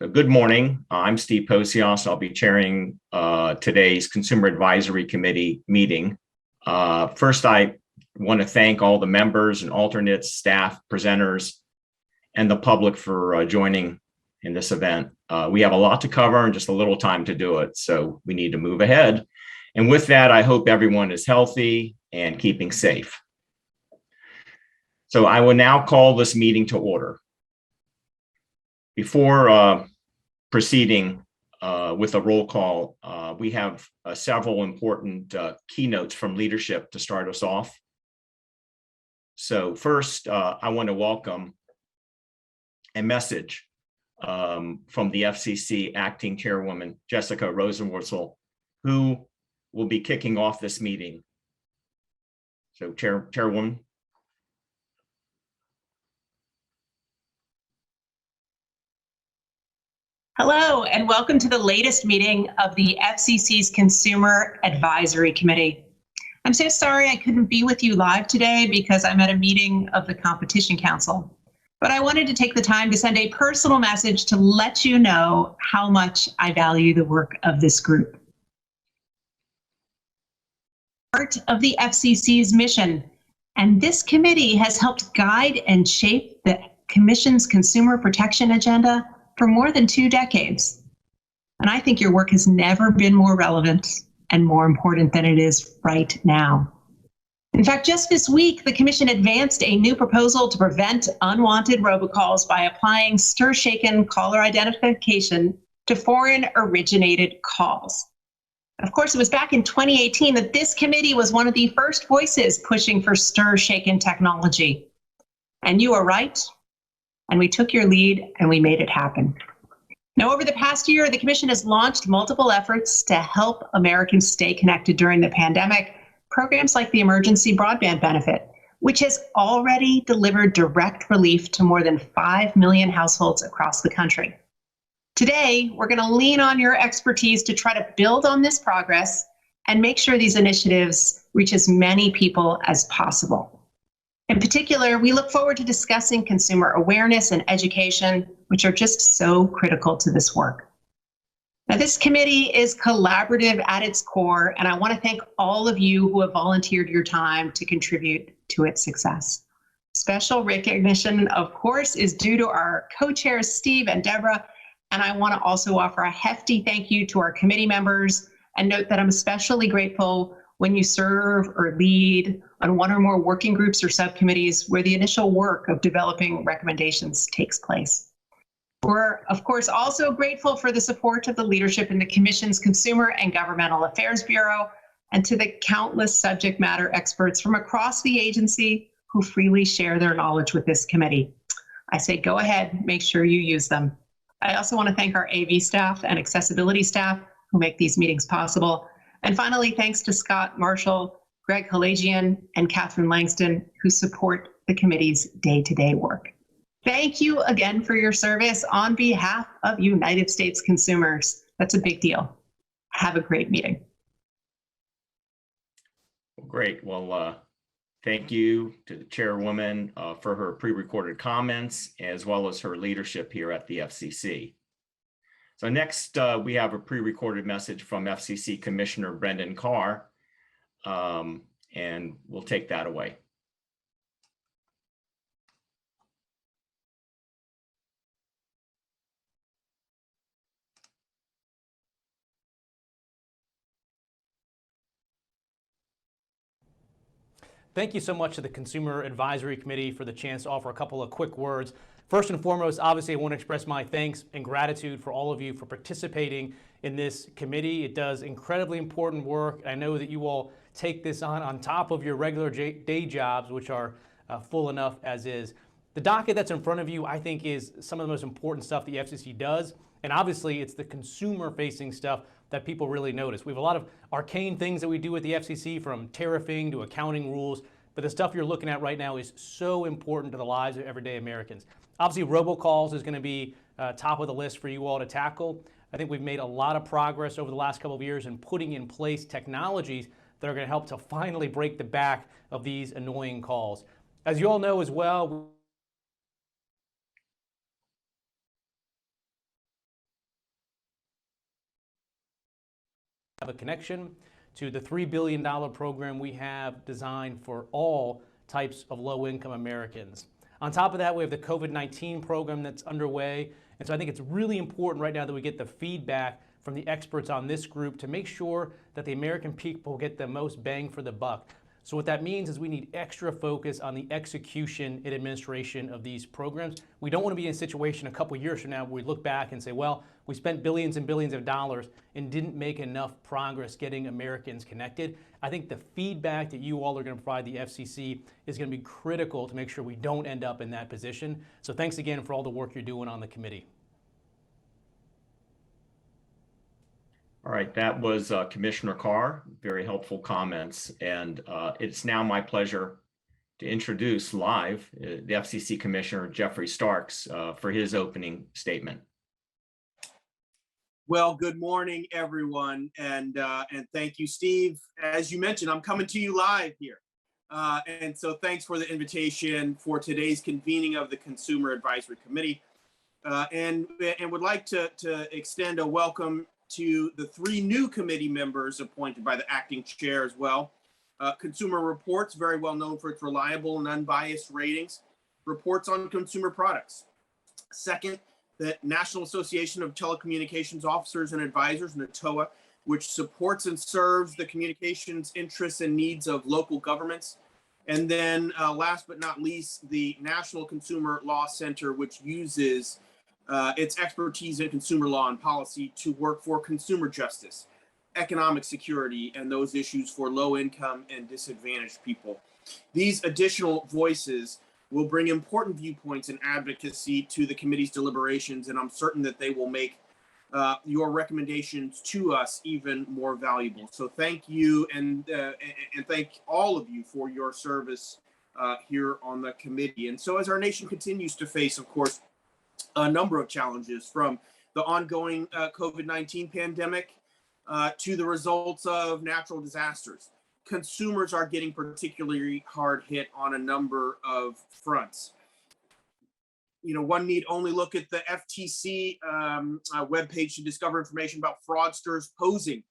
Good morning. I'm Steve Posios. I'll be chairing today's Consumer Advisory Committee meeting. First, I want to thank all the members and alternates, staff, presenters, and the public for joining in this event. We have a lot to cover and just a little time to do it, so we need to move ahead. And with that, I hope everyone is healthy and keeping safe. So I will now call this meeting to order. Before proceeding with a roll call, we have several important keynotes from leadership to start us off. So first, I want to welcome a message from the FCC Acting Chairwoman, Jessica Rosenworcel, who will be kicking off this meeting. So Chairwoman. Hello, and welcome to the latest meeting of the FCC's Consumer Advisory Committee. I'm so sorry I couldn't be with you live today because I'm at a meeting of the Competition Council, but I wanted to take the time to send a personal message to let you know how much I value the work of this group. Part of the FCC's mission, and this committee has helped guide and shape the Commission's consumer protection agenda for more than 2 decades. And I think your work has never been more relevant and more important than it is right now. In fact, just this week, the Commission advanced a new proposal to prevent unwanted robocalls by applying stir-shaken caller identification to foreign-originated calls. Of course, it was back in 2018 that this committee was one of the first voices pushing for stir-shaken technology. And you are right. And we took your lead and we made it happen. Now, over the past year, the Commission has launched multiple efforts to help Americans stay connected during the pandemic, programs like the Emergency Broadband Benefit, which has already delivered direct relief to more than 5 million households across the country. Today, we're going to lean on your expertise to try to build on this progress and make sure these initiatives reach as many people as possible. In particular, we look forward to discussing consumer awareness and education, which are just so critical to this work. Now, this committee is collaborative at its core, and I want to thank all of you who have volunteered your time to contribute to its success. Special recognition, of course, is due to our co-chairs, Steve and Deborah, and I want to also offer a hefty thank you to our committee members, and note that I'm especially grateful when you serve or lead on one or more working groups or subcommittees where the initial work of developing recommendations takes place. We're, of course, also grateful for the support of the leadership in the Commission's Consumer and Governmental Affairs Bureau, and to the countless subject matter experts from across the agency who freely share their knowledge with this committee. I say go ahead, make sure you use them. I also want to thank our AV staff and accessibility staff who make these meetings possible. And finally, thanks to Scott Marshall, Greg Halagian, and Catherine Langston, who support the committee's day-to-day work. Thank you again for your service on behalf of United States consumers. That's a big deal. Have a great meeting. Great. Well, thank you to the chairwoman for her pre-recorded comments, as well as her leadership here at the FCC. So next, we have a pre-recorded message from FCC Commissioner Brendan Carr, and we'll take that away. Thank you so much to the Consumer Advisory Committee for the chance to offer a couple of quick words. First and foremost, obviously, I want to express my thanks and gratitude for all of you for participating in this committee. It does incredibly important work. I know that you all take this on top of your regular day jobs, which are full enough as is. The docket that's in front of you, I think, is some of the most important stuff the FCC does. And obviously, it's the consumer-facing stuff that people really notice. We have a lot of arcane things that we do with the FCC, from tariffing to accounting rules, but the stuff you're looking at right now is so important to the lives of everyday Americans. Obviously, robocalls is going to be top of the list for you all to tackle. I think we've made a lot of progress over the last couple of years in putting in place technologies that are going to help to finally break the back of these annoying calls. As you all know as well, have a connection to the $3 billion program we have designed for all types of low-income Americans. On top of that, we have the COVID-19 program that's underway. And so I think it's really important right now that we get the feedback from the experts on this group to make sure that the American people get the most bang for the buck. So what that means is we need extra focus on the execution and administration of these programs. We don't want to be in a situation a couple years from now where we look back and say, well, we spent billions and billions of dollars and didn't make enough progress getting Americans connected. I think the feedback that you all are going to provide the FCC is going to be critical to make sure we don't end up in that position. So thanks again for all the work you're doing on the committee. All right, that was Commissioner Carr, very helpful comments. And it's now my pleasure to introduce live the FCC Commissioner Jeffrey Starks for his opening statement. Well, good morning, everyone, and thank you, Steve. As you mentioned, I'm coming to you live here. And so thanks for the invitation for today's convening of the Consumer Advisory Committee. And would like to extend a welcome to the 3 new committee members appointed by the acting chair as well. Consumer Reports, very well known for its reliable and unbiased ratings, reports on consumer products. Second, the National Association of Telecommunications Officers and Advisors, NATOA, which supports and serves the communications interests and needs of local governments. And then last but not least, the National Consumer Law Center, which uses its expertise in consumer law and policy to work for consumer justice, economic security, and those issues for low income and disadvantaged people. These additional voices will bring important viewpoints and advocacy to the committee's deliberations, and I'm certain that they will make your recommendations to us even more valuable. So thank you, and thank all of you for your service here on the committee. And so as our nation continues to face, of course, a number of challenges, from the ongoing COVID-19 pandemic to the results of natural disasters, consumers are getting particularly hard hit on a number of fronts. You know, one need only look at the FTC webpage to discover information about fraudsters posing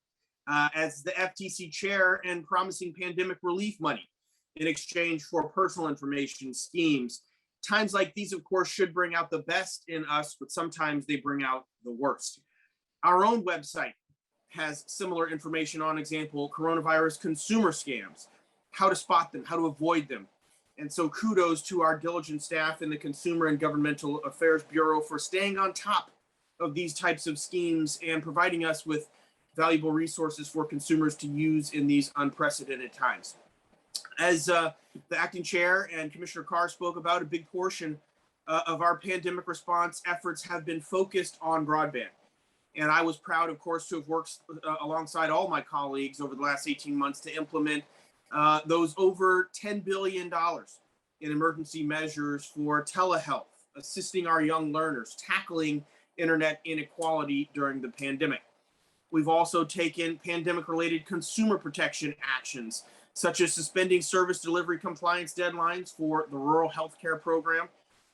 as the FTC chair and promising pandemic relief money in exchange for personal information schemes. Times like these, of course, should bring out the best in us, but sometimes they bring out the worst. Our own website has similar information on, example, coronavirus consumer scams, how to spot them, how to avoid them. And so kudos to our diligent staff in the Consumer and Governmental Affairs Bureau for staying on top of these types of schemes and providing us with valuable resources for consumers to use in these unprecedented times. As the acting chair and Commissioner Carr spoke about, a big portion of our pandemic response efforts have been focused on broadband. And I was proud, of course, to have worked alongside all my colleagues over the last 18 months to implement those over $10 billion in emergency measures for telehealth, assisting our young learners, tackling internet inequality during the pandemic. We've also taken pandemic-related consumer protection actions, such as suspending service delivery compliance deadlines for the rural healthcare program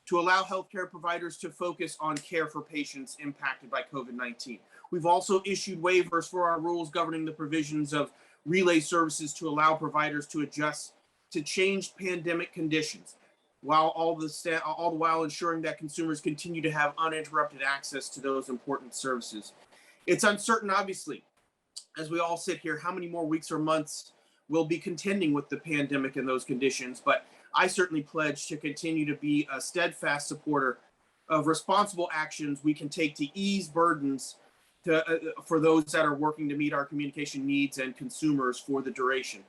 to allow healthcare providers to focus on care for patients impacted by COVID-19. We've also issued waivers for our rules governing the provisions of relay services to allow providers to adjust to changed pandemic conditions, while all the while ensuring that consumers continue to have uninterrupted access to those important services. It's uncertain, obviously, as we all sit here, how many more weeks or months we'll be contending with the pandemic in those conditions, but I certainly pledge to continue to be a steadfast supporter of responsible actions we can take to ease burdens for those that are working to meet our communication needs and consumers for the duration.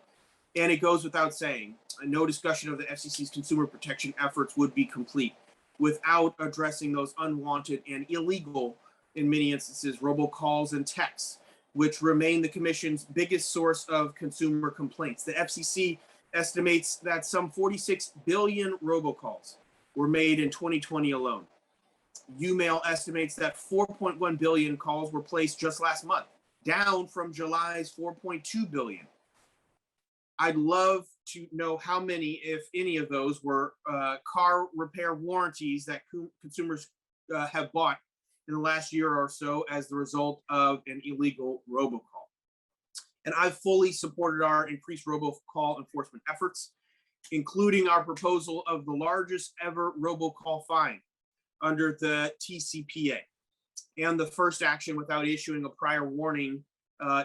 And it goes without saying, no discussion of the FCC's consumer protection efforts would be complete without addressing those unwanted and illegal, in many instances, robocalls and texts, which remain the Commission's biggest source of consumer complaints. The FCC estimates that some 46 billion robocalls were made in 2020 alone. UMail estimates that 4.1 billion calls were placed just last month, down from July's 4.2 billion. I'd love to know how many, if any of those, were car repair warranties that consumers have bought in the last year or so as the result of an illegal robocall. And I've fully supported our increased robocall enforcement efforts, including our proposal of the largest ever robocall fine under the TCPA, and the first action without issuing a prior warning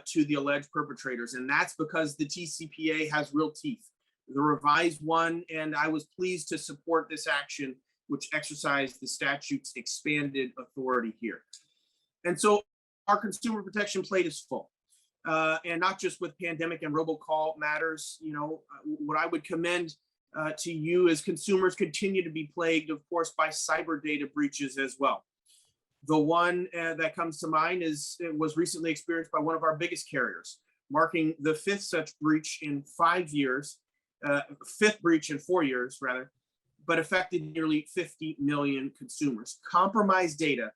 to the alleged perpetrators. And that's because the TCPA has real teeth, the revised one, and I was pleased to support this action, which exercised the statute's expanded authority here. And so our consumer protection plate is full. And not just with pandemic and robocall matters. You know, what I would commend to you as consumers continue to be plagued, of course, by cyber data breaches as well. The one that comes to mind was recently experienced by one of our biggest carriers, marking the fifth such breach in 5 years, fifth breach in 4 years rather, but affected nearly 50 million consumers. Compromised data,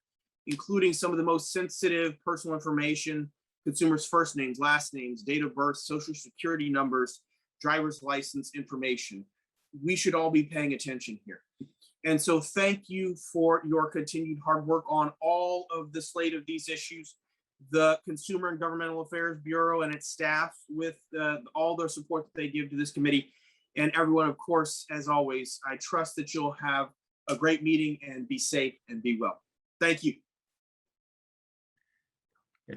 including some of the most sensitive personal information, consumers' first names, last names, date of birth, social security numbers, driver's license information. We should all be paying attention here. And so thank you for your continued hard work on all of the slate of these issues. The Consumer and Governmental Affairs Bureau and its staff, with all the support that they give to this committee, and everyone, of course, as always, I trust that you'll have a great meeting and be safe and be well. Thank you.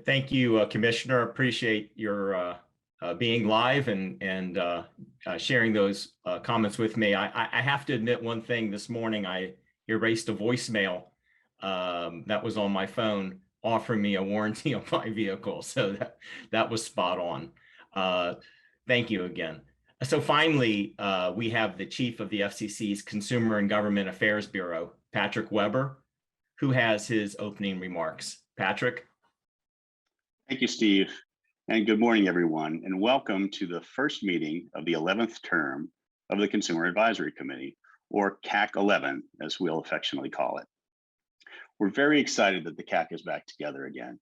Thank you, Commissioner. Appreciate your being live and sharing those comments with me. I have to admit one thing. This morning, I erased a voicemail that was on my phone offering me a warranty on my vehicle. So that was spot on. Thank you again. So finally, we have the Chief of the FCC's Consumer and Government Affairs Bureau, Patrick Weber, who has his opening remarks. Patrick. Thank you, Steve, and good morning, everyone, and welcome to the first meeting of the 11th term of the Consumer Advisory Committee, or CAC 11, as we'll affectionately call it. We're very excited that the CAC is back together again,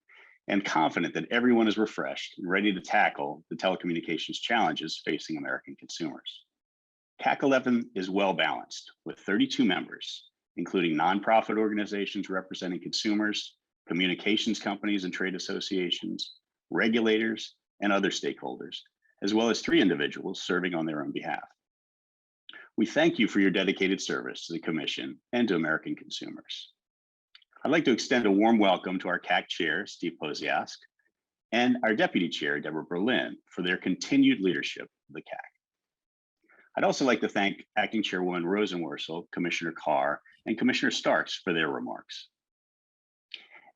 and confident that everyone is refreshed and ready to tackle the telecommunications challenges facing American consumers. CAC 11 is well balanced, with 32 members, including nonprofit organizations representing consumers, communications companies and trade associations, regulators, and other stakeholders, as well as 3 individuals serving on their own behalf. We thank you for your dedicated service to the Commission and to American consumers. I'd like to extend a warm welcome to our CAC Chair, Steve Posiask, and our Deputy Chair, Deborah Berlin, for their continued leadership of the CAC. I'd also like to thank Acting Chairwoman Rosenworcel, Commissioner Carr, and Commissioner Starks for their remarks.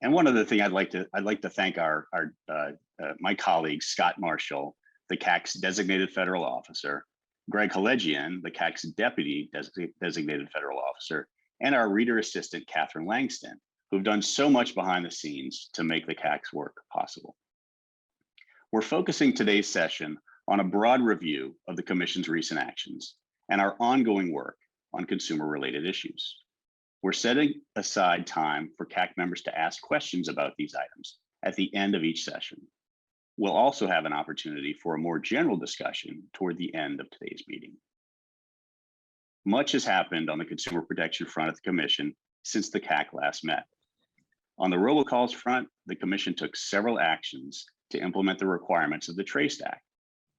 And one other thing I'd like to thank my colleague, Scott Marshall, the CAC's designated federal officer, Greg Halegian, the CAC's deputy designated federal officer, and our reader assistant, Catherine Langston, who've done so much behind the scenes to make the CAC's work possible. We're focusing today's session on a broad review of the Commission's recent actions and our ongoing work on consumer-related issues. We're setting aside time for CAC members to ask questions about these items at the end of each session. We'll also have an opportunity for a more general discussion toward the end of today's meeting. Much has happened on the consumer protection front at the Commission since the CAC last met. On the robocalls front, the Commission took several actions to implement the requirements of the Trace Act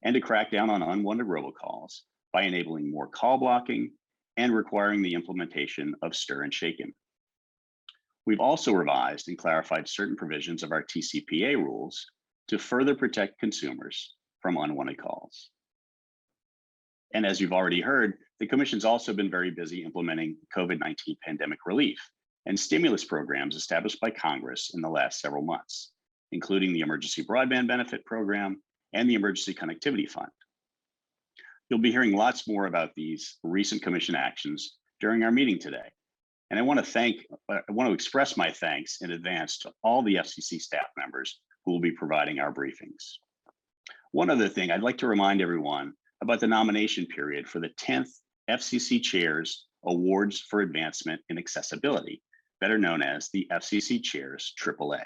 and to crack down on unwanted robocalls by enabling more call blocking and requiring the implementation of stir and shaken. We've also revised and clarified certain provisions of our TCPA rules to further protect consumers from unwanted calls. And as you've already heard, the Commission's also been very busy implementing COVID-19 pandemic relief and stimulus programs established by Congress in the last several months, including the Emergency Broadband Benefit Program and the Emergency Connectivity Fund. You'll be hearing lots more about these recent Commission actions during our meeting today. And I want to express my thanks in advance to all the FCC staff members who will be providing our briefings. One other thing, I'd like to remind everyone about the nomination period for the 10th FCC Chairs Awards for Advancement in Accessibility, better known as the FCC Chairs AAA.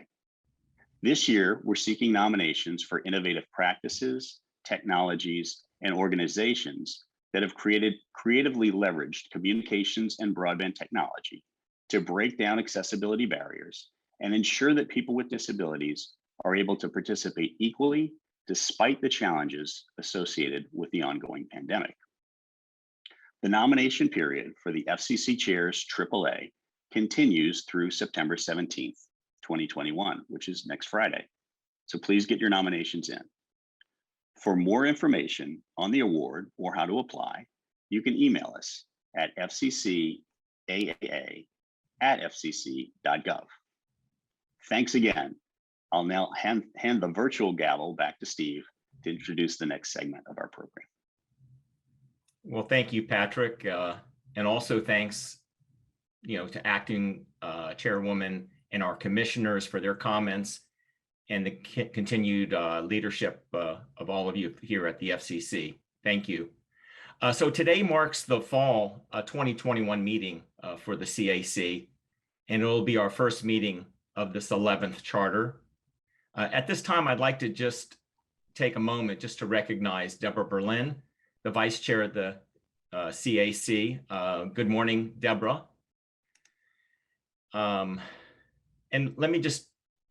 This year, we're seeking nominations for innovative practices, technologies, and organizations that have creatively leveraged communications and broadband technology to break down accessibility barriers and ensure that people with disabilities are able to participate equally, despite the challenges associated with the ongoing pandemic. The nomination period for the FCC Chairs AAA continues through September 17th, 2021, which is next Friday. So please get your nominations in. For more information on the award or how to apply, you can email us at fccaaa@fcc.gov. Thanks again. I'll now hand the virtual gavel back to Steve to introduce the next segment of our program. Well, thank you, Patrick. And also thanks, to acting chairwoman and our commissioners for their comments and the continued leadership of all of you here at the FCC. Thank you. So today marks the fall 2021 meeting for the CAC, and it will be our first meeting of this 11th charter. At this time, I'd like to just take a moment just to recognize Deborah Berlin, the Vice Chair of the CAC. Good morning, Deborah. And let me just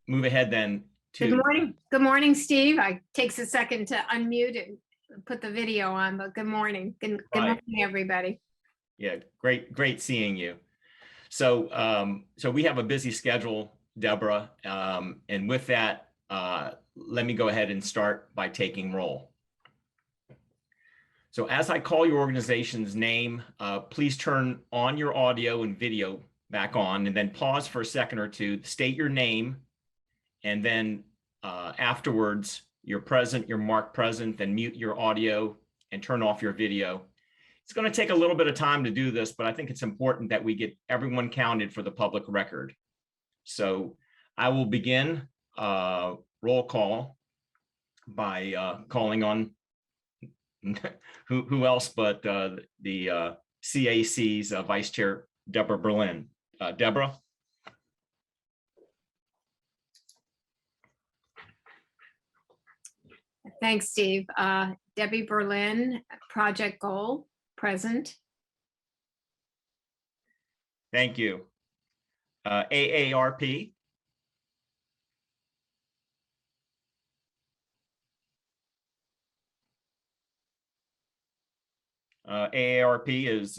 move ahead then to— Good morning. Good morning, Steve. It takes a second to unmute and put the video on, but good morning. Good morning, everybody. Yeah, great seeing you. So we have a busy schedule, Deborah, and with that, let me go ahead and start by taking roll. So as I call your organization's name, please turn on your audio and video back on, and then pause for a second or two, state your name, and then afterwards, you're marked present, then mute your audio and turn off your video. It's going to take a little bit of time to do this, but I think it's important that we get everyone counted for the public record. So I will begin roll call by calling on who else but the CAC's Vice Chair, Deborah Berlin. Deborah? Thanks, Steve. Debbie Berlin, Project Goal, present. Thank you. AARP? AARP is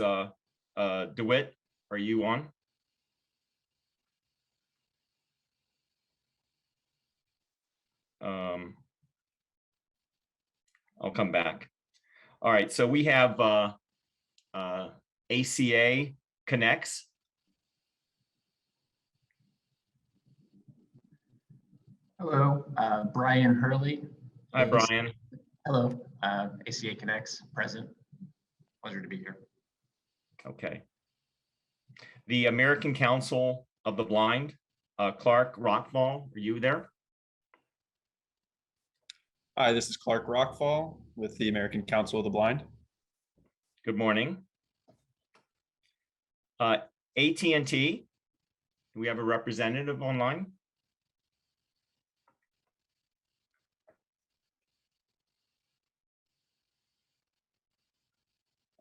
DeWitt. Are you on? I'll come back. All right, so we have ACA Connects. Hello, Brian Hurley. Hi, Brian. Hello, ACA Connects, present. Pleasure to be here. Okay. The American Council of the Blind, Clark Rockfall, are you there? Hi, this is Clark Rockfall with the American Council of the Blind. Good morning. AT&T, do we have a representative online?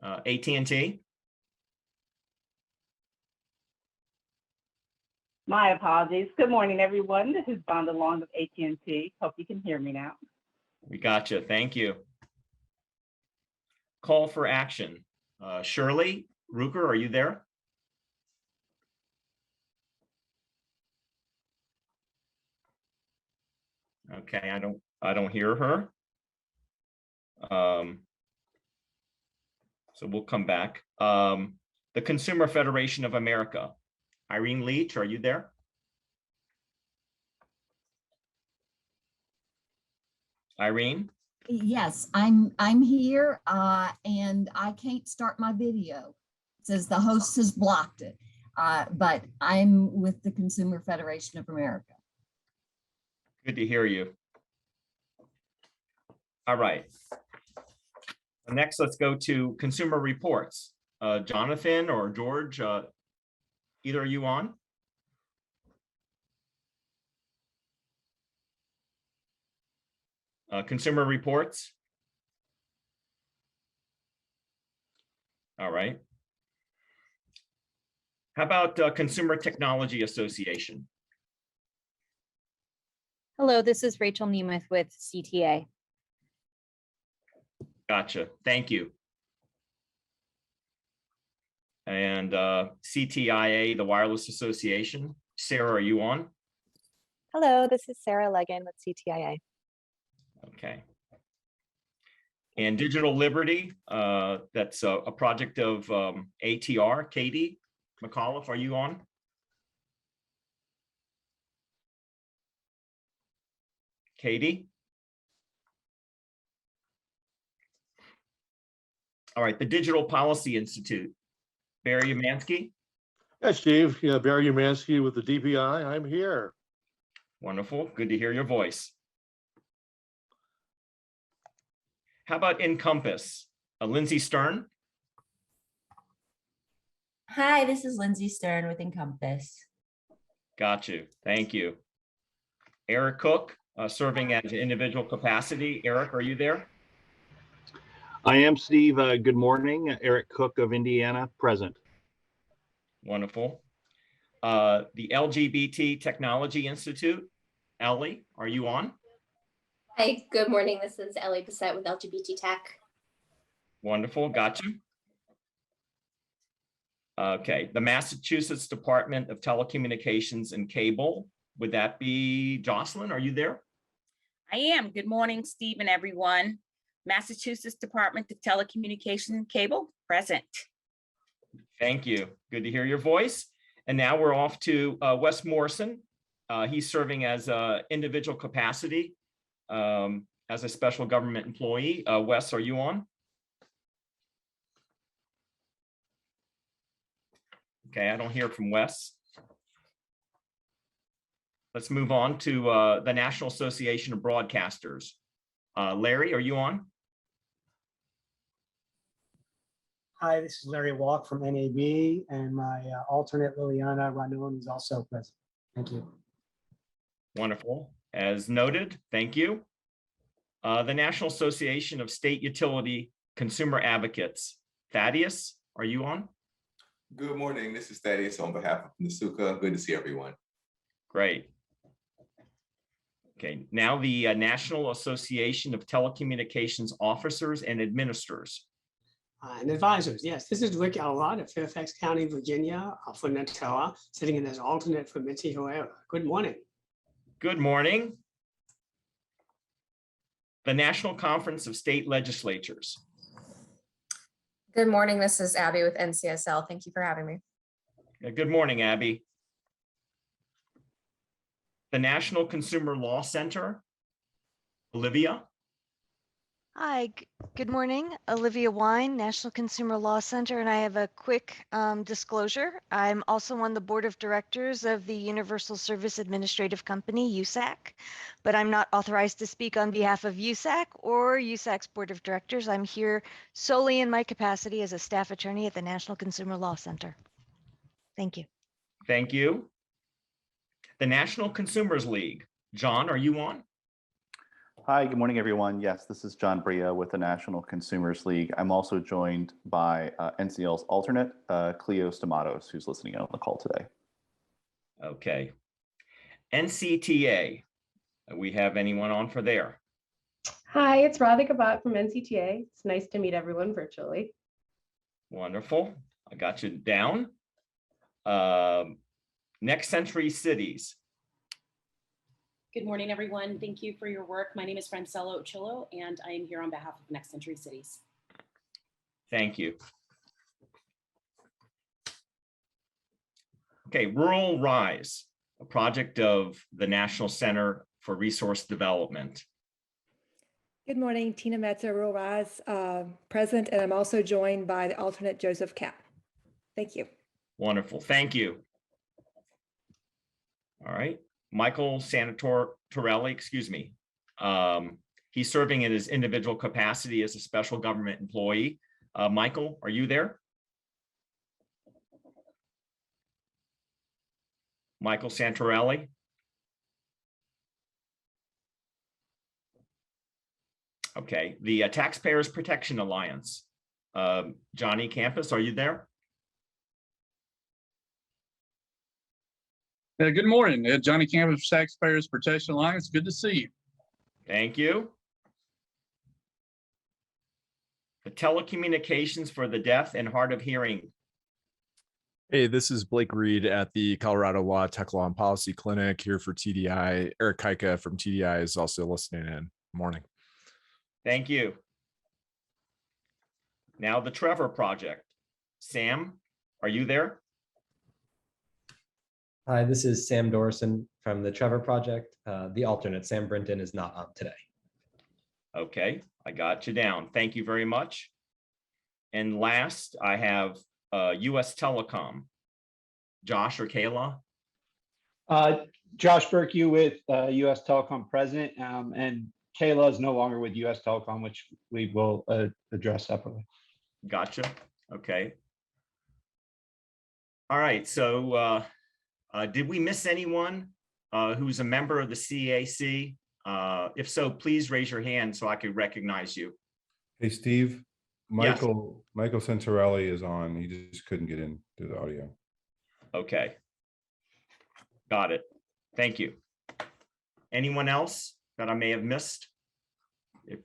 AT&T? My apologies. Good morning, everyone. This is Bonda Long with AT&T. Hope you can hear me now. We got you. Thank you. Call for action. Shirley Ruker, are you there? Okay, I don't hear her. So we'll come back. The Consumer Federation of America. Irene Leach, are you there? Irene? Yes, I'm here, and I can't start my video. It says the host has blocked it, but I'm with the Consumer Federation of America. Good to hear you. All right. Next, let's go to consumer reports. Jonathan or George, either are you on? Consumer reports. All right. How about Consumer Technology Association? Hello, this is Rachel Nemeth with CTA. Gotcha. Thank you. And CTIA, the Wireless Association. Sarah, are you on? Hello, this is Sarah Leggin with CTIA. Okay. And Digital Liberty, that's a project of ATR. Katie McAuliffe, are you on? Katie? All right, the Digital Policy Institute. Barry Umansky? Yes, Steve. Yeah, Barry Umansky with the DPI. I'm here. Wonderful. Good to hear your voice. How about Encompass? Lindsay Stern? Hi, this is Lindsay Stern with Encompass. Got you. Thank you. Eric Cook, serving as an individual capacity. Eric, are you there? I am, Steve. Good morning. Eric Cook of Indiana, present. Wonderful. The LGBT Technology Institute. Ellie, are you on? Hi, good morning. This is Ellie Bissett with LGBT Tech. Wonderful. Got you. Okay. The Massachusetts Department of Telecommunications and Cable. Would that be Jocelyn? Are you there? I am. Good morning, Steve and everyone. Massachusetts Department of Telecommunications and Cable, present. Thank you. Good to hear your voice. And now we're off to Wes Morrison. He's serving as an individual capacity as a special government employee. Wes, are you on? Okay, I don't hear from Wes. Let's move on to the National Association of Broadcasters. Larry, are you on? Hi, this is Larry Walk from NAB, and my alternate Liliana Ranon is also present. Thank you. Wonderful. As noted, thank you. The National Association of State Utility Consumer Advocates. Thaddeus, are you on? Good morning. This is Thaddeus on behalf of Nasuka. Good to see everyone. Great. Okay, now the National Association of Telecommunications Officers and Administrators. And advisors, yes, this is Rick Elrod of Fairfax County, Virginia, for NATOA, sitting in as alternate for Mitzi Herrera. Good morning. Good morning. The National Conference of State Legislatures. Good morning. This is Abby with NCSL. Thank you for having me. Good morning, Abby. The National Consumer Law Center. Olivia. Hi, good morning. Olivia Wine, National Consumer Law Center, and I have a quick disclosure. I'm also on the board of directors of the Universal Service Administrative Company, USAC, but I'm not authorized to speak on behalf of USAC or USAC's board of directors. I'm here solely in my capacity as a staff attorney at the National Consumer Law Center. Thank you. Thank you. The National Consumers League. John, are you on? Hi, good morning, everyone. Yes, this is John Bria with the National Consumers League. I'm also joined by NCL's alternate, Cleo Stamatos, who's listening in on the call today. Okay. NCTA. We have anyone on for there? Hi, it's Radhika Bhatt from NCTA. It's nice to meet everyone virtually. Wonderful. I got you down. Next Century Cities. Good morning, everyone. Thank you for your work. My name is Francella Ochillo, and I am here on behalf of Next Century Cities. Thank you. Okay, Rural Rise, a project of the National Center for Resource Development. Good morning, Tina Metzer, Rural Rise, present, and I'm also joined by the alternate Joseph Kapp. Thank you. Wonderful, thank you. All right. Michael Sanatorelli, excuse me. He's serving in his individual capacity as a special government employee. Michael, are you there? Michael Santorelli? Okay, the Taxpayers Protection Alliance. Johnny Campus, are you there? Good morning, Johnny Campus, Taxpayers Protection Alliance. Good to see you. Thank you. the Telecommunications for the Deaf and Hard of Hearing. Hey, this is Blake Reed at the Colorado Law Tech Law and Policy Clinic here for TDI. Eric Kaika from TDI is also listening in. Morning. Thank you. Now the Trevor Project. Sam, are you there? Hi, this is Sam Dorson from the Trevor Project. The alternate, Sam Brinton, is not on today. Okay, I got you down. Thank you very much. And last, I have US Telecom. Josh or Kayla? Josh Berkey with US Telecom President, and Kayla is no longer with US Telecom, which we will address separately. Gotcha. Okay. All right. So did we miss anyone who's a member of the CAC? If so, please raise your hand so I can recognize you. Hey, Steve, Michael Centarelli is on. He just couldn't get in through the audio. Okay. Got it. Thank you. Anyone else that I may have missed?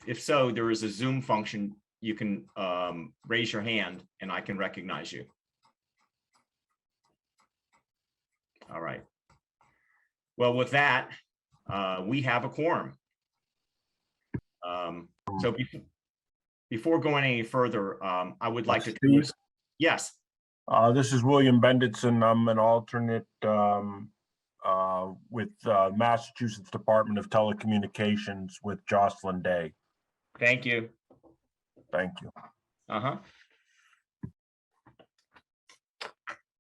If so, there is a Zoom function. You can raise your hand and I can recognize you. All right. Well, with that, we have a quorum. So before going any further, I would like to. Yes. This is William Benditson. I'm an alternate with Massachusetts Department of Telecommunications with Jocelyn Day. Thank you. Thank you. Uh-huh.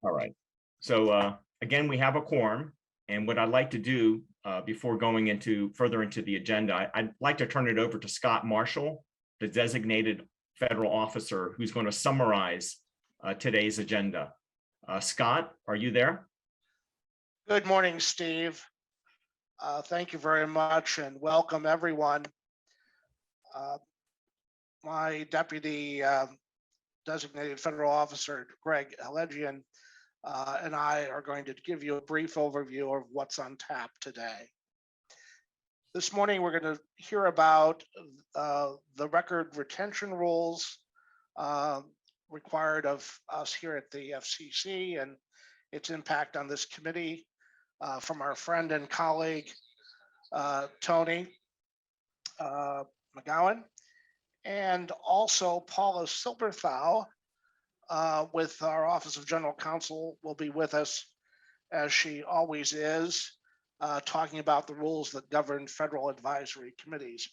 All right. So again, we have a quorum, and what I'd like to do before going further into the agenda, I'd like to turn it over to Scott Marshall, the designated federal officer, who's going to summarize today's agenda. Scott, are you there? Good morning, Steve. Thank you very much and welcome everyone. My deputy designated federal officer, Greg Elegian, and I are going to give you a brief overview of what's on tap today. This morning, we're going to hear about the record retention rules required of us here at the FCC and its impact on this committee from our friend and colleague, Tony McGowan, and also Paula Silberthau with our Office of General Counsel will be with us, as she always is, talking about the rules that govern federal advisory committees.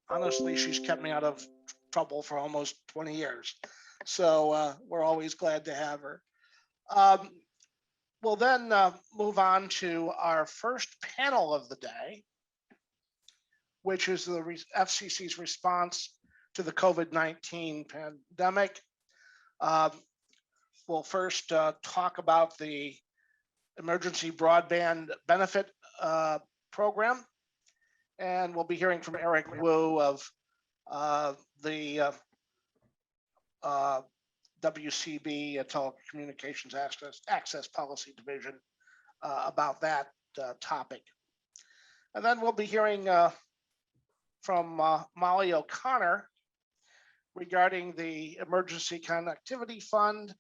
Honestly, she's kept me out of trouble for almost 20 years. So we're always glad to have her. We'll then move on to our first panel of the day, which is the FCC's response to the COVID-19 pandemic. We'll first talk about the Emergency Broadband Benefit Program, and we'll be hearing from Eric Wu of the WCB Telecommunications Access Policy Division about that topic. And then we'll be hearing from Molly O'Connor regarding the Emergency Connectivity Fund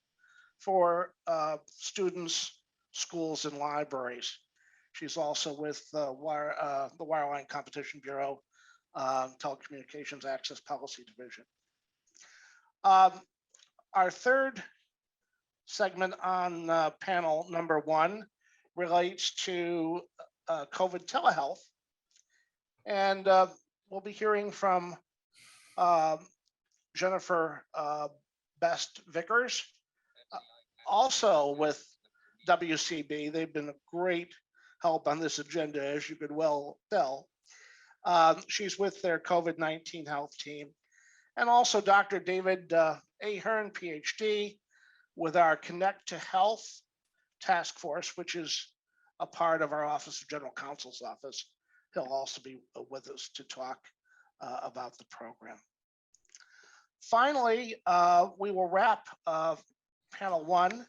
for students, schools, and libraries. She's also with the Wireline Competition Bureau, Telecommunications Access Policy Division. Our third segment on panel number one relates to COVID telehealth. And we'll be hearing from Jennifer Best Vickers, also with WCB. They've been a great help on this agenda, as you could well tell. She's with their COVID-19 health team. And also Dr. David Ahern, PhD, with our Connect to Health task force, which is a part of our Office of General Counsel's office. He'll also be with us to talk about the program. Finally, we will wrap panel one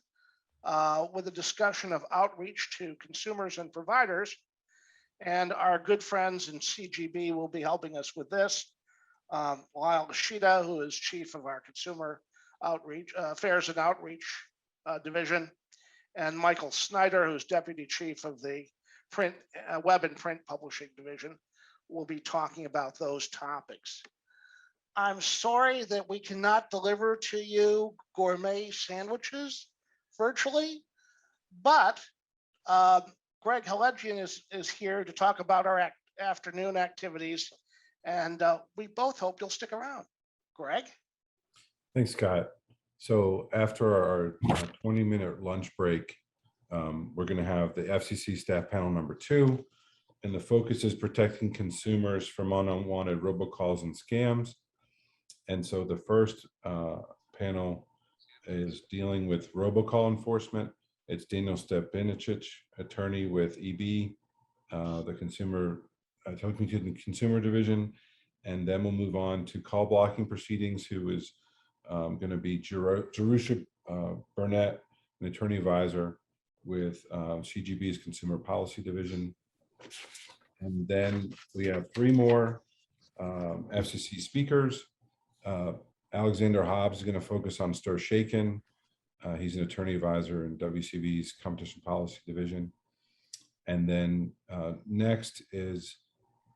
with a discussion of outreach to consumers and providers. And our good friends in CGB will be helping us with this. Lyle Nishida, who is chief of our Consumer Outreach Affairs and Outreach Division, and Michael Snyder, who's deputy chief of the print web and print publishing division, will be talking about those topics. I'm sorry that we cannot deliver to you gourmet sandwiches virtually, but Greg Helegian is here to talk about our afternoon activities, and we both hope you'll stick around. Greg? Thanks, Scott. So after our 20-minute lunch break, we're going to have the FCC staff panel number 2, and the focus is protecting consumers from unwanted robocalls and scams. And so the first panel is dealing with robocall enforcement. It's Daniel Stepinicic, attorney with EB, the Telecommunications Consumer Division, and then we'll move on to call blocking proceedings, who is going to be Jerusha Burnett, an attorney advisor with CGB's Consumer Policy Division. And then we have 3 more FCC speakers. Alexander Hobbs is going to focus on Stir Shaken. He's an attorney advisor in WCB's Competition Policy Division. And then next is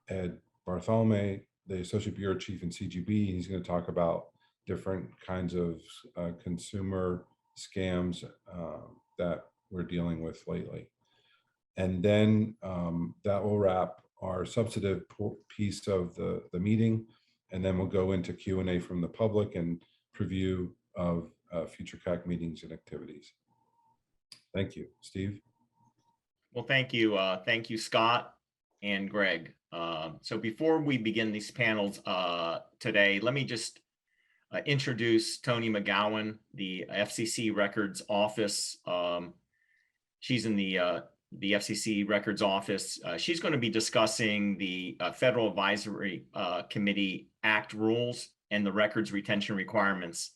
Ed Bartholomew, the Associate Bureau Chief in CGB. He's going to talk about different kinds of consumer scams that we're dealing with lately. And then that will wrap our substantive piece of the meeting. And then we'll go into Q&A from the public and preview of future CAC meetings and activities. Thank you. Steve? Well, thank you. Thank you, Scott and Greg. So before we begin these panels today, let me just introduce Tony McGowan, the FCC Records Office. She's in the FCC Records Office. She's going to be discussing the Federal Advisory Committee Act rules and the records retention requirements.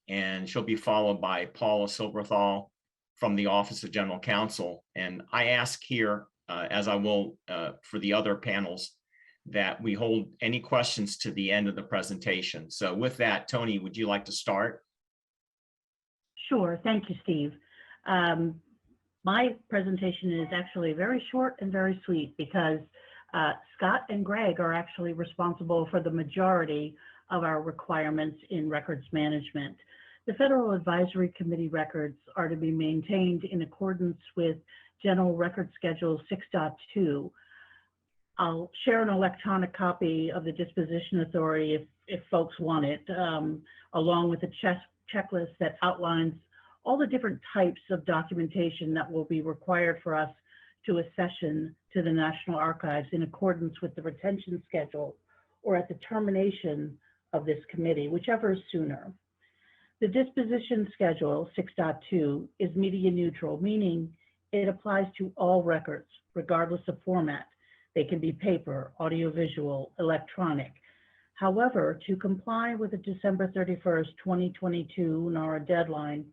And she'll be followed by Paula Silberthal from the Office of General Counsel. And I ask here, as I will for the other panels, that we hold any questions to the end of the presentation. So with that, Tony, would you like to start? Sure. Thank you, Steve. My presentation is actually very short and very sweet because Scott and Greg are actually responsible for the majority of our requirements in records management. The Federal Advisory Committee records are to be maintained in accordance with General Record Schedule 6.2. I'll share an electronic copy of the disposition authority if folks want it, along with a checklist that outlines all the different types of documentation that will be required for us to accession to the National Archives in accordance with the retention schedule or at the termination of this committee, whichever is sooner. The disposition schedule 6.2 is media neutral, meaning it applies to all records, regardless of format. They can be paper, audiovisual, electronic. However, to comply with the December 31st, 2022 NARA deadline,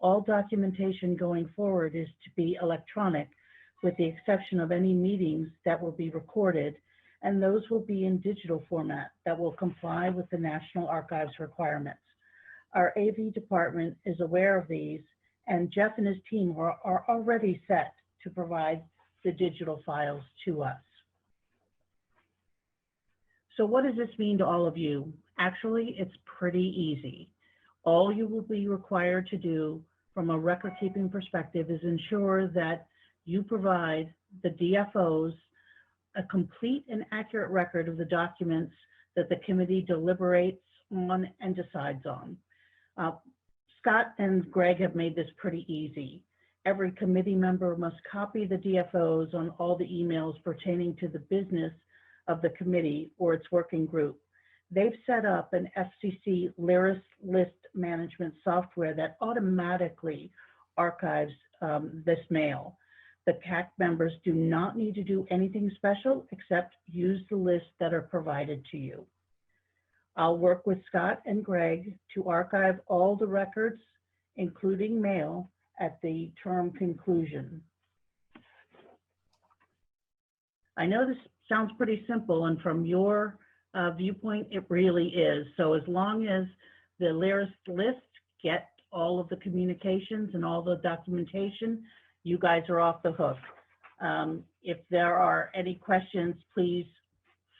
all documentation going forward is to be electronic, with the exception of any meetings that will be recorded, and those will be in digital format that will comply with the National Archives requirements. Our AV department is aware of these, and Jeff and his team are already set to provide the digital files to us. So what does this mean to all of you? Actually, it's pretty easy. All you will be required to do from a record keeping perspective is ensure that you provide the DFOs a complete and accurate record of the documents that the committee deliberates on and decides on. Scott and Greg have made this pretty easy. Every committee member must copy the DFOs on all the emails pertaining to the business of the committee or its working group. They've set up an FCC Lyris list management software that automatically archives this mail. The CAC members do not need to do anything special except use the lists that are provided to you. I'll work with Scott and Greg to archive all the records, including mail, at the term conclusion. I know this sounds pretty simple, and from your viewpoint, it really is. So as long as the list get all of the communications and all the documentation, you guys are off the hook. If there are any questions, please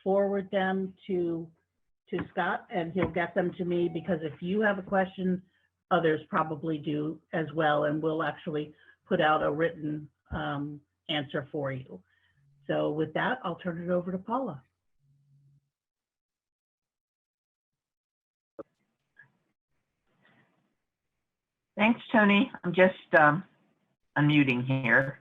forward them to Scott and he'll get them to me, because if you have a question, others probably do as well, and we'll actually put out a written answer for you. So with that, I'll turn it over to Paula. Thanks, Tony. I'm just unmuting here.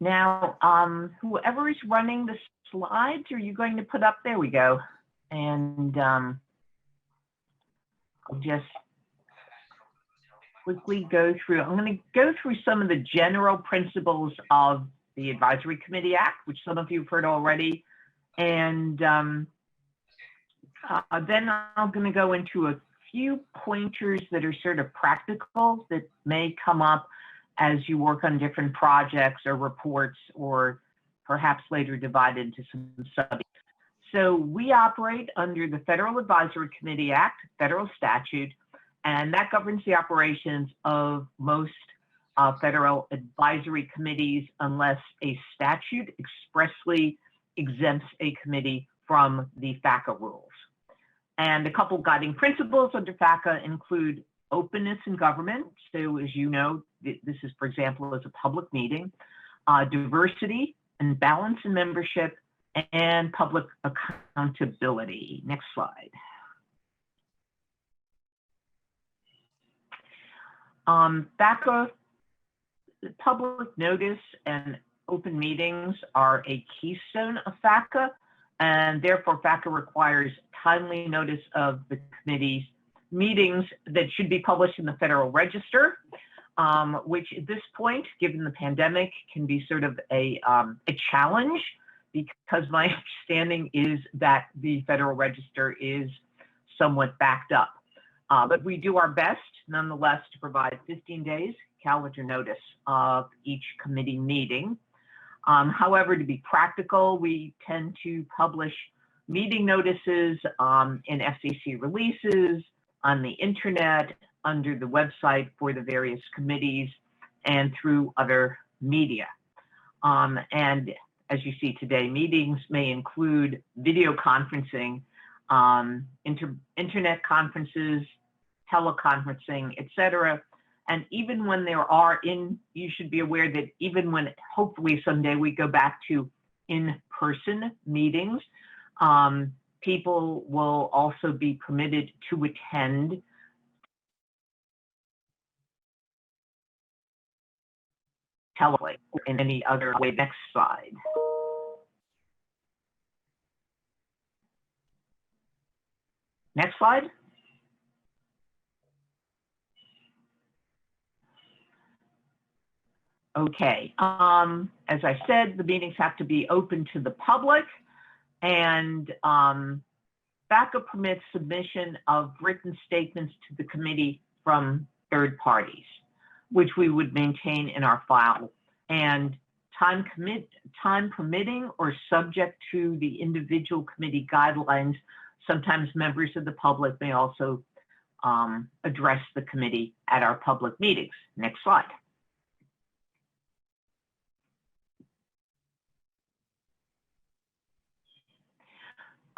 Now, whoever is running the slides, are you going to put up? There we go. And I'll just quickly go through. I'm going to go through some of the general principles of the Advisory Committee Act, which some of you have heard already. And then I'm going to go into a few pointers that are sort of practical that may come up as you work on different projects or reports, or perhaps later divide into some subjects. So we operate under the Federal Advisory Committee Act, federal statute, and that governs the operations of most federal advisory committees unless a statute expressly exempts a committee from the FACA rules. And a couple guiding principles under FACA include openness in government. So as you know, this is, for example, as a public meeting, diversity and balance in membership, and public accountability. Next slide. FACA, public notice and open meetings are a keystone of FACA, and therefore FACA requires timely notice of the committee's meetings that should be published in the Federal Register, which at this point, given the pandemic, can be sort of a challenge, because my understanding is that the Federal Register is somewhat backed up. But we do our best, nonetheless, to provide 15 days calendar notice of each committee meeting. However, to be practical, we tend to publish meeting notices in FCC releases, on the internet, under the website for the various committees, and through other media. And as you see today, meetings may include video conferencing, internet conferences, teleconferencing, etc. And even when there are you should be aware that even when hopefully someday we go back to in-person meetings, people will also be permitted to attend telephone or in any other way. Next slide. Next slide. Okay, as I said, the meetings have to be open to the public, and FACA permits submission of written statements to the committee from third parties, which we would maintain in our file. And time permitting or subject to the individual committee guidelines, sometimes members of the public may also address the committee at our public meetings. Next slide.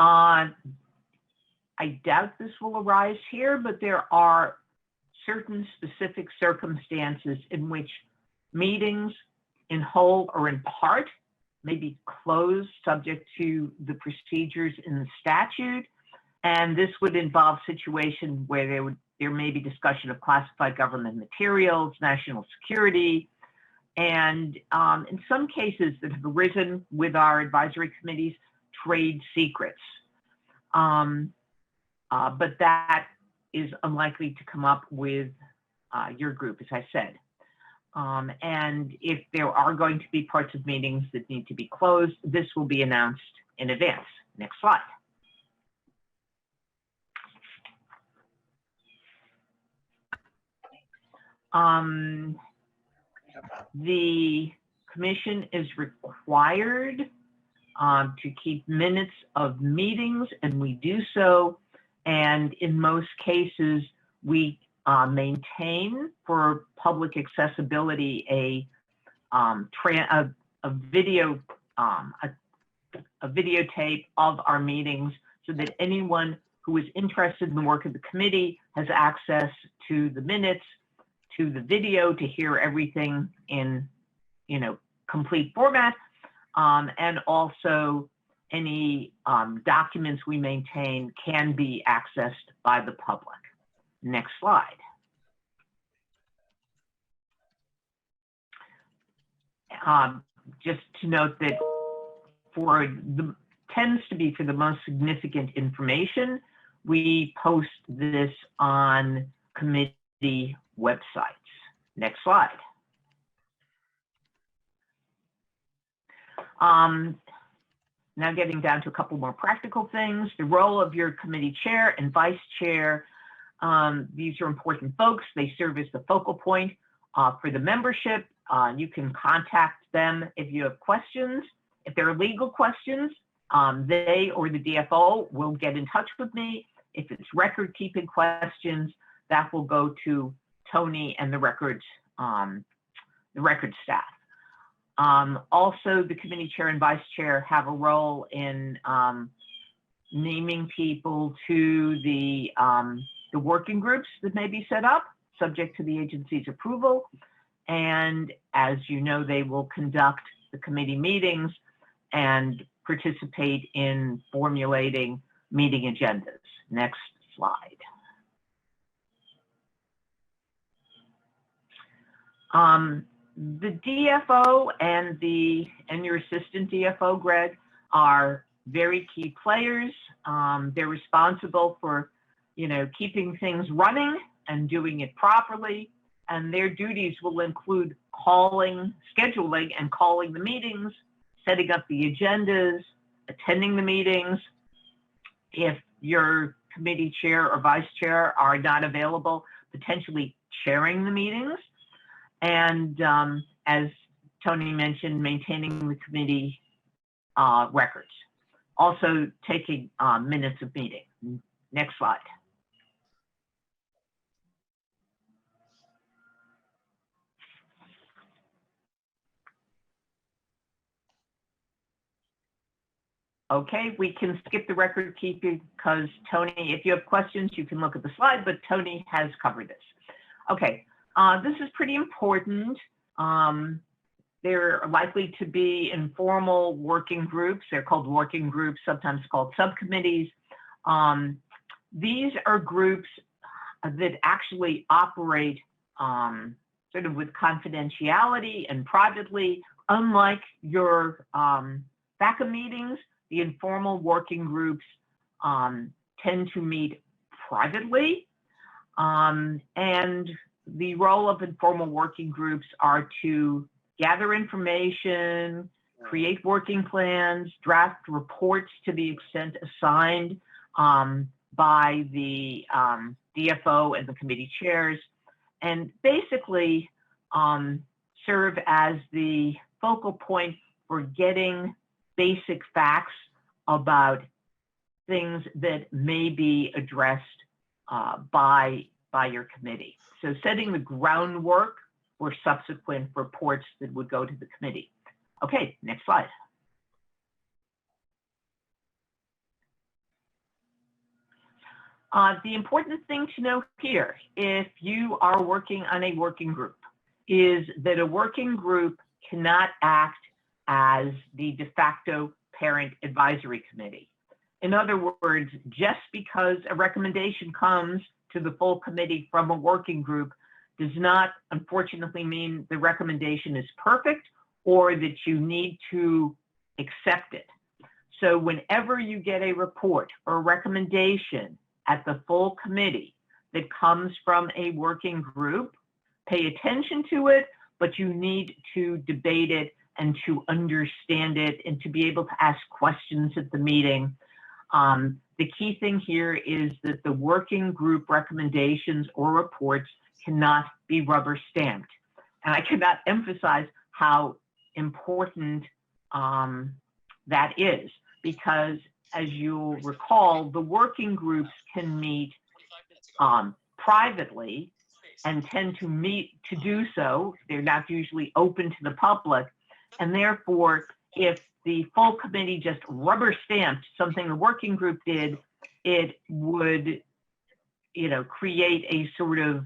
I doubt this will arise here, but there are certain specific circumstances in which meetings in whole or in part may be closed subject to the procedures in the statute. And this would involve situations where there may be discussion of classified government materials, national security, and in some cases that have arisen with our advisory committees, trade secrets. But that is unlikely to come up with your group, as I said. And if there are going to be parts of meetings that need to be closed, this will be announced in advance. Next slide. The commission is required to keep minutes of meetings, and we do so. And in most cases, we maintain for public accessibility a videotape of our meetings, so that anyone who is interested in the work of the committee has access to the minutes, to the video, to hear everything in, complete format, and also any documents we maintain can be accessed by the public. Next slide. Just to note that tends to be for the most significant information, we post this on committee websites. Next slide. Now getting down to a couple more practical things. The role of your committee chair and vice chair. These are important folks. They serve as the focal point for the membership. You can contact them if you have questions. If there are legal questions, they or the DFO will get in touch with me. If it's record keeping questions, that will go to Tony and the records staff. Also, the committee chair and vice chair have a role in naming people to the working groups that may be set up, subject to the agency's approval. And as you know, they will conduct the committee meetings and participate in formulating meeting agendas. Next slide. The DFO and your assistant DFO, Greg, are very key players. They're responsible for, keeping things running and doing it properly. And their duties will include scheduling and calling the meetings, setting up the agendas, attending the meetings. If your committee chair or vice chair are not available, potentially chairing the meetings. And as Tony mentioned, maintaining the committee records. Also taking minutes of meeting. Next slide. Okay, we can skip the record keeping because Tony, if you have questions, you can look at the slide, but Tony has covered this. Okay, this is pretty important. There are likely to be informal working groups. They're called working groups, sometimes called subcommittees. These are groups that actually operate sort of with confidentiality and privately. Unlike your FACA meetings, the informal working groups tend to meet privately. And the role of informal working groups are to gather information, create working plans, draft reports to the extent assigned by the DFO and the committee chairs, and basically serve as the focal point for getting basic facts about things that may be addressed by your committee. So setting the groundwork for subsequent reports that would go to the committee. Okay, next slide. The important thing to know here, if you are working on a working group, is that a working group cannot act as the de facto parent advisory committee. In other words, just because a recommendation comes to the full committee from a working group does not, unfortunately, mean the recommendation is perfect or that you need to accept it. So whenever you get a report or a recommendation at the full committee that comes from a working group, pay attention to it, but you need to debate it and to understand it and to be able to ask questions at the meeting. The key thing here is that the working group recommendations or reports cannot be rubber stamped. And I cannot emphasize how important that is, because as you'll recall, the working groups can meet privately and tend to meet to do so. They're not usually open to the public. And therefore, if the full committee just rubber stamped something the working group did, it would, create a sort of,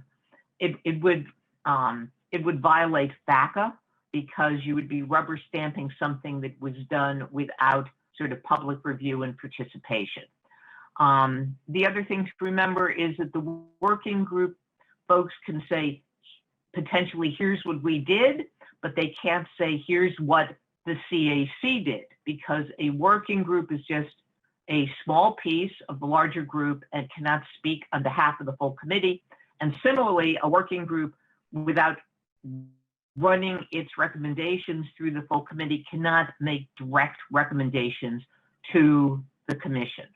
it would violate FACA, because you would be rubber stamping something that was done without sort of public review and participation. The other thing to remember is that the working group folks can say, potentially, here's what we did, but they can't say, here's what the CAC did, because a working group is just a small piece of the larger group and cannot speak on behalf of the full committee. And similarly, a working group, without running its recommendations through the full committee, cannot make direct recommendations to the commission.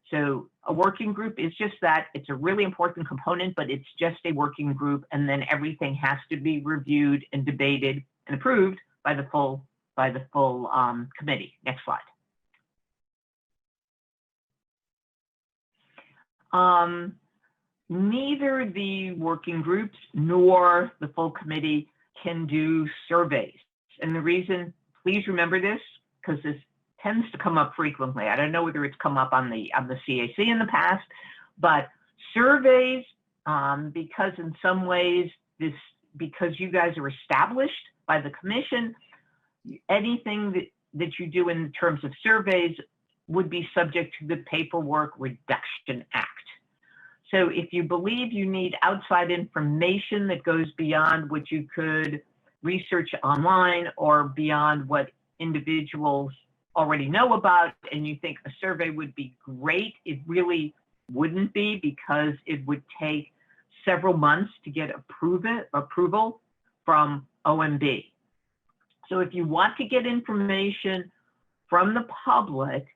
So a working group is just that. It's a really important component, but it's just a working group, and then everything has to be reviewed and debated and approved by the full committee. Next slide. Neither the working groups nor the full committee can do surveys. And the reason, please remember this, because this tends to come up frequently. I don't know whether it's come up on the CAC in the past, but surveys, because in some ways, because you guys are established by the commission, anything that you do in terms of surveys would be subject to the Paperwork Reduction Act. So if you believe you need outside information that goes beyond what you could research online or beyond what individuals already know about, and you think a survey would be great, it really wouldn't be, because it would take several months to get approval from OMB. So if you want to get information from the public,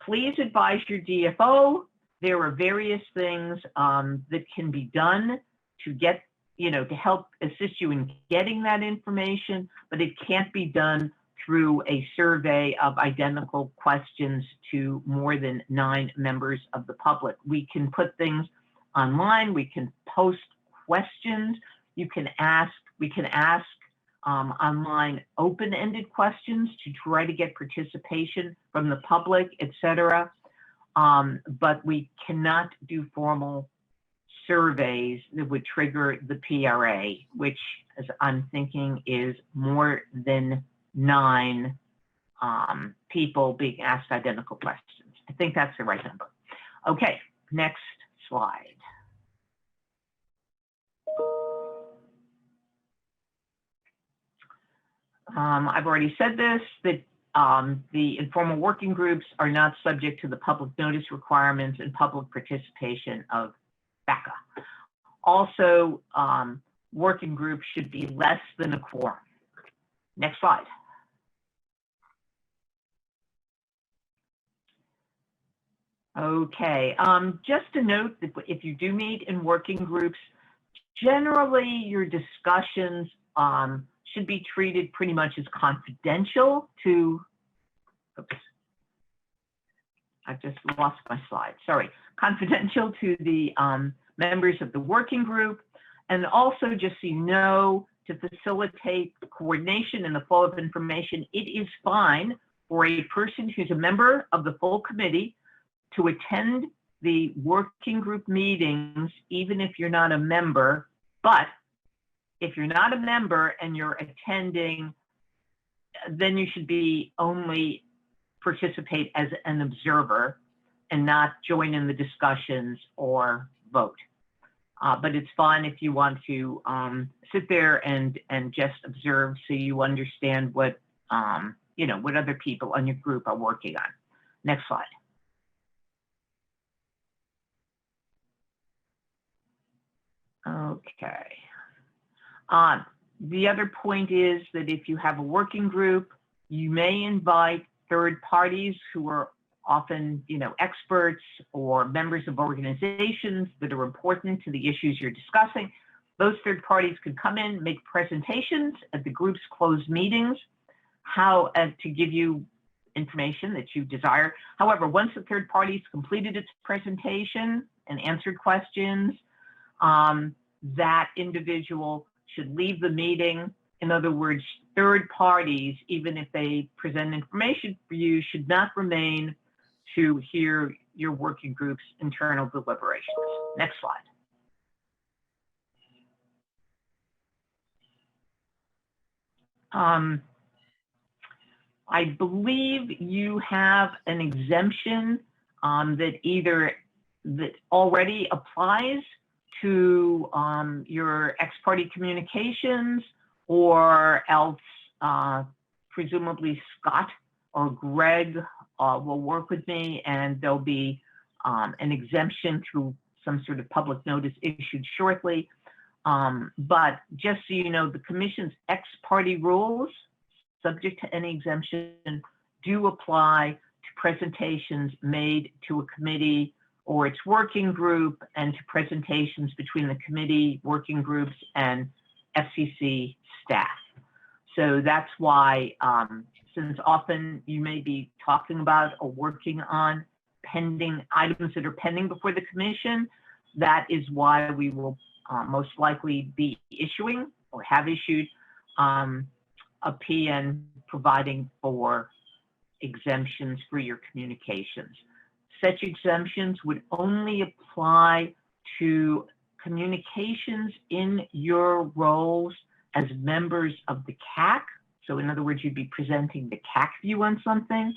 please advise your DFO. There are various things that can be done to get, to help assist you in getting that information, but it can't be done through a survey of identical questions to more than 9 members of the public. We can put things online, we can post questions, we can ask online open-ended questions to try to get participation from the public, etc. But we cannot do formal surveys that would trigger the PRA, which, as I'm thinking, is more than 9 people being asked identical questions. I think that's the right number. Okay, next slide. I've already said this, that the informal working groups are not subject to the public notice requirements and public participation of FACA. Also, working groups should be less than a quorum. Next slide. Okay, just to note that if you do meet in working groups, generally your discussions should be treated pretty much as confidential to, oops, I just lost my slide, sorry, confidential to the members of the working group. And also, just so you know, to facilitate coordination and the flow of information, it is fine for a person who's a member of the full committee to attend the working group meetings, even if you're not a member. But if you're not a member and you're attending, then you should be only participate as an observer and not join in the discussions or vote. But it's fine if you want to sit there and just observe, so you understand what what other people on your group are working on. Next slide. Okay. The other point is that if you have a working group, you may invite third parties who are often, experts or members of organizations that are important to the issues you're discussing. Those third parties could come in, make presentations at the group's closed meetings, to give you information that you desire. However, once the third party's completed its presentation and answered questions, that individual should leave the meeting. In other words, third parties, even if they present information for you, should not remain to hear your working group's internal deliberations. Next slide. I believe you have an exemption that already applies to your ex-party communications, or else presumably Scott or Greg will work with me, and there'll be an exemption through some sort of public notice issued shortly. But just so you know, the Commission's ex-party rules, subject to any exemption, do apply to presentations made to a committee or its working group, and to presentations between the committee, working groups, and FCC staff. So that's why, since often you may be talking about or working on pending items that are pending before the Commission, that is why we will most likely be issuing or have issued a PN providing for exemptions for your communications. Such exemptions would only apply to communications in your roles as members of the CAC. So in other words, you'd be presenting the CAC view on something.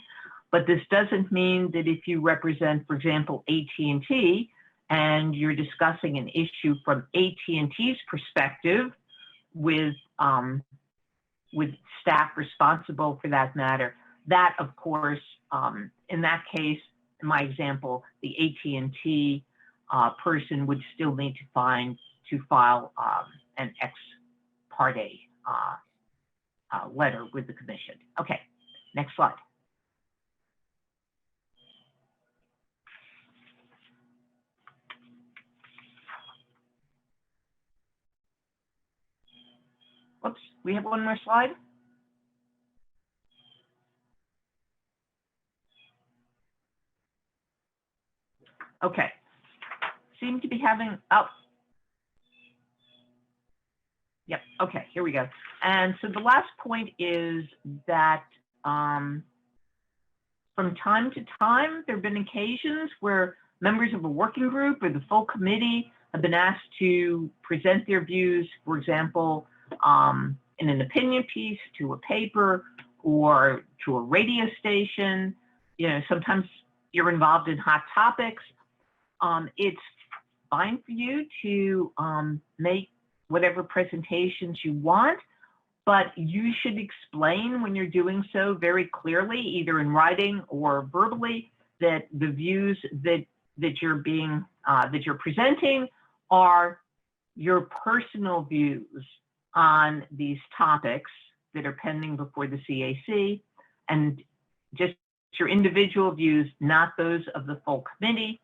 But this doesn't mean that if you represent, for example, AT&T, and you're discussing an issue from AT&T's perspective with staff responsible for that matter, that of course, in that case, in my example, the AT&T person would still need to file an ex parte letter with the Commission. Okay, next slide. Whoops, we have one more slide. Okay, seem to be having, oh. Yep, okay, here we go. And so the last point is that from time to time, there have been occasions where members of a working group or the full committee have been asked to present their views, for example, in an opinion piece, to a paper, or to a radio station. You know, sometimes you're involved in hot topics. It's fine for you to make whatever presentations you want, but you should explain when you're doing so very clearly, either in writing or verbally, that the views that you're presenting are your personal views on these topics that are pending before the CAC, and just your individual views, not those of the full committee.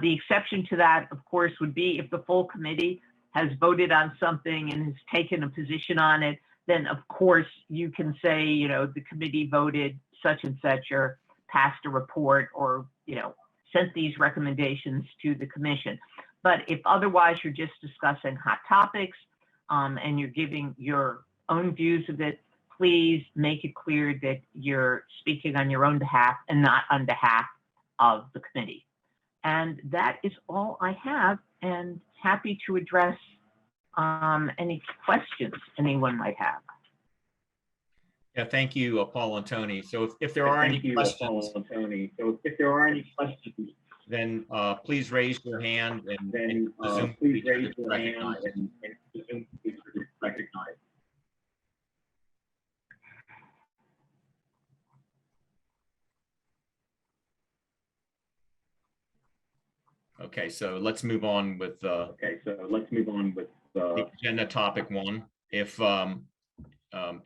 The exception to that, of course, would be if the full committee has voted on something and has taken a position on it, then of course you can say, you know, the committee voted such and such, or passed a report, or, you know, sent these recommendations to the Commission. But if otherwise you're just discussing hot topics and you're giving your own views of it, please make it clear that you're speaking on your own behalf and not on behalf of the committee. And that is all I have, and happy to address any questions anyone might have. Yeah, thank you, Paul and Tony. So if there are any questions, then please raise your hand, and then please raise your hand and Zoom will be recognized. Okay, so let's move on with the agenda topic 1. If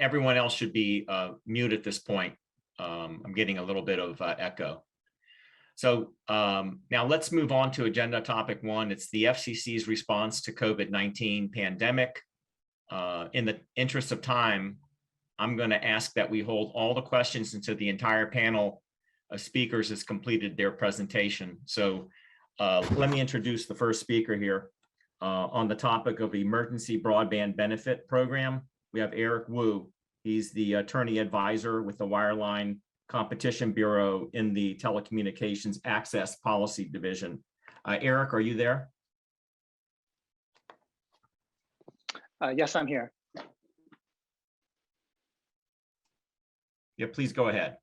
everyone else should be mute at this point. I'm getting a little bit of echo. So now let's move on to agenda topic 1. It's the FCC's response to COVID-19 pandemic. In the interest of time, I'm going to ask that we hold all the questions until the entire panel of speakers has completed their presentation. So let me introduce the first speaker here on the topic of Emergency Broadband Benefit Program. We have Eric Wu. He's the attorney advisor with the Wireline Competition Bureau in the Telecommunications Access Policy Division. Eric, are you there? Yes, I'm here. Yeah, please go ahead.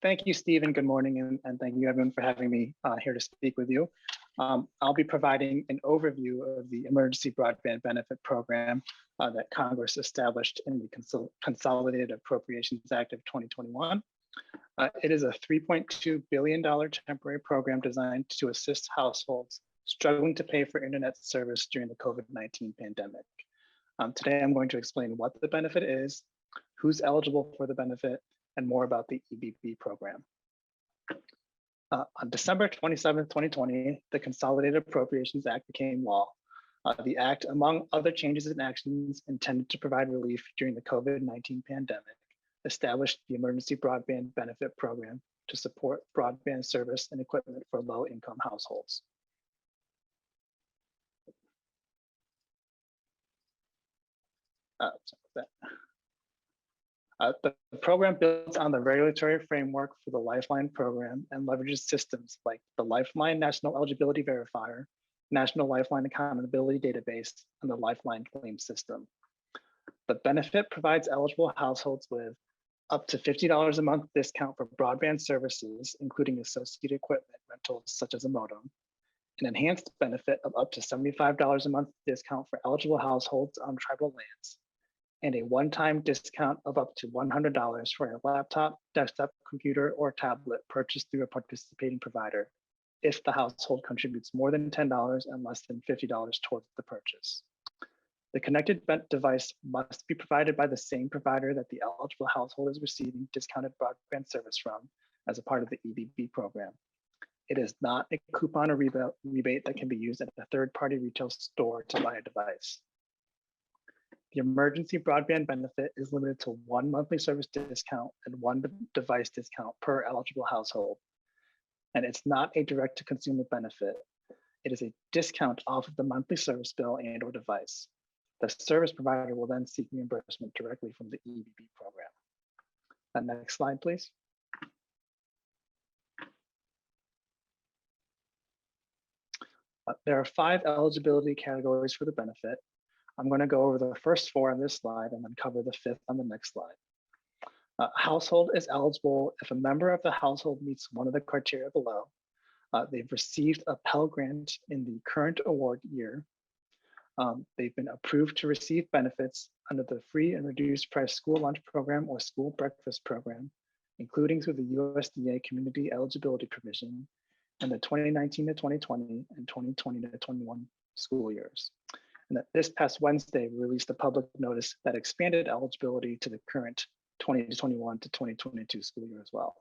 Thank you, Stephen. Good morning, and thank you everyone for having me here to speak with you. I'll be providing an overview of the Emergency Broadband Benefit Program that Congress established in the Consolidated Appropriations Act of 2021. It is a $3.2 billion temporary program designed to assist households struggling to pay for internet service during the COVID-19 pandemic. Today, I'm going to explain what the benefit is, who's eligible for the benefit, and more about the EBB program. On December 27, 2020, the Consolidated Appropriations Act became law. The act, among other changes and actions intended to provide relief during the COVID-19 pandemic, established the Emergency Broadband Benefit Program to support broadband service and equipment for low-income households. The program builds on the regulatory framework for the Lifeline program and leverages systems like the Lifeline National Eligibility Verifier, National Lifeline Accountability Database, and the Lifeline Claim System. The benefit provides eligible households with up to $50 a month discount for broadband services, including associated equipment rentals such as a modem, an enhanced benefit of up to $75 a month discount for eligible households on tribal lands, and a one-time discount of up to $100 for a laptop, desktop computer, or tablet purchased through a participating provider if the household contributes more than $10 and less than $50 towards the purchase. The connected device must be provided by the same provider that the eligible household is receiving discounted broadband service from as a part of the EBB program. It is not a coupon or rebate that can be used at a third-party retail store to buy a device. The emergency broadband benefit is limited to one monthly service discount and one device discount per eligible household. And it's not a direct-to-consumer benefit. It is a discount off of the monthly service bill and or device. The service provider will then seek reimbursement directly from the EBB program. Next slide, please. There are 5 eligibility categories for the benefit. I'm going to go over the first 4 on this slide and then cover the 5th on the next slide. Household is eligible if a member of the household meets one of the criteria below. They've received a Pell Grant in the current award year. They've been approved to receive benefits under the free and reduced price school lunch program or school breakfast program, including through the USDA community eligibility provision and the 2019 to 2020 and 2020 to 21 school years. And that this past Wednesday, we released a public notice that expanded eligibility to the current 2021 to 2022 school year as well.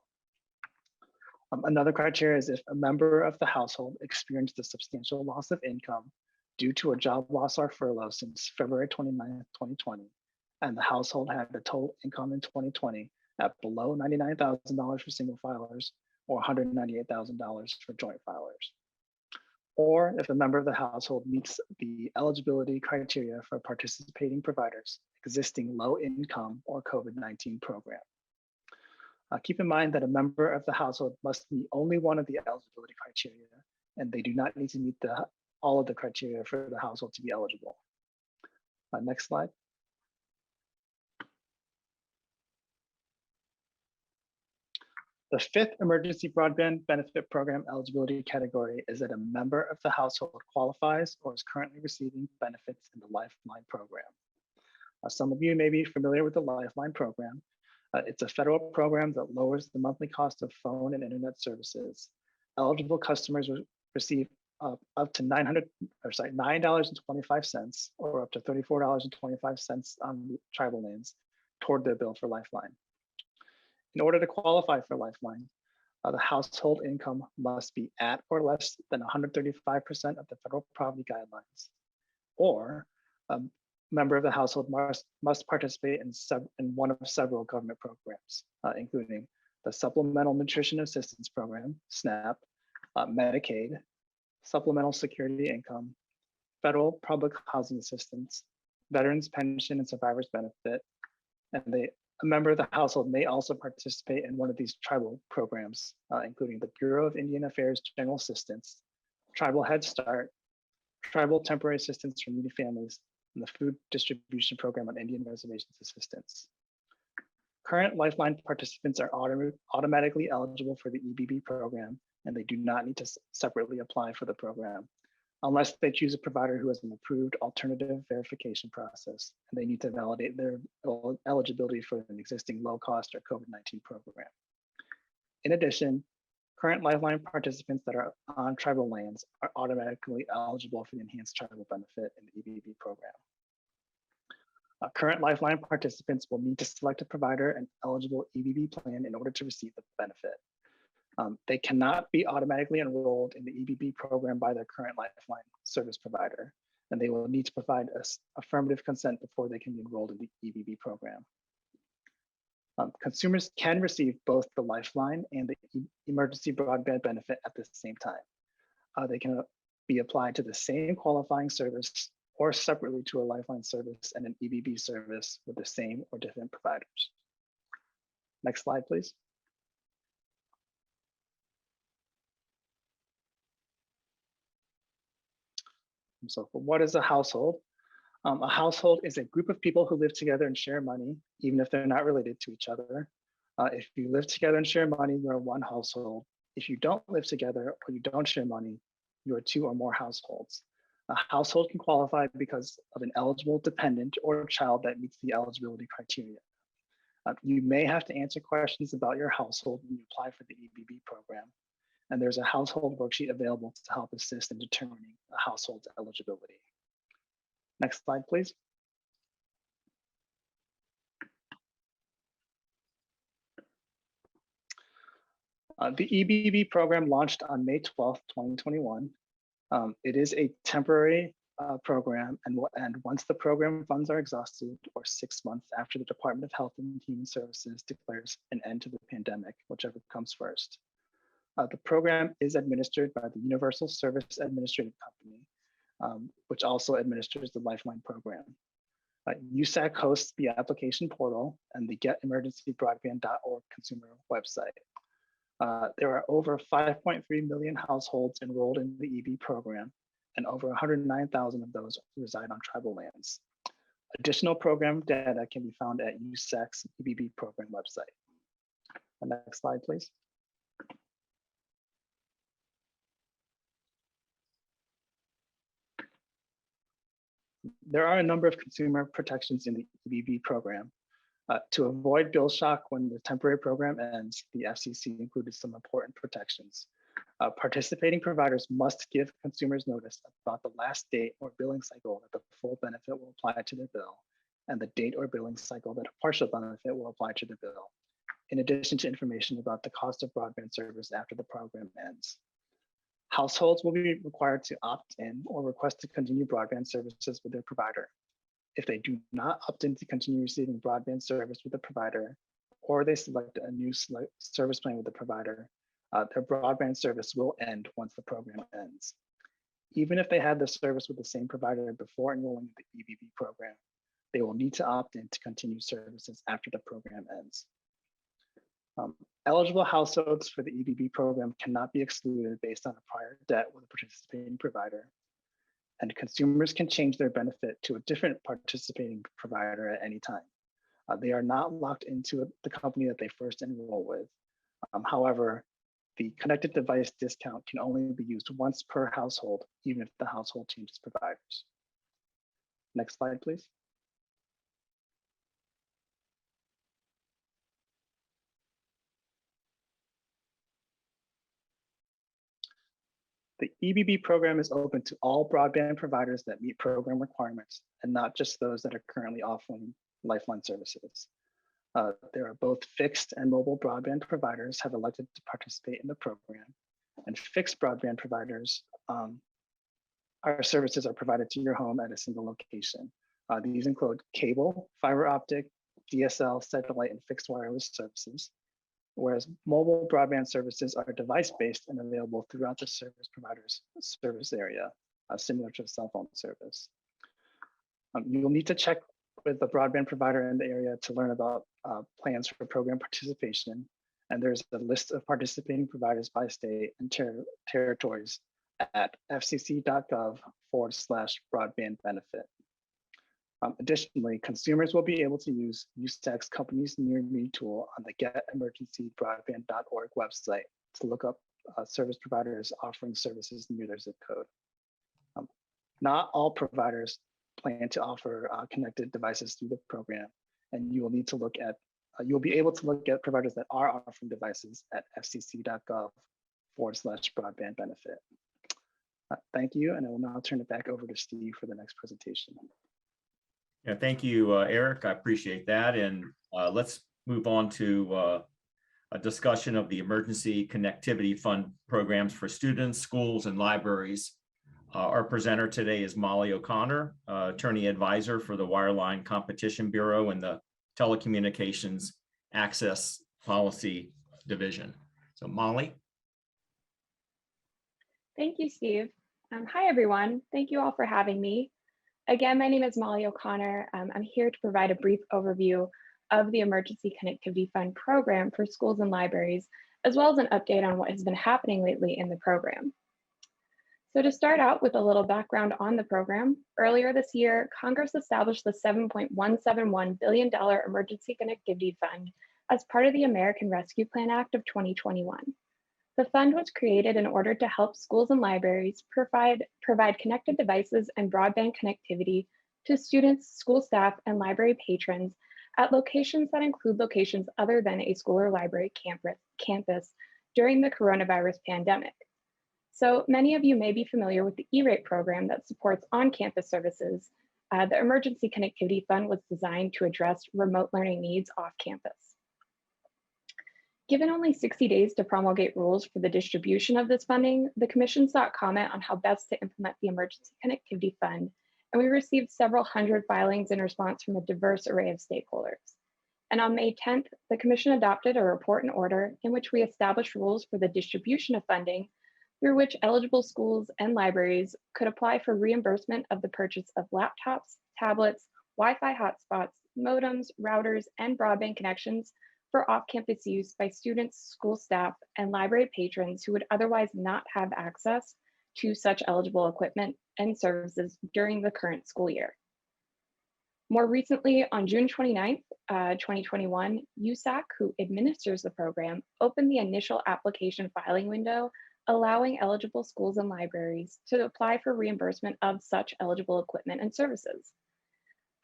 Another criteria is if a member of the household experienced a substantial loss of income due to a job loss or furlough since February 29, 2020, and the household had the total income in 2020 at below $99,000 for single filers or $198,000 for joint filers. Or if a member of the household meets the eligibility criteria for participating providers' existing low income or COVID-19 program. Keep in mind that a member of the household must meet only one of the eligibility criteria, and they do not need to meet all of the criteria for the household to be eligible. Next slide. The 5th emergency broadband benefit program eligibility category is that a member of the household qualifies or is currently receiving benefits in the Lifeline program. Some of you may be familiar with the Lifeline program. It's a federal program that lowers the monthly cost of phone and internet services. Eligible customers receive up to $9.25 or up to $34.25 on tribal lands toward their bill for Lifeline. In order to qualify for Lifeline, the household income must be at or less than 135% of the federal poverty guidelines, or member of the household must participate in one of several government programs, including the Supplemental Nutrition Assistance Program, SNAP, Medicaid, Supplemental Security Income, Federal Public Housing Assistance, Veterans Pension and Survivors Benefit, and a member of the household may also participate in one of these tribal programs, including the Bureau of Indian Affairs General Assistance, Tribal Head Start, Tribal Temporary Assistance for Needy Families, and the Food Distribution Program on Indian Reservations Assistance. Current Lifeline participants are automatically eligible for the EBB program, and they do not need to separately apply for the program, unless they choose a provider who has an approved alternative verification process, and they need to validate their eligibility for an existing low-cost or COVID-19 program. In addition, current Lifeline participants that are on tribal lands are automatically eligible for the enhanced tribal benefit in the EBB program. Current Lifeline participants will need to select a provider and eligible EBB plan in order to receive the benefit. They cannot be automatically enrolled in the EBB program by their current Lifeline service provider, and they will need to provide affirmative consent before they can be enrolled in the EBB program. Consumers can receive both the Lifeline and the emergency broadband benefit at the same time. They can be applied to the same qualifying service or separately to a Lifeline service and an EBB service with the same or different providers. Next slide, please. So what is a household? A household is a group of people who live together and share money, even if they're not related to each other. If you live together and share money, you're one household. If you don't live together or you don't share money, you are two or more households. A household can qualify because of an eligible dependent or a child that meets the eligibility criteria. You may have to answer questions about your household when you apply for the EBB program, and there's a household worksheet available to help assist in determining a household's eligibility. Next slide, please. The EBB program launched on May 12th, 2021. It is a temporary program, and once the program funds are exhausted, or 6 months after the Department of Health and Human Services declares an end to the pandemic, whichever comes first. The program is administered by the Universal Service Administrative Company, which also administers the Lifeline program. USAC hosts the application portal and the getemergencybroadband.org consumer website. There are over 5.3 million households enrolled in the EB program, and over 109,000 of those reside on tribal lands. Additional program data can be found at USAC's EBB program website. Next slide, please. There are a number of consumer protections in the EBB program. To avoid bill shock when the temporary program ends, the FCC included some important protections. Participating providers must give consumers notice about the last date or billing cycle that the full benefit will apply to their bill, and the date or billing cycle that a partial benefit will apply to the bill, in addition to information about the cost of broadband service after the program ends. Households will be required to opt in or request to continue broadband services with their provider. If they do not opt in to continue receiving broadband service with the provider, or they select a new service plan with the provider, their broadband service will end once the program ends. Even if they had the service with the same provider before enrolling in the EBB program, they will need to opt in to continue services after the program ends. Eligible households for the EBB program cannot be excluded based on a prior debt with a participating provider, and consumers can change their benefit to a different participating provider at any time. They are not locked into the company that they first enroll with. However, the connected device discount can only be used once per household, even if the household changes providers. Next slide, please. The EBB program is open to all broadband providers that meet program requirements, and not just those that are currently offering Lifeline services. There are both fixed and mobile broadband providers have elected to participate in the program, and fixed broadband providers, our services are provided to your home at a single location. These include cable, fiber optic, DSL, satellite, and fixed wireless services, whereas mobile broadband services are device-based and available throughout the service provider's service area, similar to a cell phone service. You'll need to check with the broadband provider in the area to learn about plans for program participation. And there's a list of participating providers by state and territories at fcc.gov/broadband benefit. Additionally, consumers will be able to use USAC's Companies Near Me tool on the getemergencybroadband.org website to look up service providers offering services near their zip code. Not all providers plan to offer connected devices through the program, and you will need to look at, you'll be able to look at providers that are offering devices at fcc.gov/broadband benefit. Thank you, and I will now turn it back over to Steve for the next presentation. Yeah, thank you, Eric. I appreciate that. And let's move on to a discussion of the Emergency Connectivity Fund programs for students, schools, and libraries. Our presenter today is Molly O'Connor, attorney advisor for the Wireline Competition Bureau and the Telecommunications Access Policy Division. So Molly. Thank you, Steve. Hi, everyone. Thank you all for having me. Again, my name is Molly O'Connor. I'm here to provide a brief overview of the Emergency Connectivity Fund program for schools and libraries, as well as an update on what has been happening lately in the program. So to start out with a little background on the program, earlier this year, Congress established the $7.171 billion Emergency Connectivity Fund as part of the American Rescue Plan Act of 2021. The fund was created in order to help schools and libraries provide connected devices and broadband connectivity to students, school staff, and library patrons at locations that include locations other than a school or library campus during the coronavirus pandemic. So many of you may be familiar with the E-rate program that supports on-campus services. The Emergency Connectivity Fund was designed to address remote learning needs off campus. Given only 60 days to promulgate rules for the distribution of this funding, the Commission sought comment on how best to implement the Emergency Connectivity Fund, and we received several hundred filings in response from a diverse array of stakeholders. And on May 10th, the Commission adopted a report and order in which we established rules for the distribution of funding through which eligible schools and libraries could apply for reimbursement of the purchase of laptops, tablets, Wi-Fi hotspots, modems, routers, and broadband connections for off-campus use by students, school staff, and library patrons who would otherwise not have access to such eligible equipment and services during the current school year. More recently, on June 29th, 2021, USAC, who administers the program, opened the initial application filing window, allowing eligible schools and libraries to apply for reimbursement of such eligible equipment and services.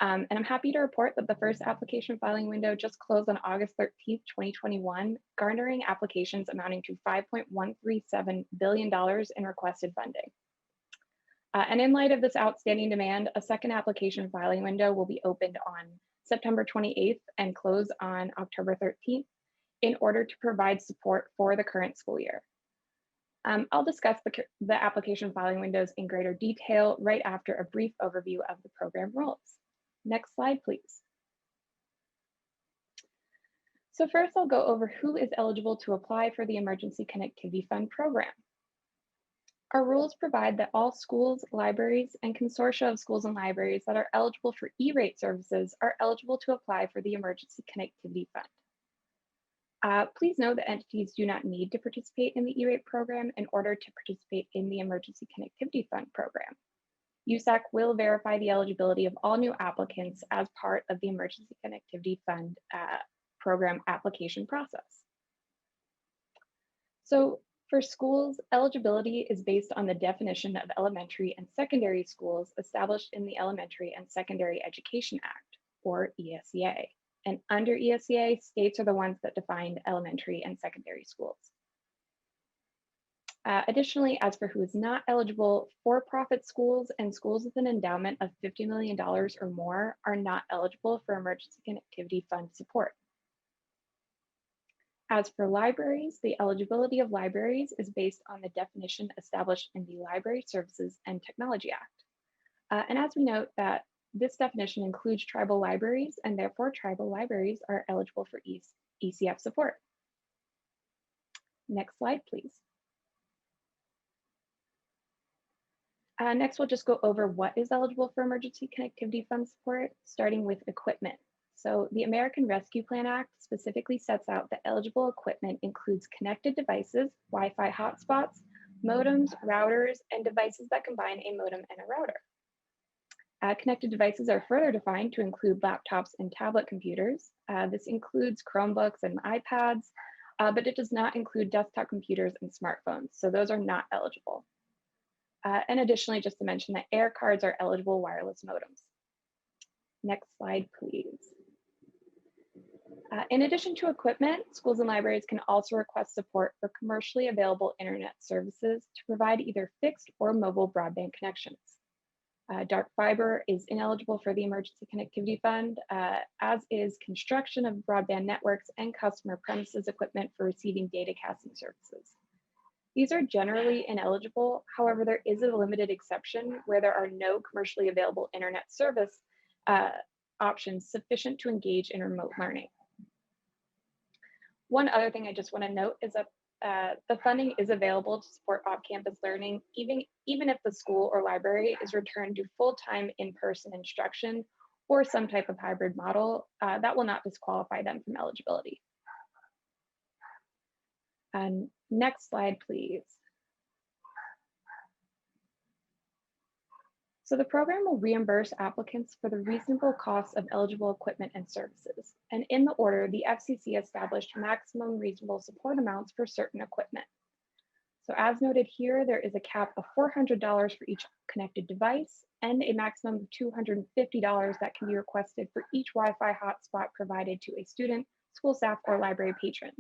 And I'm happy to report that the first application filing window just closed on August 13th, 2021, garnering applications amounting to $5.137 billion in requested funding. And in light of this outstanding demand, a second application filing window will be opened on September 28th and close on October 13th in order to provide support for the current school year. I'll discuss the application filing windows in greater detail right after a brief overview of the program rules. Next slide, please. So first, I'll go over who is eligible to apply for the Emergency Connectivity Fund program. Our rules provide that all schools, libraries, and consortia of schools and libraries that are eligible for E-rate services are eligible to apply for the Emergency Connectivity Fund. Please know that entities do not need to participate in the E-rate program in order to participate in the Emergency Connectivity Fund program. USAC will verify the eligibility of all new applicants as part of the Emergency Connectivity Fund program application process. So for schools, eligibility is based on the definition of elementary and secondary schools established in the Elementary and Secondary Education Act, or ESEA. And under ESEA, states are the ones that define elementary and secondary schools. Additionally, as for who is not eligible, for-profit schools and schools with an endowment of $50 million or more are not eligible for Emergency Connectivity Fund support. As for libraries, the eligibility of libraries is based on the definition established in the Library Services and Technology Act. And as we note that This definition includes tribal libraries, and therefore tribal libraries are eligible for ECF support. Next slide, please. Next, we'll just go over what is eligible for Emergency Connectivity Fund support, starting with equipment. So the American Rescue Plan Act specifically sets out that eligible equipment includes connected devices, Wi-Fi hotspots, modems, routers, and devices that combine a modem and a router. Connected devices are further defined to include laptops and tablet computers. This includes Chromebooks and iPads, but it does not include desktop computers and smartphones, so those are not eligible. And additionally, just to mention that air cards are eligible wireless modems. Next slide, please. In addition to equipment, schools and libraries can also request support for commercially available internet services to provide either fixed or mobile broadband connections. Dark fiber is ineligible for the Emergency Connectivity Fund, as is construction of broadband networks and customer premises equipment for receiving data casting services. These are generally ineligible. However, there is a limited exception where there are no commercially available internet service options sufficient to engage in remote learning. One other thing I just want to note is that the funding is available to support off-campus learning, even if the school or library is returned to full-time in-person instruction or some type of hybrid model. That will not disqualify them from eligibility. Next slide, please. So the program will reimburse applicants for the reasonable cost of eligible equipment and services. And in the order, the FCC established maximum reasonable support amounts for certain equipment. So as noted here, there is a cap of $400 for each connected device and a maximum of $250 that can be requested for each Wi-Fi hotspot provided to a student, school staff, or library patron.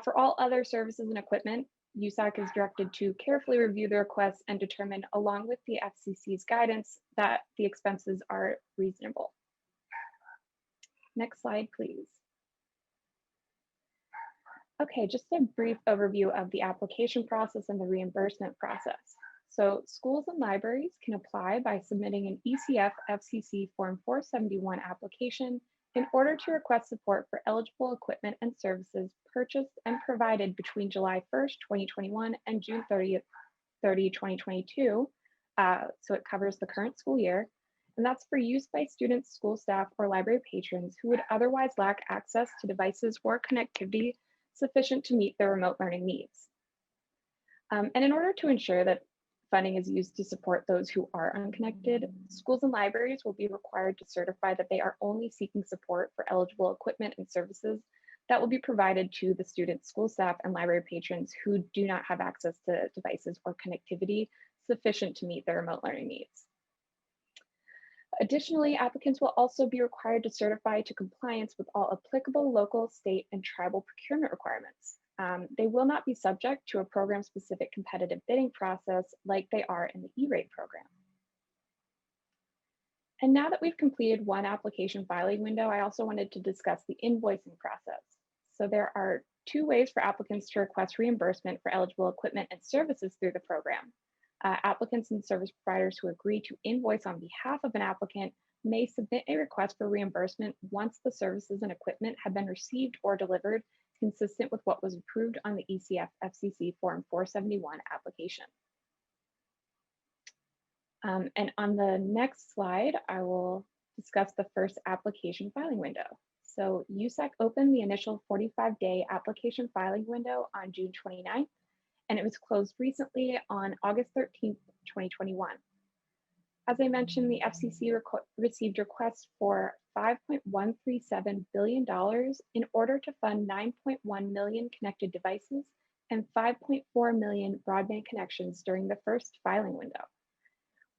For all other services and equipment, USAC is directed to carefully review the requests and determine, along with the FCC's guidance, that the expenses are reasonable. Next slide, please. Okay, just a brief overview of the application process and the reimbursement process. So schools and libraries can apply by submitting an ECF FCC Form 471 application in order to request support for eligible equipment and services purchased and provided between July 1st, 2021 and June 30th, 2022. So it covers the current school year. And that's for use by students, school staff, or library patrons who would otherwise lack access to devices or connectivity sufficient to meet their remote learning needs. And in order to ensure that funding is used to support those who are unconnected, schools and libraries will be required to certify that they are only seeking support for eligible equipment and services that will be provided to the students, school staff, and library patrons who do not have access to devices or connectivity sufficient to meet their remote learning needs. Additionally, applicants will also be required to certify to compliance with all applicable local, state, and tribal procurement requirements. They will not be subject to a program-specific competitive bidding process like they are in the E-rate program. And now that we've completed one application filing window, I also wanted to discuss the invoicing process. So there are two ways for applicants to request reimbursement for eligible equipment and services through the program. Applicants and service providers who agree to invoice on behalf of an applicant may submit a request for reimbursement once the services and equipment have been received or delivered consistent with what was approved on the ECF FCC Form 471 application. And on the next slide, I will discuss the first application filing window. So USAC opened the initial 45-day application filing window on June 29th, and it was closed recently on August 13th, 2021. As I mentioned, the FCC received requests for $5.137 billion in order to fund 9.1 million connected devices and 5.4 million broadband connections during the first filing window.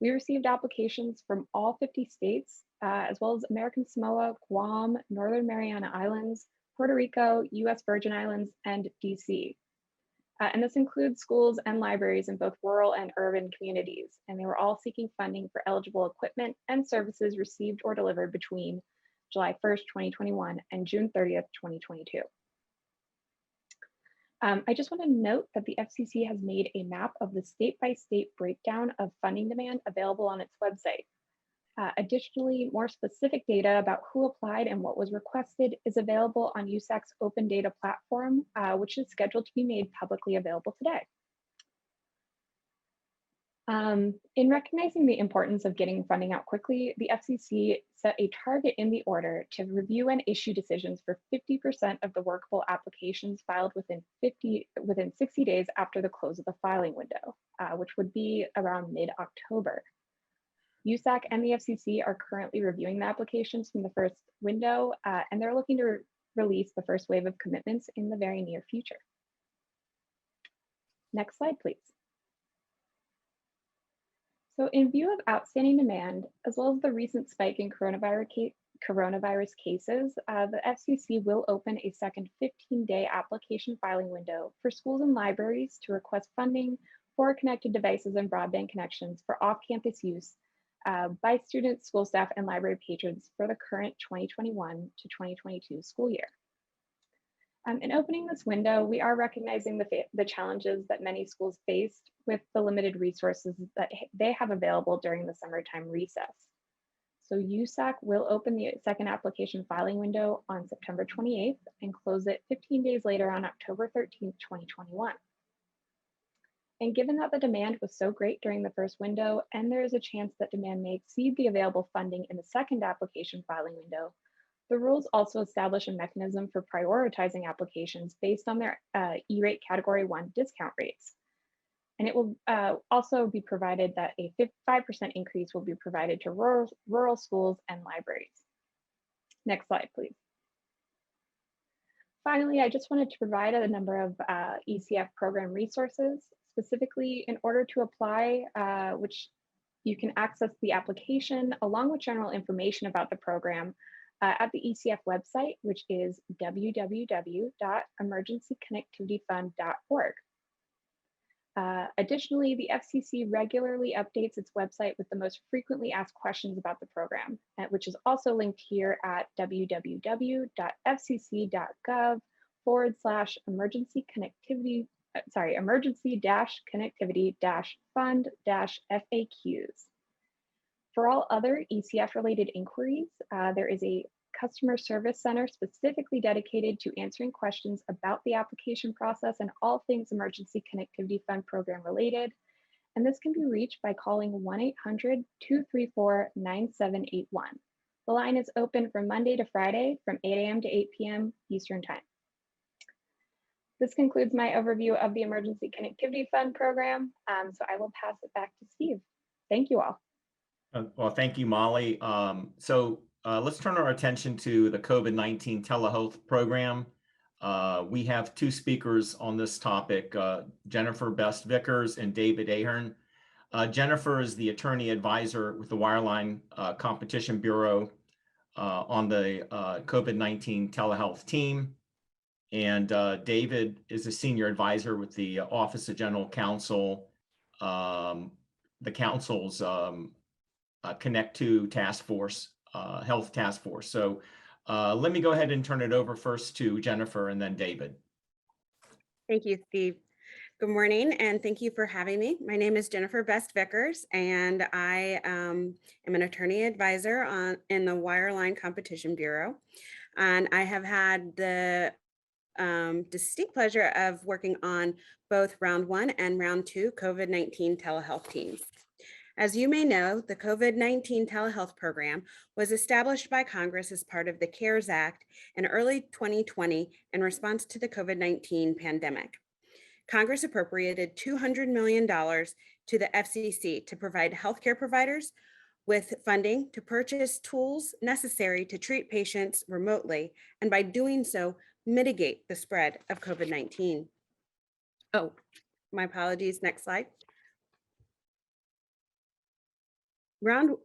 We received applications from all 50 states, as well as American Samoa, Guam, Northern Mariana Islands, Puerto Rico, US Virgin Islands, and DC. And this includes schools and libraries in both rural and urban communities, and they were all seeking funding for eligible equipment and services received or delivered between July 1st, 2021 and June 30th, 2022. I just want to note that the FCC has made a map of the state-by-state breakdown of funding demand available on its website. Additionally, more specific data about who applied and what was requested is available on USAC's open data platform, which is scheduled to be made publicly available today. In recognizing the importance of getting funding out quickly, the FCC set a target in the order to review and issue decisions for 50% of the workable applications filed within 60 days after the close of the filing window, which would be around mid-October. USAC and the FCC are currently reviewing the applications from the first window, and they're looking to release the first wave of commitments in the very near future. Next slide, please. So in view of outstanding demand, as well as the recent spike in coronavirus cases, the FCC will open a second 15-day application filing window for schools and libraries to request funding for connected devices and broadband connections for off-campus use by students, school staff, and library patrons for the current 2021 to 2022 school year. In opening this window, we are recognizing the challenges that many schools faced with the limited resources that they have available during the summertime recess. So USAC will open the second application filing window on September 28th and close it 15 days later on October 13th, 2021. And given that the demand was so great during the first window, and there is a chance that demand may exceed the available funding in the second application filing window, the rules also establish a mechanism for prioritizing applications based on their E-rate Category 1 discount rates. And it will also be provided that a 5% increase will be provided to rural schools and libraries. Next slide, please. Finally, I just wanted to provide a number of Ecf program resources. Specifically, in order to apply, which you can access the application along with general information about the program at the ECF website, which is www.emergencyconnectivityfund.org. Additionally, the FCC regularly updates its website with the most frequently asked questions about the program, which is also linked here at emergency-connectivity-fund-FAQs. For all other ECF related inquiries, there is a customer service center specifically dedicated to answering questions about the application process and all things Emergency Connectivity Fund program related. And this can be reached by calling 1-800-234-9781. The line is open from Monday to Friday from 8 a.m. to 8 p.m. Eastern Time. This concludes my overview of the Emergency Connectivity Fund program. So I will pass it back to Steve. Thank you all. Well, thank you, Molly. Let's turn our attention to the COVID-19 telehealth program. We have two speakers on this topic, Jennifer Best Vickers and David Ahern. Jennifer is the attorney advisor with the Wireline Competition Bureau on the COVID-19 telehealth team. And David is a senior advisor with the Office of General Counsel, the council's Connect to Task Force, Health Task Force. So let me go ahead and turn it over first to Jennifer and then David. Thank you, Steve. Good morning, and thank you for having me. My name is Jennifer Best Vickers, and I am an attorney advisor in the Wireline Competition Bureau. And I have had the distinct pleasure of working on both round 1 and round 2 COVID-19 telehealth teams. As you may know, the COVID-19 telehealth program was established by Congress as part of the CARES Act in early 2020 in response to the COVID-19 pandemic. Congress appropriated $200 million to the FCC to provide healthcare providers with funding to purchase tools necessary to treat patients remotely, and by doing so, mitigate the spread of COVID-19. Oh, my apologies, next slide. During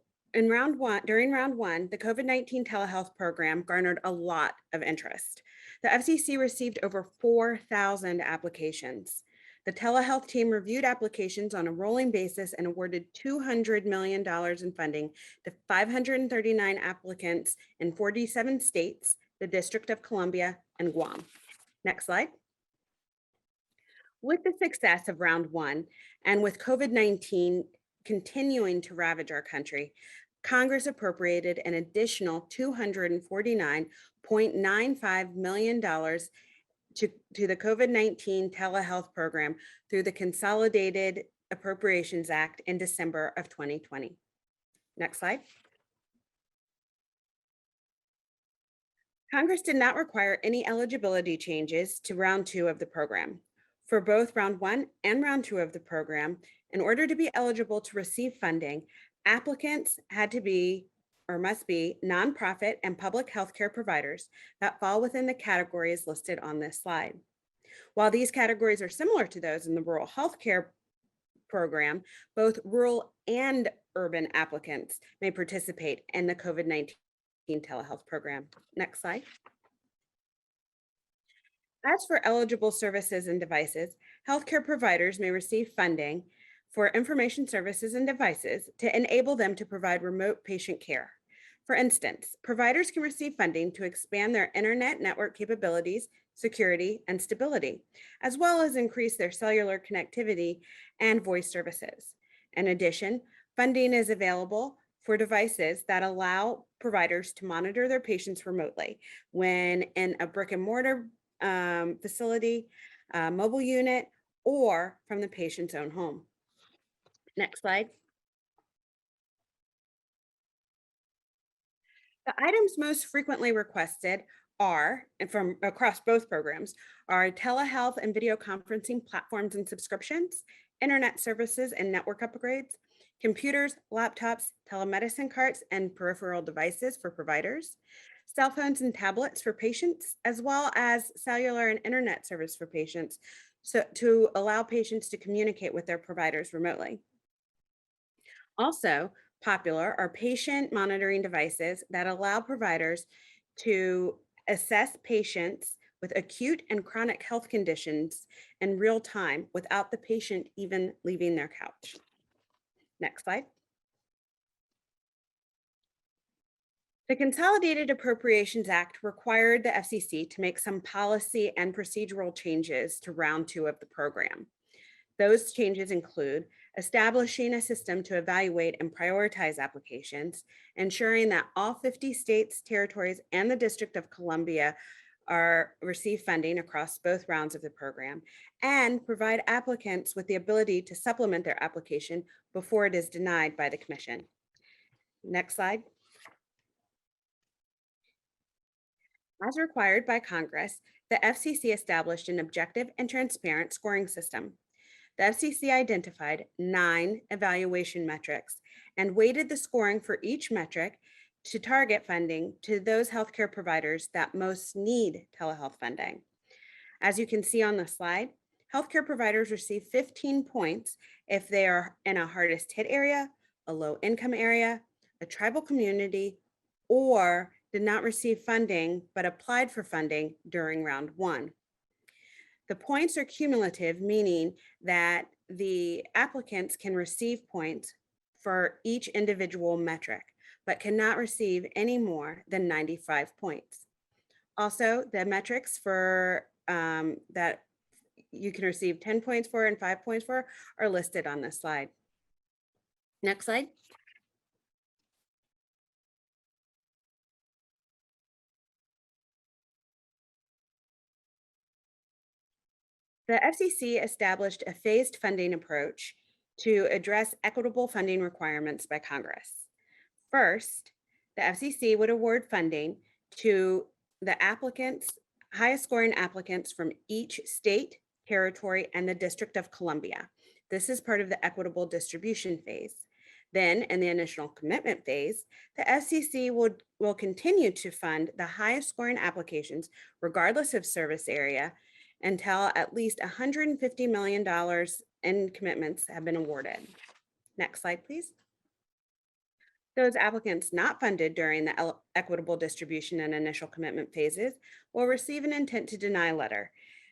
round one, the COVID-19 telehealth program garnered a lot of interest. The FCC received over 4,000 applications. The telehealth team reviewed applications on a rolling basis and awarded $200 million in funding to 539 applicants in 47 states, the District of Columbia, and Guam. Next slide. With the success of round 1 and with COVID-19 continuing to ravage our country, Congress appropriated an additional $249.95 million to the COVID-19 telehealth program through the Consolidated Appropriations Act in December of 2020. Next slide. Congress did not require any eligibility changes to round 2 of the program. For both round 1 and round 2 of the program, in order to be eligible to receive funding, applicants had to be or must be nonprofit and public healthcare providers that fall within the categories listed on this slide. While these categories are similar to those in the rural healthcare program, both rural and urban applicants may participate in the COVID-19 telehealth program. Next slide. As for eligible services and devices, healthcare providers may receive funding for information services and devices to enable them to provide remote patient care. For instance, providers can receive funding to expand their internet network capabilities, security, and stability, as well as increase their cellular connectivity and voice services. In addition, funding is available for devices that allow providers to monitor their patients remotely when in a brick and mortar facility, mobile unit, or from the patient's own home. Next slide. The items most frequently requested are, and from across both programs, are telehealth and video conferencing platforms and subscriptions, internet services and network upgrades, computers, laptops, telemedicine carts, and peripheral devices for providers, cell phones and tablets for patients, as well as cellular and internet service for patients, so to allow patients to communicate with their providers remotely. Also popular are patient monitoring devices that allow providers to assess patients with acute and chronic health conditions in real time without the patient even leaving their couch. Next slide. The Consolidated Appropriations Act required the FCC to make some policy and procedural changes to round 2 of the program. Those changes include establishing a system to evaluate and prioritize applications, ensuring that all 50 states, territories, and the District of Columbia receive funding across both rounds of the program, and provide applicants with the ability to supplement their application before it is denied by the Commission. Next slide. As required by Congress, the FCC established an objective and transparent scoring system. The FCC identified 9 evaluation metrics and weighted the scoring for each metric to target funding to those healthcare providers that most need telehealth funding. As you can see on the slide, healthcare providers receive 15 points if they are in a hardest hit area, a low income area, a tribal community, or did not receive funding but applied for funding during round 1. The points are cumulative, meaning that the applicants can receive points for each individual metric, but cannot receive any more than 95 points. Also, the metrics for that you can receive 10 points for and 5 points for are listed on this slide. Next slide. The FCC established a phased funding approach to address equitable funding requirements by Congress. First, the FCC would award funding to the highest scoring applicants from each state, territory, and the District of Columbia. This is part of the equitable distribution phase. Then, in the initial commitment phase, the FCC will continue to fund the highest scoring applications, regardless of service area, until at least $150 million in commitments have been awarded. Next slide, please. Those applicants not funded during the equitable distribution and initial commitment phases will receive an intent to deny letter,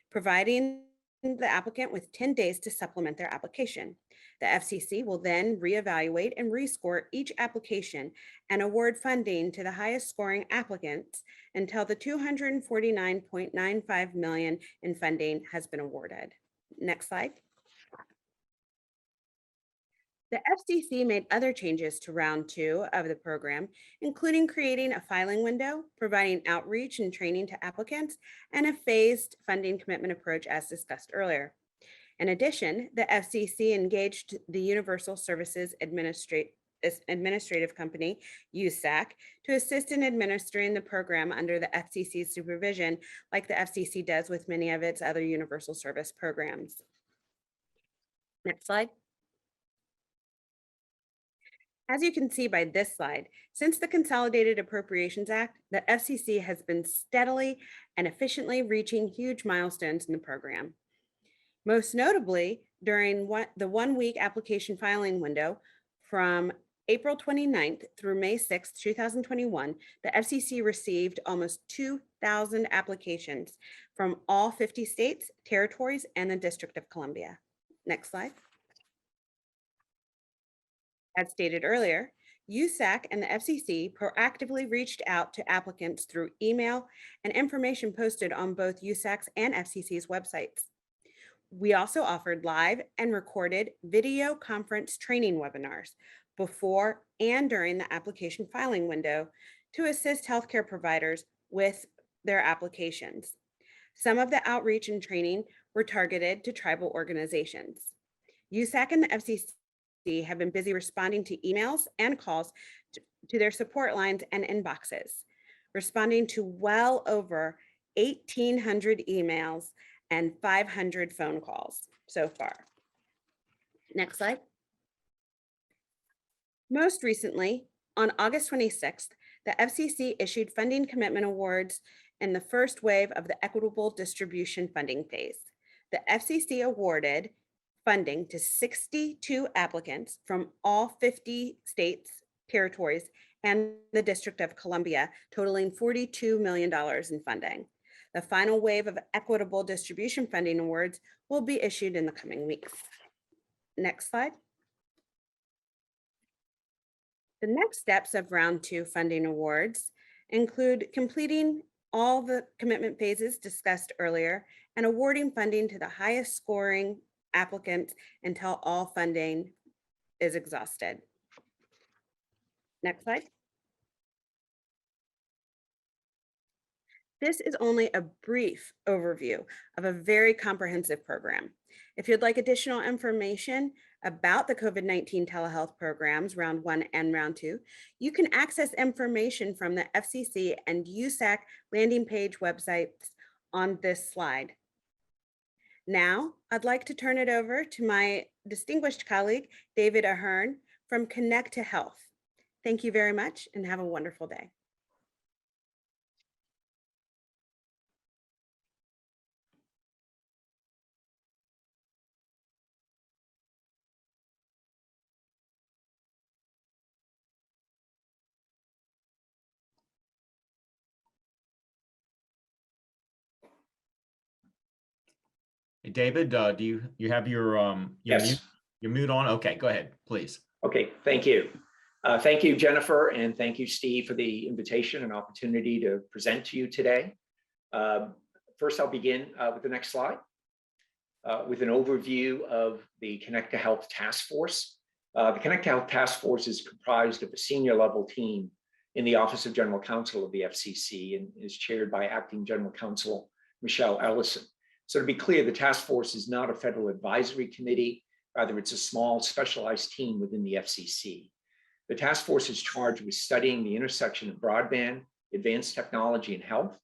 providing the applicant with 10 days to supplement their application. The FCC will then reevaluate and rescore each application and award funding to the highest scoring applicants until the $249.95 million in funding has been awarded. Next slide. The FCC made other changes to round 2 of the program, including creating a filing window, providing outreach and training to applicants, and a phased funding commitment approach as discussed earlier. In addition, the FCC engaged the Universal Services Administrative Company, USAC, to assist in administering the program under the FCC's supervision, like the FCC does with many of its other universal service programs. Next slide. As you can see by this slide, since the Consolidated Appropriations Act, the FCC has been steadily and efficiently reaching huge milestones in the program. Most notably, during the 1-week application filing window from April 29th through May 6th, 2021, the FCC received almost 2,000 applications from all 50 states, territories, and the District of Columbia. Next slide. As stated earlier, USAC and the FCC proactively reached out to applicants through email and information posted on both USAC's and FCC's websites. We also offered live and recorded video conference training webinars before and during the application filing window to assist healthcare providers with their applications. Some of the outreach and training were targeted to tribal organizations. USAC and the FCC have been busy responding to emails and calls to their support lines and inboxes, responding to well over 1,800 emails and 500 phone calls so far. Next slide. Most recently, on August 26th, the FCC issued funding commitment awards in the first wave of the equitable distribution funding phase. The FCC awarded funding to 62 applicants from all 50 states, territories, and the District of Columbia, totaling $42 million in funding. The final wave of equitable distribution funding awards will be issued in the coming weeks. Next slide. The next steps of round 2 funding awards include completing all the commitment phases discussed earlier and awarding funding to the highest scoring applicants until all funding is exhausted. Next slide. This is only a brief overview of a very comprehensive program. If you'd like additional information about the COVID-19 telehealth programs, round 1 and round 2, you can access information from the FCC and USAC landing page websites on this slide. Now, I'd like to turn it over to my distinguished colleague, David Ahern from Connect to Health. Thank you very much and have a wonderful day. Hey, David, do you have your Yes. your mute on? Okay, go ahead, please. Okay, thank you. Thank you, Jennifer, and thank you, Steve, for the invitation and opportunity to present to you today. First, I'll begin with the next slide with an overview of the Connect to Health Task Force. The Connect to Health Task Force is comprised of a senior level team in the Office of General Counsel of the FCC and is chaired by Acting General Counsel Michelle Ellison. So to be clear, the task force is not a federal advisory committee, rather it's a small specialized team within the FCC. The task force is charged with studying the intersection of broadband, advanced technology and health,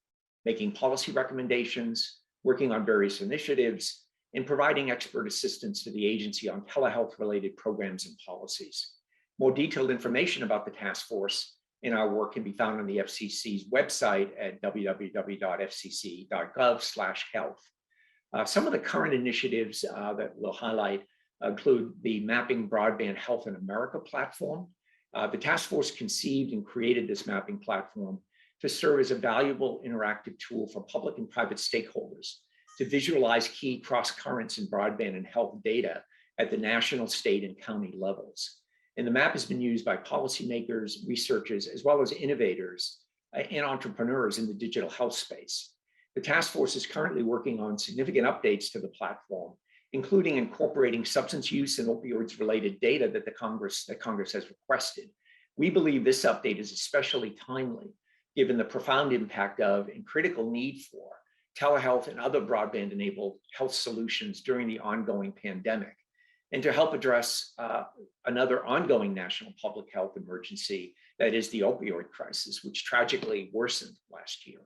making policy recommendations, working on various initiatives, and providing expert assistance to the agency on telehealth related programs and policies. More detailed information about the task force and our work can be found on the FCC's website at www.fcc.gov/health. Some of the current initiatives that we'll highlight include the Mapping Broadband Health in America platform. The task force conceived and created this mapping platform to serve as a valuable interactive tool for public and private stakeholders to visualize key cross currents in broadband and health data at the national, state, and county levels. And the map has been used by policymakers, researchers, as well as innovators and entrepreneurs in the digital health space. The task force is currently working on significant updates to the platform, including incorporating substance use and opioids related data that Congress has requested. We believe this update is especially timely given the profound impact of and critical need for telehealth and other broadband enabled health solutions during the ongoing pandemic, and to help address another ongoing national public health emergency, that is the opioid crisis, which tragically worsened last year.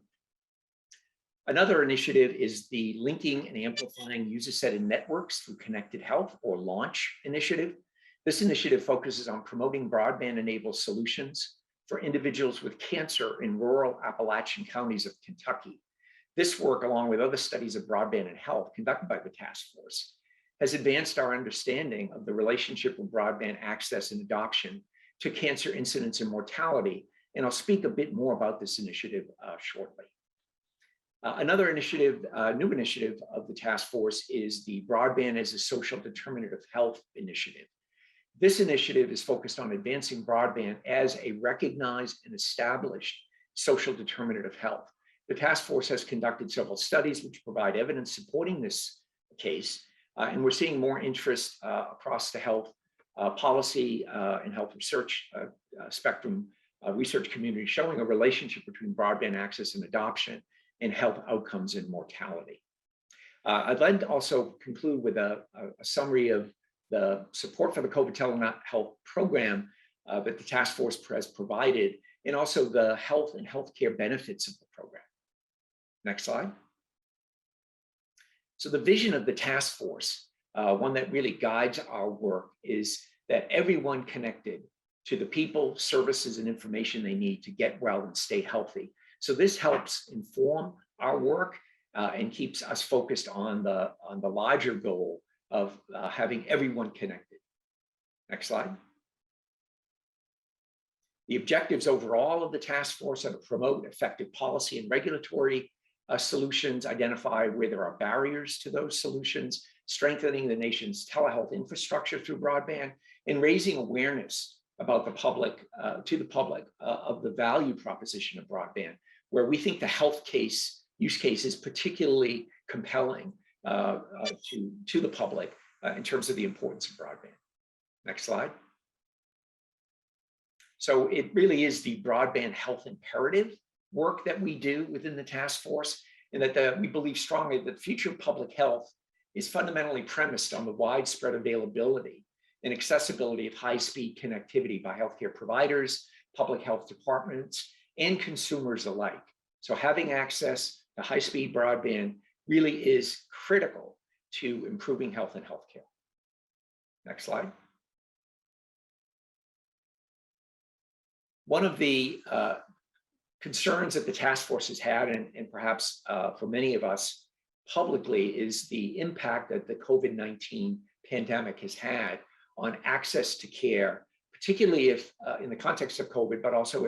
Another initiative is the Linking and Amplifying User-Centered Networks through Connected Health, or LAUNCH initiative. This initiative focuses on promoting broadband-enabled solutions for individuals with cancer in rural Appalachian counties of Kentucky. This work, along with other studies of broadband and health conducted by the task force, has advanced our understanding of the relationship of broadband access and adoption to cancer incidence and mortality. And I'll speak a bit more about this initiative shortly. Another initiative, new initiative of the task force is the Broadband as a Social Determinant of Health initiative. This initiative is focused on advancing broadband as a recognized and established social determinant of health. The task force has conducted several studies which provide evidence supporting this case, and we're seeing more interest across the health policy and health research spectrum research community, showing a relationship between broadband access and adoption and health outcomes and mortality. I'd like to also conclude with a summary of the support for the COVID telehealth program that the task force has provided, and also the health and healthcare benefits of the program. Next slide. So the vision of the task force, one that really guides our work, is that everyone connected to the people, services, and information they need to get well and stay healthy. So this helps inform our work and keeps us focused on the larger goal of having everyone connected. Next slide. The objectives overall of the task force are to promote effective policy and regulatory solutions, identify where there are barriers to those solutions, strengthening the nation's telehealth infrastructure through broadband, and raising awareness about the public, to the public, of the value proposition of broadband, where we think the health use case is particularly compelling to the public in terms of the importance of broadband. Next slide. So it really is the broadband health imperative work that we do within the task force, and that we believe strongly that the future of public health is fundamentally premised on the widespread availability and accessibility of high-speed connectivity by healthcare providers, public health departments, and consumers alike. So having access to high-speed broadband really is critical to improving health and healthcare. Next slide. One of the concerns that the task force has had, and perhaps for many of us publicly, is the impact that the COVID-19 pandemic has had on access to care, particularly if in the context of COVID, but also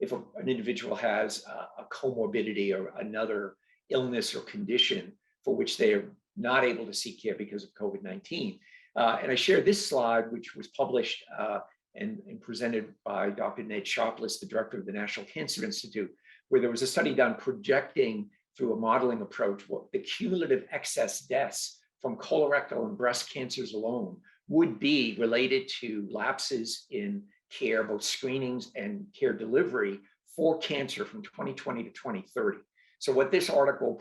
if an individual has a comorbidity or another illness or condition for which they are not able to seek care because of COVID-19. And I share this slide, which was published and presented by Dr. Ned Sharpless, the director of the National Cancer Institute, where there was a study done projecting through a modeling approach what the cumulative excess deaths from colorectal and breast cancers alone would be related to lapses in care, both screenings and care delivery for cancer from 2020 to 2030. So what this article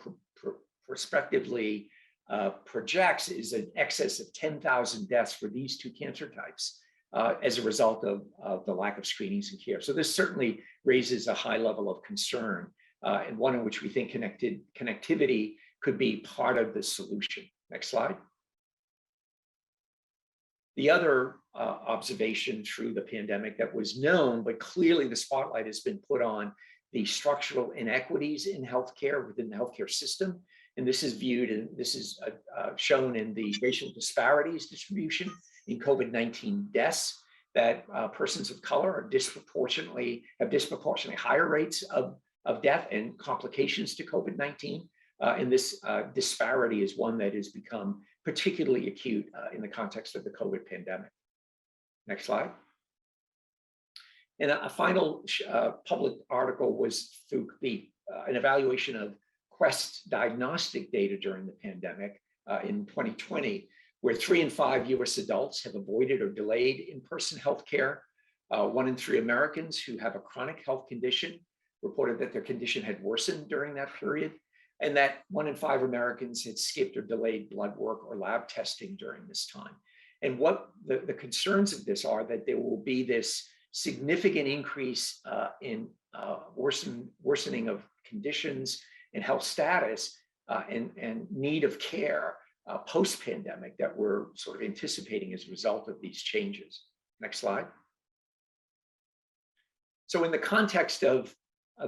prospectively projects is an excess of 10,000 deaths for these two cancer types as a result of the lack of screenings and care. So this certainly raises a high level of concern, and one in which we think connectivity could be part of the solution. Next slide. The other observation through the pandemic that was known, but clearly the spotlight has been put on the structural inequities in healthcare within the healthcare system. And this is viewed, and this is shown in the racial disparities distribution in COVID-19 deaths, that persons of color have disproportionately higher rates of death and complications to COVID-19. And this disparity is one that has become particularly acute in the context of the COVID pandemic. Next slide. And a final public article was through an evaluation of Quest diagnostic data during the pandemic, in 2020, where 3 in 5 US adults have avoided or delayed in-person healthcare. 1 in 3 Americans who have a chronic health condition reported that their condition had worsened during that period, and that 1 in 5 Americans had skipped or delayed blood work or lab testing during this time. And what the concerns of this are that there will be this significant increase in worsening of conditions and health status and need of care post-pandemic that we're sort of anticipating as a result of these changes. Next slide. So in the context of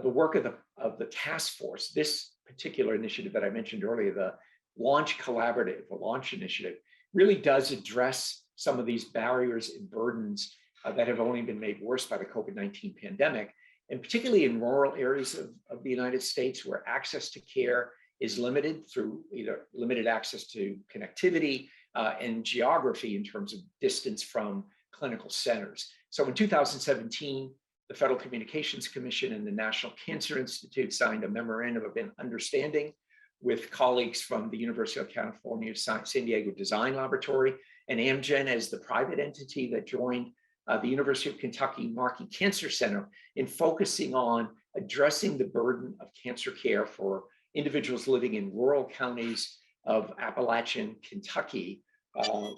the work of the task force, this particular initiative that I mentioned earlier, the Launch Collaborative, the Launch Initiative, really does address some of these barriers and burdens that have only been made worse by the COVID-19 pandemic, and particularly in rural areas of the United States where access to care is limited through either limited access to connectivity and geography in terms of distance from clinical centers. So in 2017, the Federal Communications Commission and the National Cancer Institute signed a memorandum of understanding with colleagues from the University of California, San Diego Design Laboratory, and Amgen as the private entity that joined the University of Kentucky Markey Cancer Center in focusing on addressing the burden of cancer care for individuals living in rural counties of Appalachian Kentucky,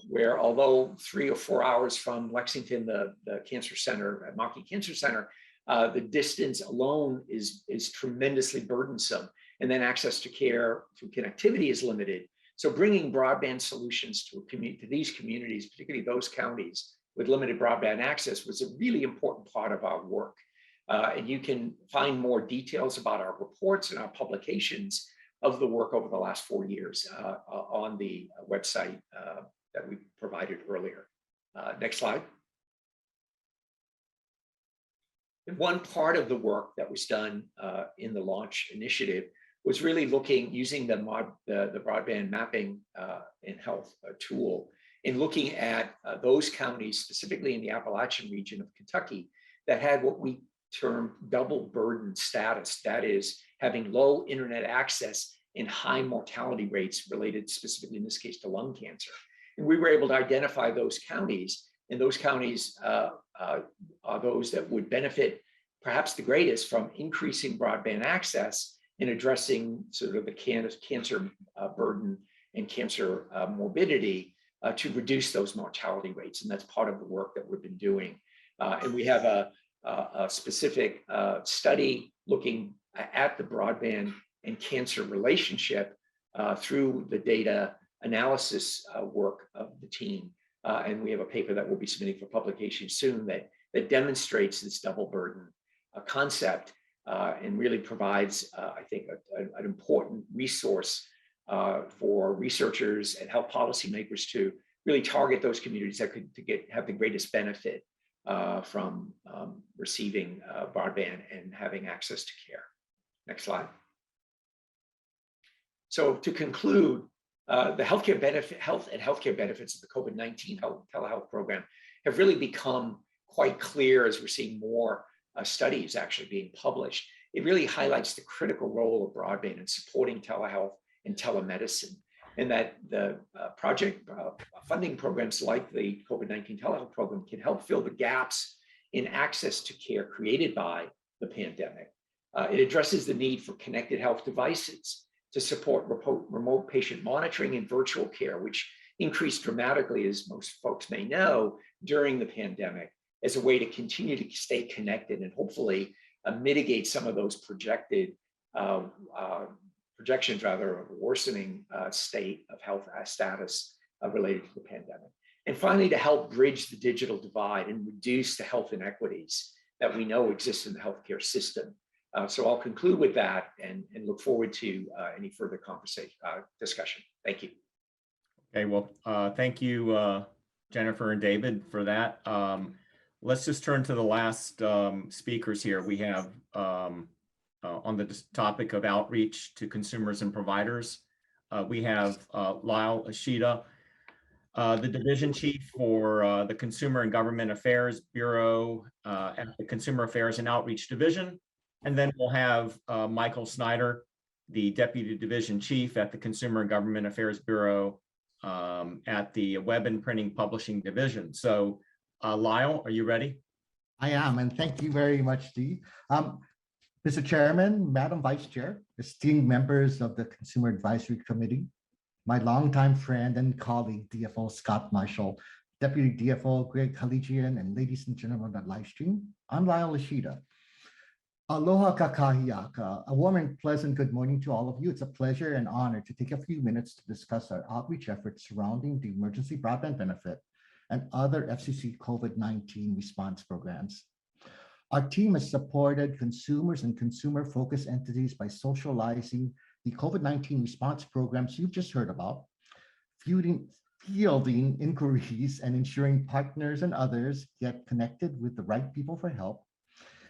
where although 3 or 4 hours from Lexington, the cancer center, Markey Cancer Center, the distance alone is tremendously burdensome. And then access to care through connectivity is limited. So bringing broadband solutions to these communities, particularly those counties with limited broadband access, was a really important part of our work. And you can find more details about our reports and our publications of the work over the last 4 years on the website that we provided earlier. Next slide. And one part of the work that was done in the Launch Initiative was really using the broadband mapping and health tool in looking at those counties, specifically in the Appalachian region of Kentucky, that had what we term double burden status. That is, having low internet access and high mortality rates related specifically in this case to lung cancer. And we were able to identify those counties, and those counties are those that would benefit perhaps the greatest from increasing broadband access and addressing sort of the cancer burden and cancer morbidity to reduce those mortality rates. And that's part of the work that we've been doing. And we have a specific study looking at the broadband and cancer relationship through the data analysis work of the team. And we have a paper that we'll be submitting for publication soon that demonstrates this double burden concept and really provides, I think, an important resource for researchers and health policymakers to really target those communities that could have the greatest benefit from receiving broadband and having access to care. Next slide. So to conclude, the health and healthcare benefits of the COVID-19 telehealth program have really become quite clear as we're seeing more studies actually being published. It really highlights the critical role of broadband in supporting telehealth and telemedicine, and that the project funding programs like the COVID-19 telehealth program can help fill the gaps in access to care created by the pandemic. It addresses the need for connected health devices to support remote patient monitoring and virtual care, which increased dramatically, as most folks may know, during the pandemic, as a way to continue to stay connected and hopefully mitigate some of those projections of a worsening state of health status related to the pandemic. And finally, to help bridge the digital divide and reduce the health inequities that we know exist in the healthcare system. So I'll conclude with that and look forward to any further discussion. Thank you. Okay, well, thank you, Jennifer and David, for that. Let's just turn to the last speakers here. We have on the topic of outreach to consumers and providers, we have Lyle Ashita, the division chief for the Consumer and Government Affairs Bureau at the Consumer Affairs and Outreach Division. And then we'll have Michael Snyder, the Deputy Division Chief at the Consumer and Government Affairs Bureau at the Web and Printing Publishing Division. So Lyle, are you ready? I am, and thank you very much, Steve. Mr. Chairman, Madam Vice Chair, esteemed members of the Consumer Advisory Committee, my longtime friend and colleague, DFO Scott Marshall, Deputy DFO Greg Kalijian, and ladies and gentlemen on the live stream, I'm Lyle Ishida. Aloha kakahiaka, a warm and pleasant good morning to all of you. It's a pleasure and honor to take a few minutes to discuss our outreach efforts surrounding the emergency broadband benefit and other FCC COVID-19 response programs. Our team has supported consumers and consumer-focused entities by socializing the COVID-19 response programs you've just heard about, fielding inquiries and ensuring partners and others get connected with the right people for help.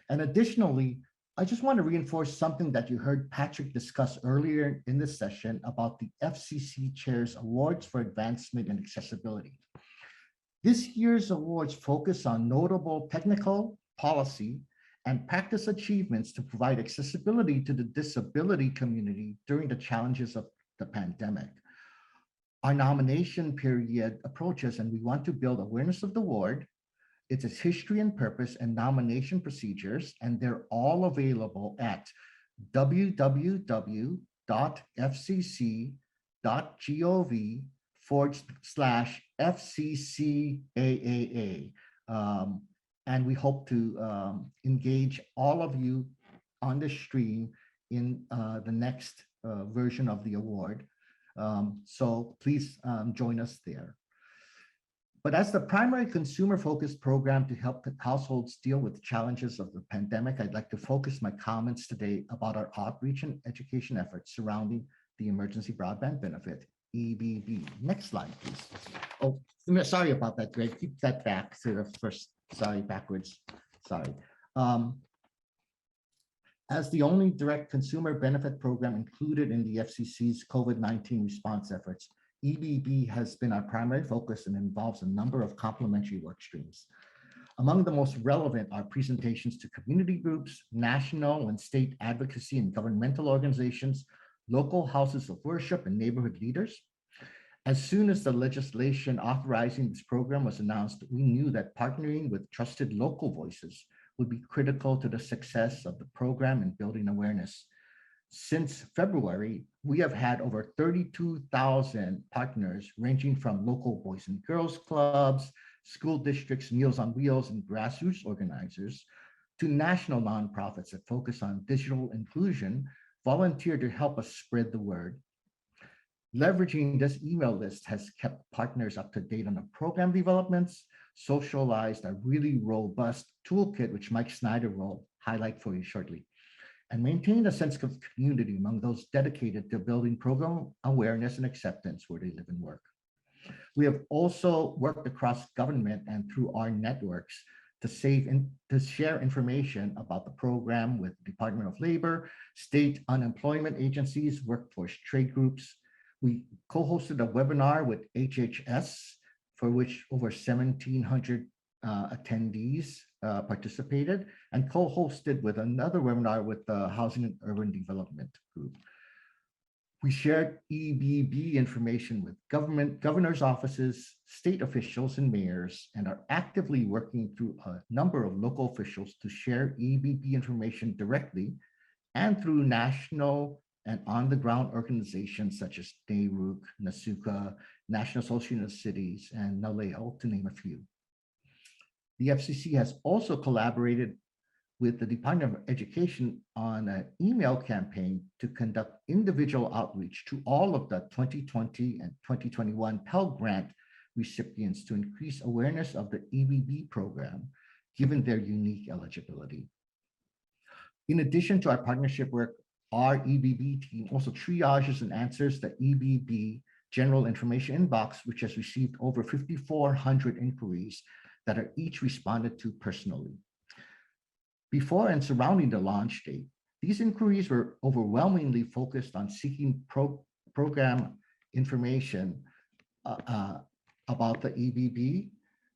And additionally, I just want to reinforce something that you heard Patrick discuss earlier in this session about the FCC Chair's Awards for Advancement in Accessibility. This year's awards focus on notable technical, policy, and practice achievements to provide accessibility to the disability community during the challenges of the pandemic. Our nomination period approaches, and we want to build awareness of the award, its history and purpose, and nomination procedures, and they're all available at www.fcc.gov/FCCAAA. And we hope to engage all of you on the stream in the next version of the award. So please join us there. But as the primary consumer-focused program to help households deal with the challenges of the pandemic, I'd like to focus my comments today about our outreach and education efforts surrounding the Emergency Broadband Benefit, EBB. Next slide, please. Oh, sorry about that, Greg. Keep that back to the first. Sorry, backwards. Sorry. As the only direct consumer benefit program included in the FCC's COVID-19 response efforts, EBB has been our primary focus and involves a number of complementary work streams. Among the most relevant are presentations to community groups, national and state advocacy and governmental organizations, local houses of worship, and neighborhood leaders. As soon as the legislation authorizing this program was announced, we knew that partnering with trusted local voices would be critical to the success of the program and building awareness. Since February, we have had over 32,000 partners ranging from local boys and girls clubs, school districts, Meals on Wheels, and grassroots organizers, to national nonprofits that focus on digital inclusion, volunteer to help us spread the word. Leveraging this email list has kept partners up to date on the program developments, socialized a really robust toolkit, which Mike Snyder will highlight for you shortly, and maintained a sense of community among those dedicated to building program awareness and acceptance where they live and work. We have also worked across government and through our networks to share information about the program with the Department of Labor, state unemployment agencies, workforce trade groups. We co-hosted a webinar with HHS, for which over 1,700 attendees participated, and co-hosted with another webinar with the Housing and Urban Development Group. We shared EBB information with governors' offices, state officials, and mayors, and are actively working through a number of local officials to share EBB information directly and through national and on-the-ground organizations such as NARUC, NASUCA, National Association of Cities, and NALEO, to name a few. The FCC has also collaborated with the Department of Education on an email campaign to conduct individual outreach to all of the 2020 and 2021 Pell Grant recipients to increase awareness of the EBB program, given their unique eligibility. In addition to our partnership work, our EBB team also triages and answers the EBB general information inbox, which has received over 5,400 inquiries that are each responded to personally. Before and surrounding the launch date, these inquiries were overwhelmingly focused on seeking program information about the EBB.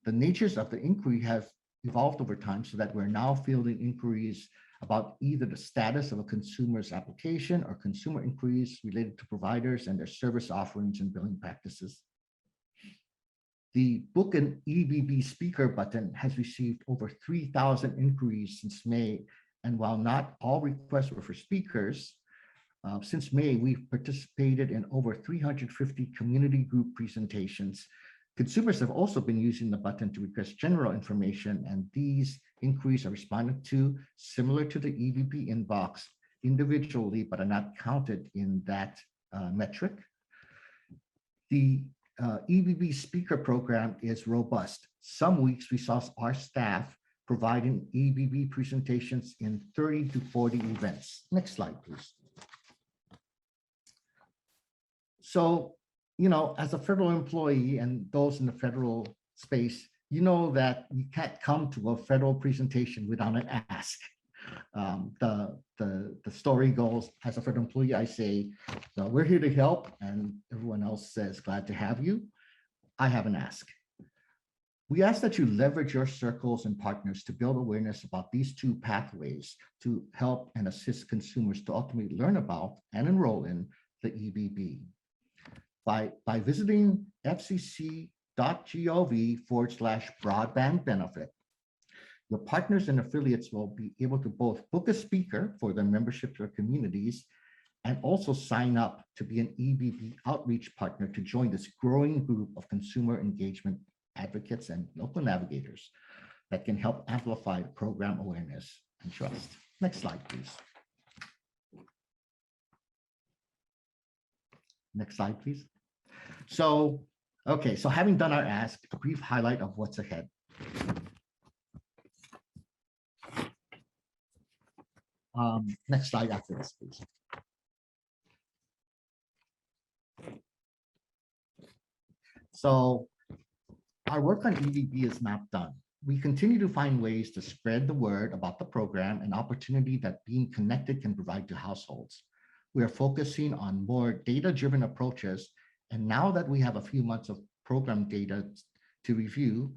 The natures of the inquiry have evolved over time so that we're now fielding inquiries about either the status of a consumer's application or consumer inquiries related to providers and their service offerings and billing practices. The Book an EBB speaker button has received over 3,000 inquiries since May, and while not all requests were for speakers, since May, we've participated in over 350 community group presentations. Consumers have also been using the button to request general information, and these inquiries are responded to similar to the EBB inbox individually, but are not counted in that metric. The EBB speaker program is robust. Some weeks we saw our staff providing EBB presentations in 30 to 40 events. Next slide, please. So, you know, as a federal employee and those in the federal space, you know that you can't come to a federal presentation without an ask. The story goes, as a federal employee, I say, so we're here to help, and everyone else says, glad to have you. I have an ask. We ask that you leverage your circles and partners to build awareness about these two pathways to help and assist consumers to ultimately learn about and enroll in the EBB. By visiting fcc.gov/broadband benefit, your partners and affiliates will be able to both book a speaker for their memberships or communities and also sign up to be an EBB outreach partner to join this growing group of consumer engagement advocates and local navigators that can help amplify program awareness and trust. Next slide, please. Next slide, please. So, okay, so having done our ask, a brief highlight of what's ahead. Next slide after this, please. So our work on EBB is not done. We continue to find ways to spread the word about the program and opportunity that being connected can provide to households. We are focusing on more data-driven approaches. And now that we have a few months of program data to review,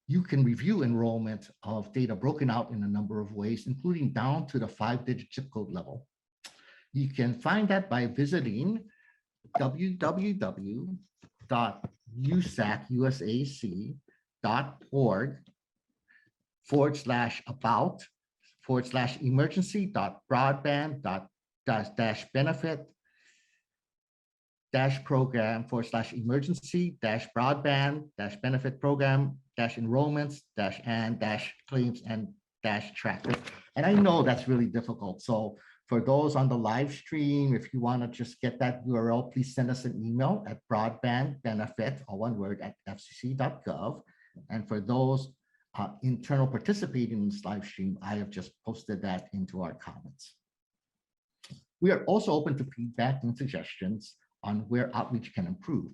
you can review enrollment of data broken out in a number of ways, including down to the 5-digit zip code level. You can find that by visiting usac.org/emergency.broadband-benefit-program/emergency-broadband-benefit-program-enrollments-and-claims-and-tracker. And I know that's really difficult. So for those on the live stream, if you want to just get that URL, please send us an email at broadbandbenefit, all one word, at fcc.gov. And for those internal participating in this live stream, I have just posted that into our comments. We are also open to feedback and suggestions on where outreach can improve.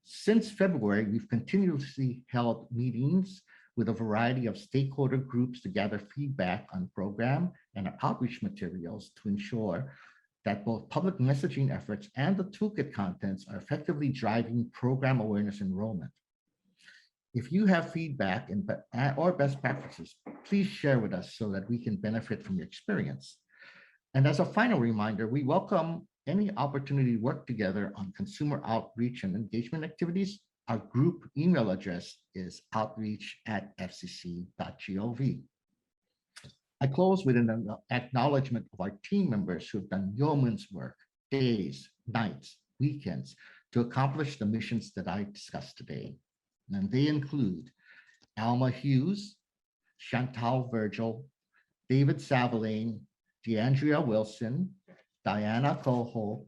Since February, we've continuously held meetings with a variety of stakeholder groups to gather feedback on program and our outreach materials to ensure that both public messaging efforts and the toolkit contents are effectively driving program awareness enrollment. If you have feedback or best practices, please share with us so that we can benefit from your experience. And as a final reminder, we welcome any opportunity to work together on consumer outreach and engagement activities. Our group email address is outreach@fcc.gov. I close with an acknowledgement of our team members who have done yeoman's work, days, nights, weekends, to accomplish the missions that I discussed today. And they include Alma Hughes, Chantal Virgil, David Savaline, DeAndrea Wilson, Diana Coho,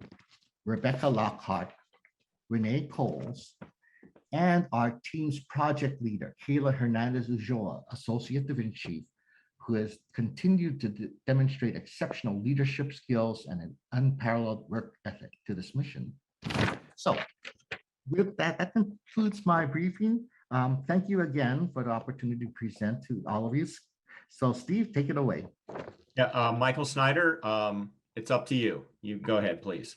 Rebecca Lockhart, Renee Coles, and our team's project leader, Kayla Hernandez Ulloa, Associate Division Chief, who has continued to demonstrate exceptional leadership skills and an unparalleled work ethic to this mission. So with that, that concludes my briefing. Thank you again for the opportunity to present to all of you. So Steve, take it away. Yeah, Michael Snyder, it's up to you. You go ahead, please.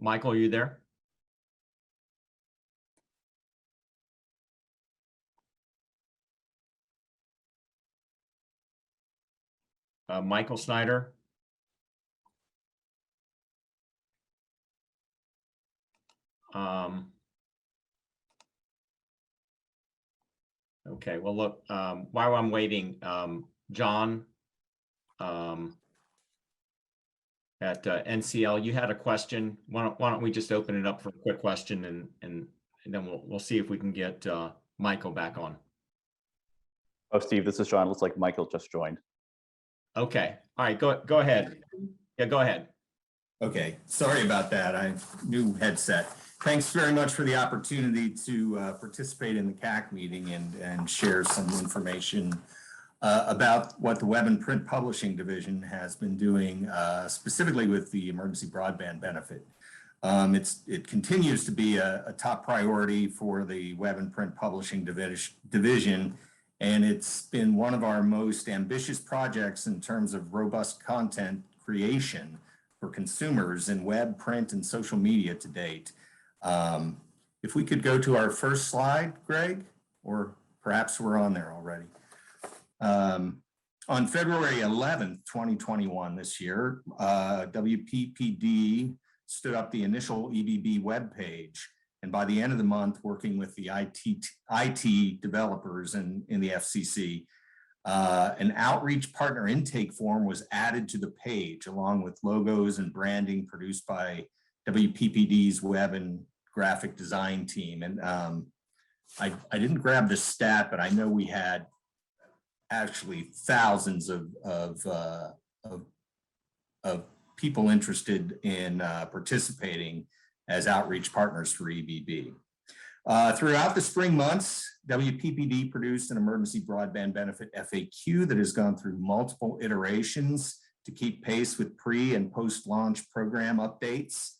Michael, are you there? Michael Snyder. Okay, well, look, while I'm waiting, John at NCL, you had a question. Why don't we just open it up for a quick question, and then we'll see if we can get Michael back on. Oh, Steve, this is John. Looks like Michael just joined. Okay, all right, go ahead. Yeah, go ahead. Okay, sorry about that. New headset. Thanks very much for the opportunity to participate in the CAC meeting and share some information about what the Web and Print Publishing Division has been doing, specifically with the emergency broadband benefit. It continues to be a top priority for the Web and Print Publishing Division, and it's been one of our most ambitious projects in terms of robust content creation for consumers in web, print, and social media to date. If we could go to our first slide, Greg, or perhaps we're on there already. On February 11th, 2021, this year, WPPD stood up the initial EBB webpage. And by the end of the month, working with the IT developers in the FCC, an outreach partner intake form was added to the page along with logos and branding produced by WPPD's web and graphic design team. And I didn't grab the stat, but I know we had actually thousands of people interested in participating as outreach partners for EBB. Throughout the spring months, WPPD produced an emergency broadband benefit FAQ that has gone through multiple iterations to keep pace with pre and post-launch program updates.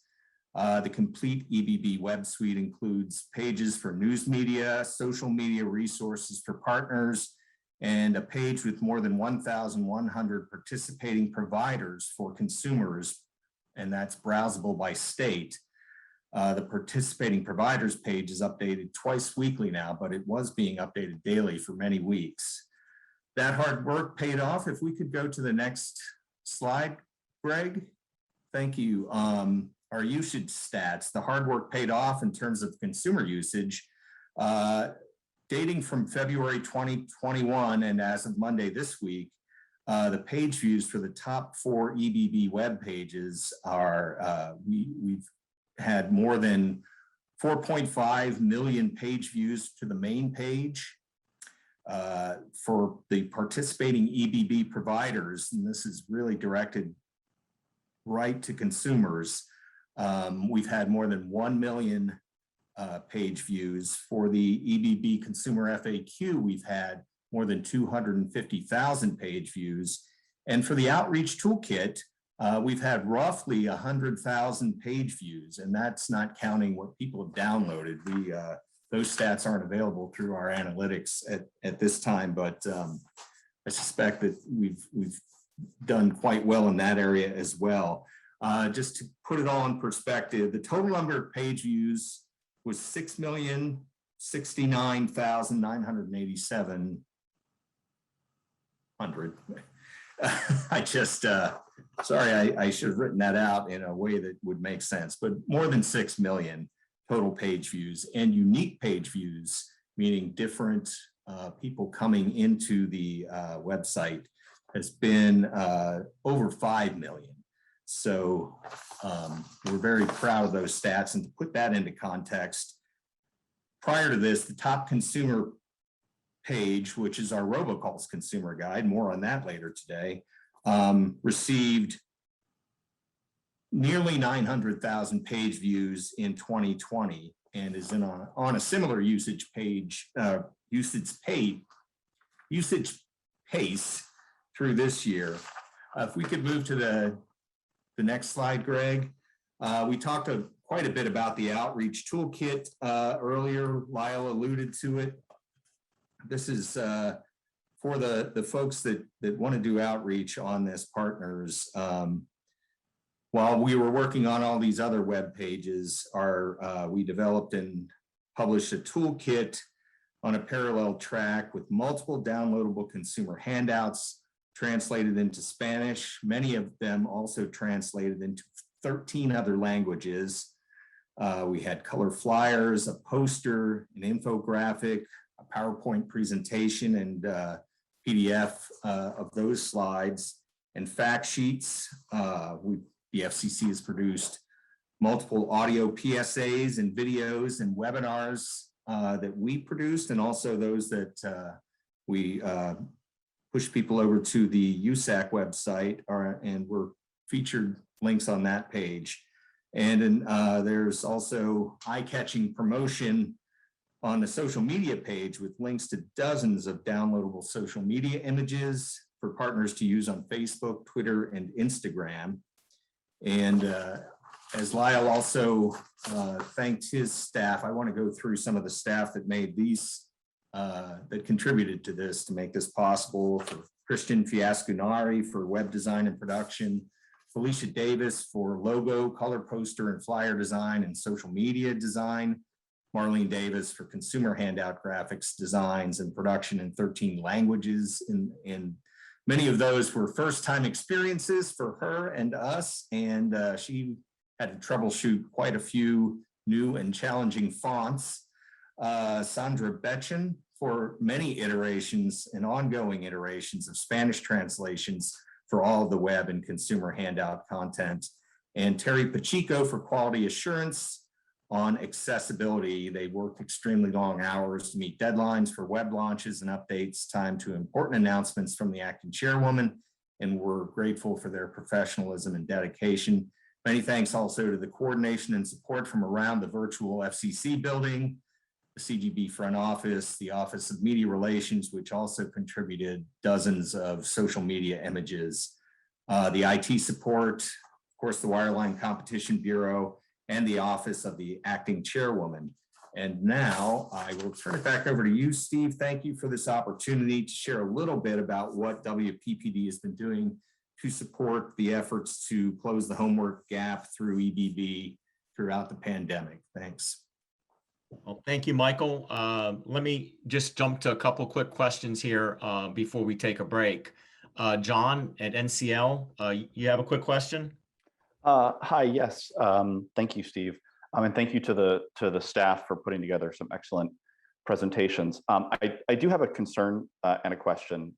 The complete EBB web suite includes pages for news media, social media resources for partners, and a page with more than 1,100 participating providers for consumers, and that's browsable by state. The participating providers page is updated twice weekly now, but it was being updated daily for many weeks. That hard work paid off. If we could go to the next slide, Greg. Thank you. Our usage stats, the hard work paid off in terms of consumer usage. Dating from February 2021 and as of Monday this week, the page views for the top 4 EBB web pages are, we've had more than 4.5 million page views to the main page. For the participating EBB providers, and this is really directed right to consumers, we've had more than 1 million page views. For the EBB consumer FAQ, we've had more than 250,000 page views. And for the Outreach Toolkit, we've had roughly 100,000 page views, and that's not counting what people have downloaded. Those stats aren't available through our analytics at this time, but I suspect that we've done quite well in that area as well. Just to put it all in perspective, the total number of page views was 6,069,987. I just, sorry, I should have written that out in a way that would make sense, but more than 6 million total page views, and unique page views, meaning different people coming into the website, has been over 5 million. So we're very proud of those stats. And to put that into context, prior to this, the top consumer page, which is our Robocalls consumer guide, more on that later today, received nearly 900,000 page views in 2020 and is on a similar usage pace through this year. If we could move to the next slide, Greg. We talked quite a bit about the Outreach Toolkit earlier. Lyle alluded to it. This is for the folks that want to do outreach on this, partners. While we were working on all these other web pages, we developed and published a toolkit on a parallel track with multiple downloadable consumer handouts, translated into Spanish, many of them also translated into 13 other languages. We had color flyers, a poster, an infographic, a PowerPoint presentation, and PDF of those slides, and fact sheets. The FCC has produced multiple audio PSAs and videos and webinars that we produced, and also those that we push people over to the USAC website, and we're featured links on that page. And then there's also eye-catching promotion on the social media page with links to dozens of downloadable social media images for partners to use on Facebook, Twitter, and Instagram. And as Lyle also thanked his staff, I want to go through some of the staff that made these, that contributed to this to make this possible. For Christian Fiasconari for web design and production, Felicia Davis for logo, color poster, and flyer design and social media design, Marlene Davis for consumer handout graphics designs and production in 13 languages. And many of those were first-time experiences for her and us, and she had to troubleshoot quite a few new and challenging fonts. Sandra Betchen for many iterations and ongoing iterations of Spanish translations for all of the web and consumer handout content. And Terry Pacheco for quality assurance on accessibility. They worked extremely long hours to meet deadlines for web launches and updates, time to important announcements from the acting chairwoman, and we're grateful for their professionalism and dedication. Many thanks also to the coordination and support from around the virtual FCC building, the CGB front office, the Office of Media Relations, which also contributed dozens of social media images, the IT support, of course, the Wireline Competition Bureau, and the Office of the Acting Chairwoman. And now I will turn it back over to you, Steve. Thank you for this opportunity to share a little bit about what WPPD has been doing to support the efforts to close the homework gap through EBB throughout the pandemic. Thanks. Well, thank you, Michael. Let me just jump to a couple quick questions here before we take a break. John at NCL, you have a quick question? Hi, yes. Thank you, Steve. And thank you to the staff for putting together some excellent presentations. I do have a concern and a question.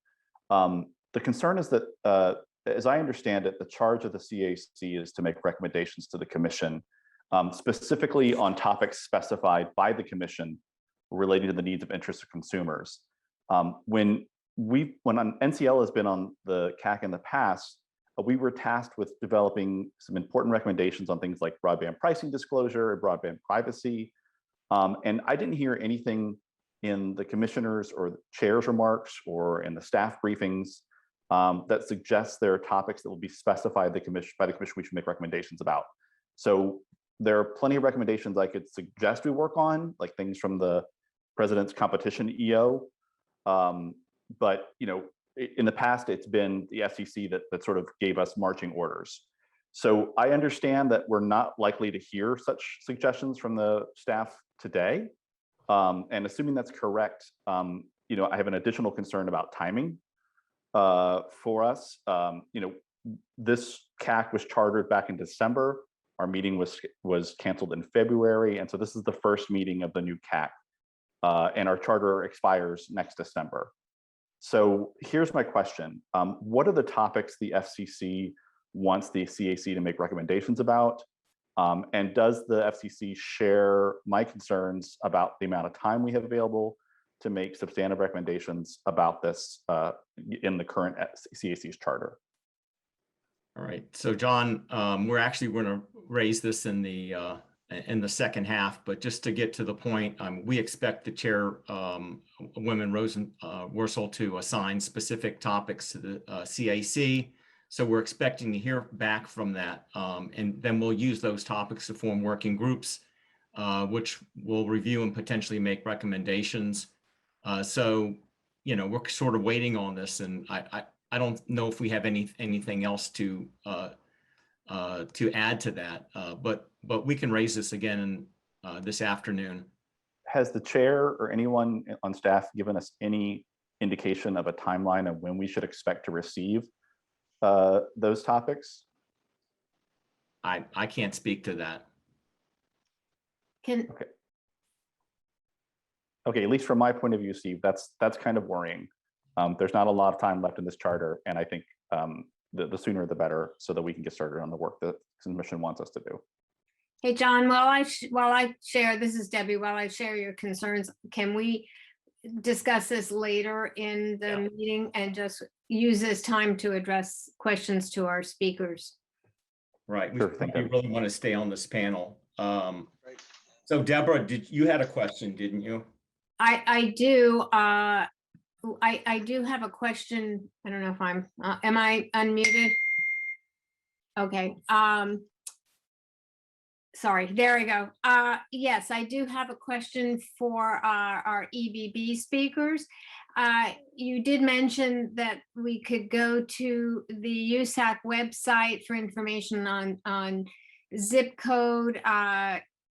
The concern is that, as I understand it, the charge of the CAC is to make recommendations to the Commission, specifically on topics specified by the Commission relating to the needs of interest of consumers. When NCL has been on the CAC in the past, we were tasked with developing some important recommendations on things like broadband pricing disclosure and broadband privacy. And I didn't hear anything in the commissioners or the chair's remarks or in the staff briefings that suggests there are topics that will be specified by the commission we should make recommendations about. So there are plenty of recommendations I could suggest we work on, like things from the President's Competition EO. But in the past, it's been the FCC that sort of gave us marching orders. So I understand that we're not likely to hear such suggestions from the staff today. And assuming that's correct, I have an additional concern about timing for us. This CAC was chartered back in December. Our meeting was canceled in February. And so this is the first meeting of the new CAC. And our charter expires next December. So here's my question. What are the topics the FCC wants the CAC to make recommendations about? And does the FCC share my concerns about the amount of time we have available to make substantive recommendations about this in the current CAC's charter? All right, so John, we're actually going to raise this in the second half, but just to get to the point, we expect the chair, Women Worsel, to assign specific topics to the CAC. So we're expecting to hear back from that, and then we'll use those topics to form working groups, which will review and potentially make recommendations. So, we're sort of waiting on this, and I don't know if we have anything else to add to that, but we can raise this again this afternoon. Has the chair or anyone on staff given us any indication of a timeline of when we should expect to receive those topics? I can't speak to that. Okay, at least from my point of view, Steve, that's kind of worrying. There's not a lot of time left in this charter, and I think the sooner the better, so that we can get started on the work that the mission wants us to do. Hey, John, while I share, this is Debbie, while I share your concerns, can we discuss this later in the meeting and just use this time to address questions to our speakers? Right, we really want to stay on this panel. So Deborah, you had a question, didn't you? I do. I do have a question. I don't know if am I unmuted? Okay. Sorry, there we go. Yes, I do have a question for our EBB speakers. You did mention that we could go to the USAC website for information on zip code,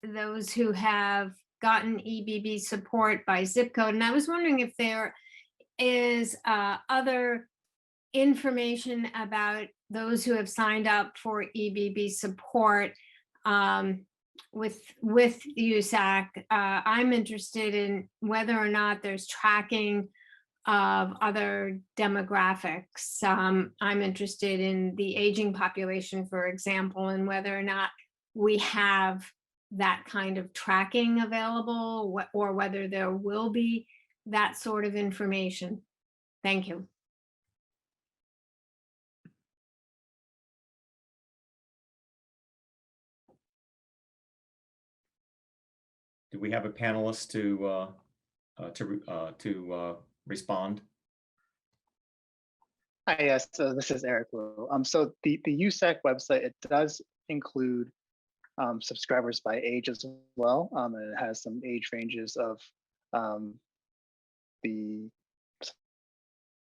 those who have gotten EBB support by zip code. And I was wondering if there is other information about those who have signed up for EBB support with USAC. I'm interested in whether or not there's tracking of other demographics. I'm interested in the aging population, for example, and whether or not we have that kind of tracking available, or whether there will be that sort of information. Thank you. Do we have a panelist to respond? Hi, yes, so this is Eric Wu. So the USAC website, it does include subscribers by age as well. And it has some age ranges of the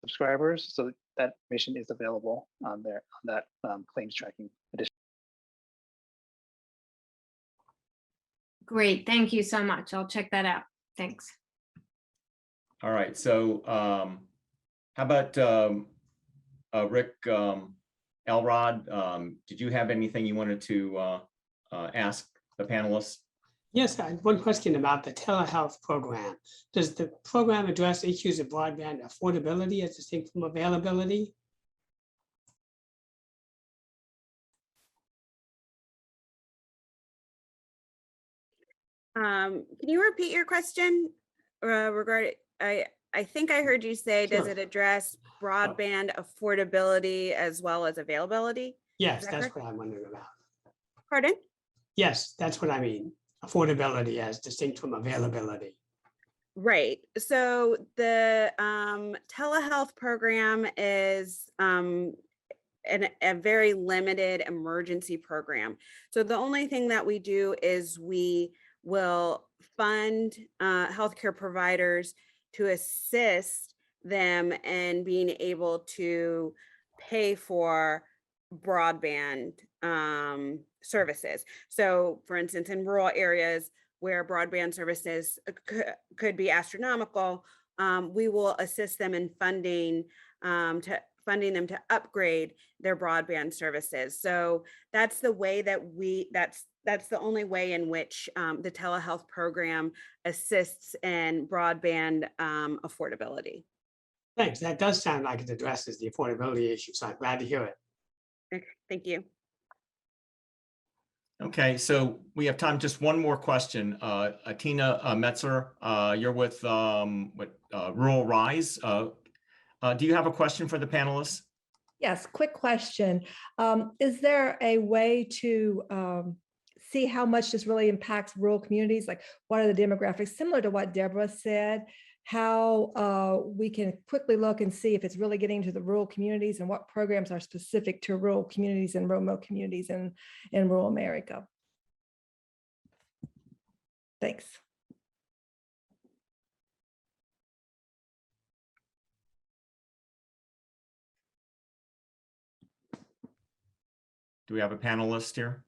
subscribers. So that information is available on there, on that claims tracking edition. Great, thank you so much. I'll check that out. Thanks. All right, so how about Rick Elrod? Did you have anything you wanted to ask the panelists? Yes, I had one question about the telehealth program. Does the program address issues of broadband affordability as distinct from availability? Can you repeat your question regarding, I think I heard you say, does it address broadband affordability as well as availability? Yes, that's what I'm wondering about. Pardon? Yes, that's what I mean. Affordability as distinct from availability. Right. So the telehealth program is a very limited emergency program. So the only thing that we do is we will fund healthcare providers to assist them in being able to pay for broadband services. So for instance, in rural areas where broadband services could be astronomical, we will assist them in funding them to upgrade their broadband services. So that's the way that that's the only way in which the telehealth program assists in broadband affordability. Thanks. That does sound like it addresses the affordability issue, so I'm glad to hear it. Okay, thank you. Okay, so we have time. Just one more question. Tina Metzer, you're with Rural Rise. Do you have a question for the panelists? Yes, quick question. Is there a way to see how much this really impacts rural communities? Like, what are the demographics? Similar to what Deborah said, how we can quickly look and see if it's really getting to the rural communities and what programs are specific to rural communities and remote communities in rural America. Thanks. Do we have a panelist here?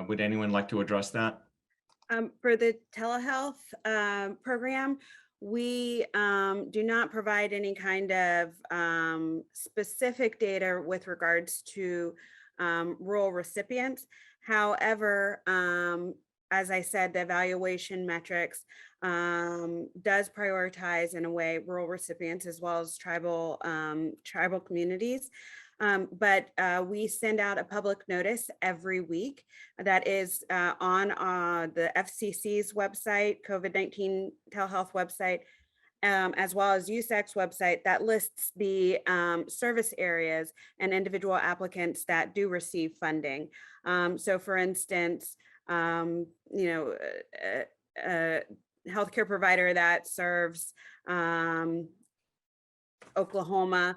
Would anyone like to address that? For the telehealth program, we do not provide any kind of specific data with regards to rural recipients. However, as I said, the evaluation metrics does prioritize in a way rural recipients as well as tribal communities. But we send out a public notice every week that is on the FCC's website, COVID-19 telehealth website, as well as USAC's website that lists the service areas and individual applicants that do receive funding. So for instance, a healthcare provider that serves Oklahoma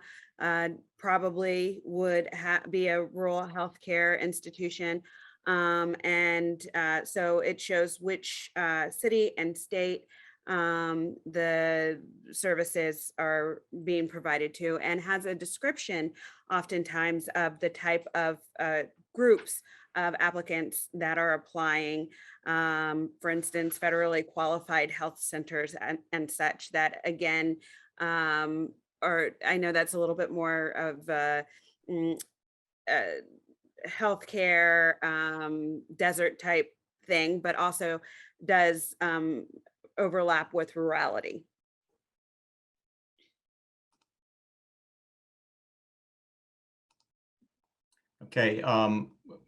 probably would be a rural healthcare institution. So it shows which city and state the services are being provided to, and has a description oftentimes of the type of groups of applicants that are applying. For instance, federally qualified health centers and such that, again, or I know that's a little bit more of healthcare desert type thing, but also does overlap with rurality. Okay,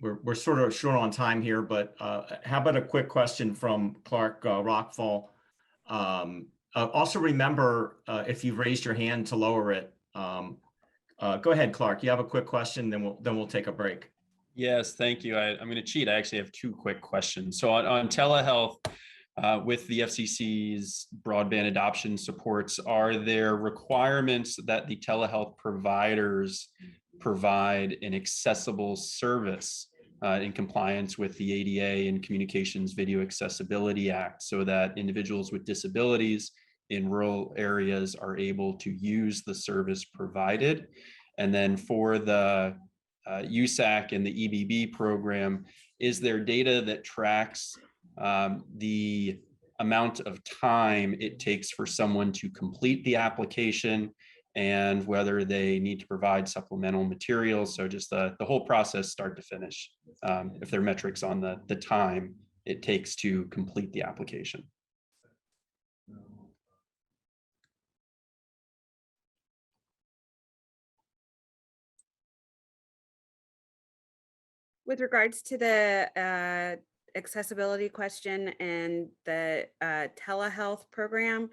we're sort of short on time here, but how about a quick question from Clark Rockfall? Also remember, if you've raised your hand, to lower it. Go ahead, Clark. You have a quick question, then we'll take a break. Yes, thank you. I'm going to cheat. I actually have two quick questions. So on telehealth, with the FCC's broadband adoption supports, are there requirements that the telehealth providers provide an accessible service in compliance with the ADA and Communications Video Accessibility Act, so that individuals with disabilities in rural areas are able to use the service provided? And then for the USAC and the EBB program, is there data that tracks the amount of time it takes for someone to complete the application and whether they need to provide supplemental materials? So just the whole process start to finish, if there are metrics on the time it takes to complete the application. With regards to the accessibility question and the telehealth program,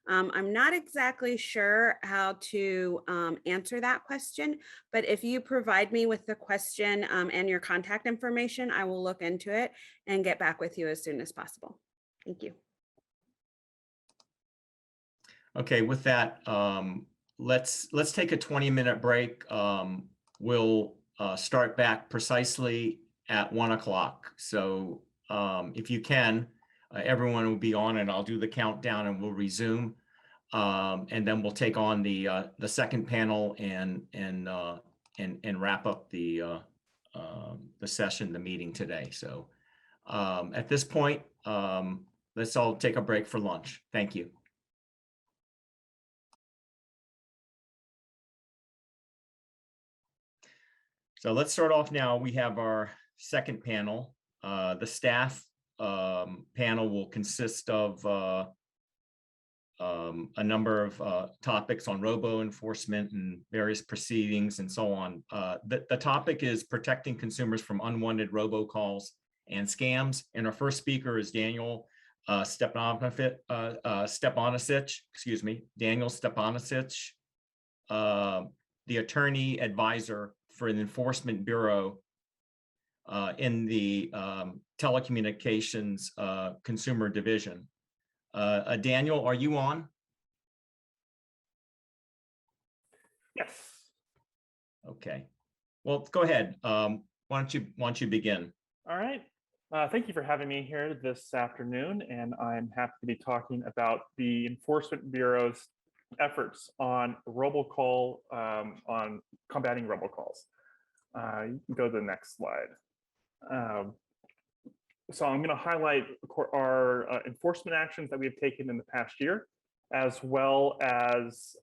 I'm not exactly sure how to answer that question, but if you provide me with the question and your contact information, I will look into it and get back with you as soon as possible. Thank you. Okay, with that, let's take a 20-minute break. We'll start back precisely at 1 o'clock. So if you can, everyone will be on, and I'll do the countdown and we'll resume. And then we'll take on the second panel and wrap up the session, the meeting today. So at this point, let's all take a break for lunch. Thank you. So let's start off now. We have our second panel. The staff panel will consist of a number of topics on robo enforcement and various proceedings and so on. The topic is protecting consumers from unwanted robocalls and scams. And our first speaker is Daniel Stepanovich, Daniel Stepanovich, the attorney advisor for the Enforcement Bureau in the Telecommunications Consumer Division. Daniel, are you on? Yes. Okay. Well, go ahead. Why don't you begin? All right. Thank you for having me here this afternoon, and I'm happy to be talking about the Enforcement Bureau's efforts on robocall, on combating robocalls. You can go to the next slide. So I'm going to highlight our enforcement actions that we have taken in the past year, as well as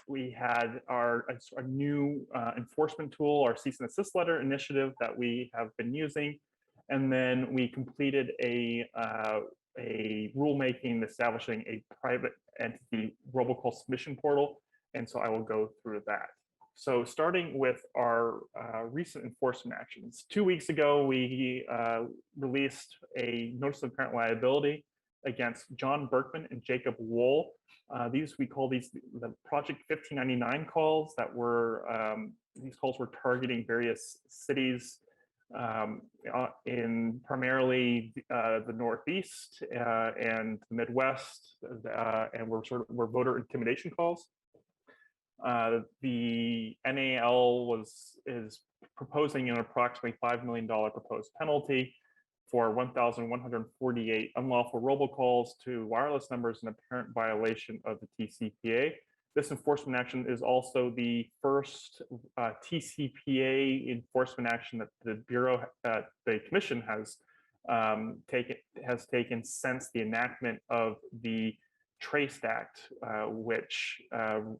we had our new enforcement tool, our cease and desist letter initiative that we have been using. And then we completed a rulemaking establishing a private entity robocall submission portal. And so I will go through that. So starting with our recent enforcement actions. 2 weeks ago, we released a notice of apparent liability against John Berkman and Jacob Wool. We call these the Project 1599 calls that were, these calls were targeting various cities in primarily the Northeast and the Midwest, and were voter intimidation calls. The NAL is proposing an approximately $5 million proposed penalty for 1,148 unlawful robocalls to wireless numbers in apparent violation of the TCPA. This enforcement action is also the first TCPA enforcement action that the Bureau, the Commission has taken since the enactment of the Traced Act, which an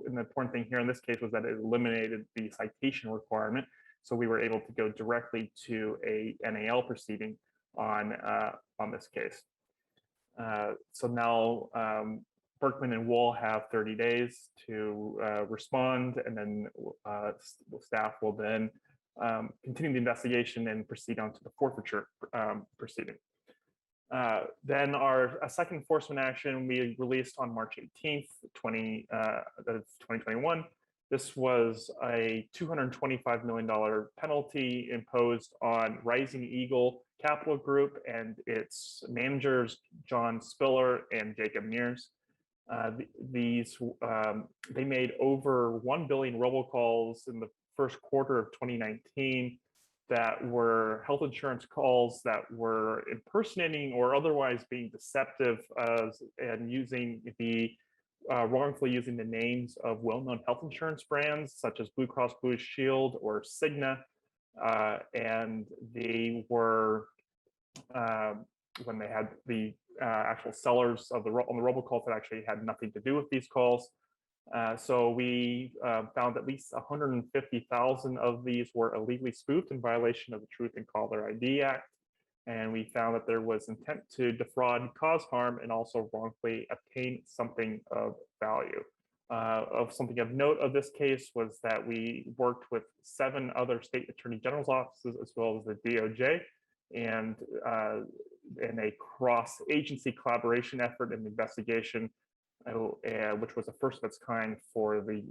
important thing here in this case was that it eliminated the citation requirement. So we were able to go directly to a NAL proceeding on this case. So now Berkman and Wool have 30 days to respond, and then staff will then continue the investigation and proceed on to the forfeiture proceeding. Then our second enforcement action we released on March 18th, 2021. This was a $225 million penalty imposed on Rising Eagle Capital Group and its managers, John Spiller and Jacob Mears. They made over 1 billion robocalls in the first quarter of 2019 that were health insurance calls that were impersonating or otherwise being deceptive and using the wrongfully using the names of well-known health insurance brands such as Blue Cross Blue Shield or Cigna, and they were when they had the actual sellers of on the robocalls that actually had nothing to do with these calls. So we found at least 150,000 of these were illegally spoofed in violation of the Truth in Caller ID Act. And we found that there was intent to defraud, cause harm, and also wrongfully obtain something of value. Of something of note of this case was that we worked with 7 other state attorney general's offices as well as the DOJ, and in a cross-agency collaboration effort in the investigation, which was the first of its kind for the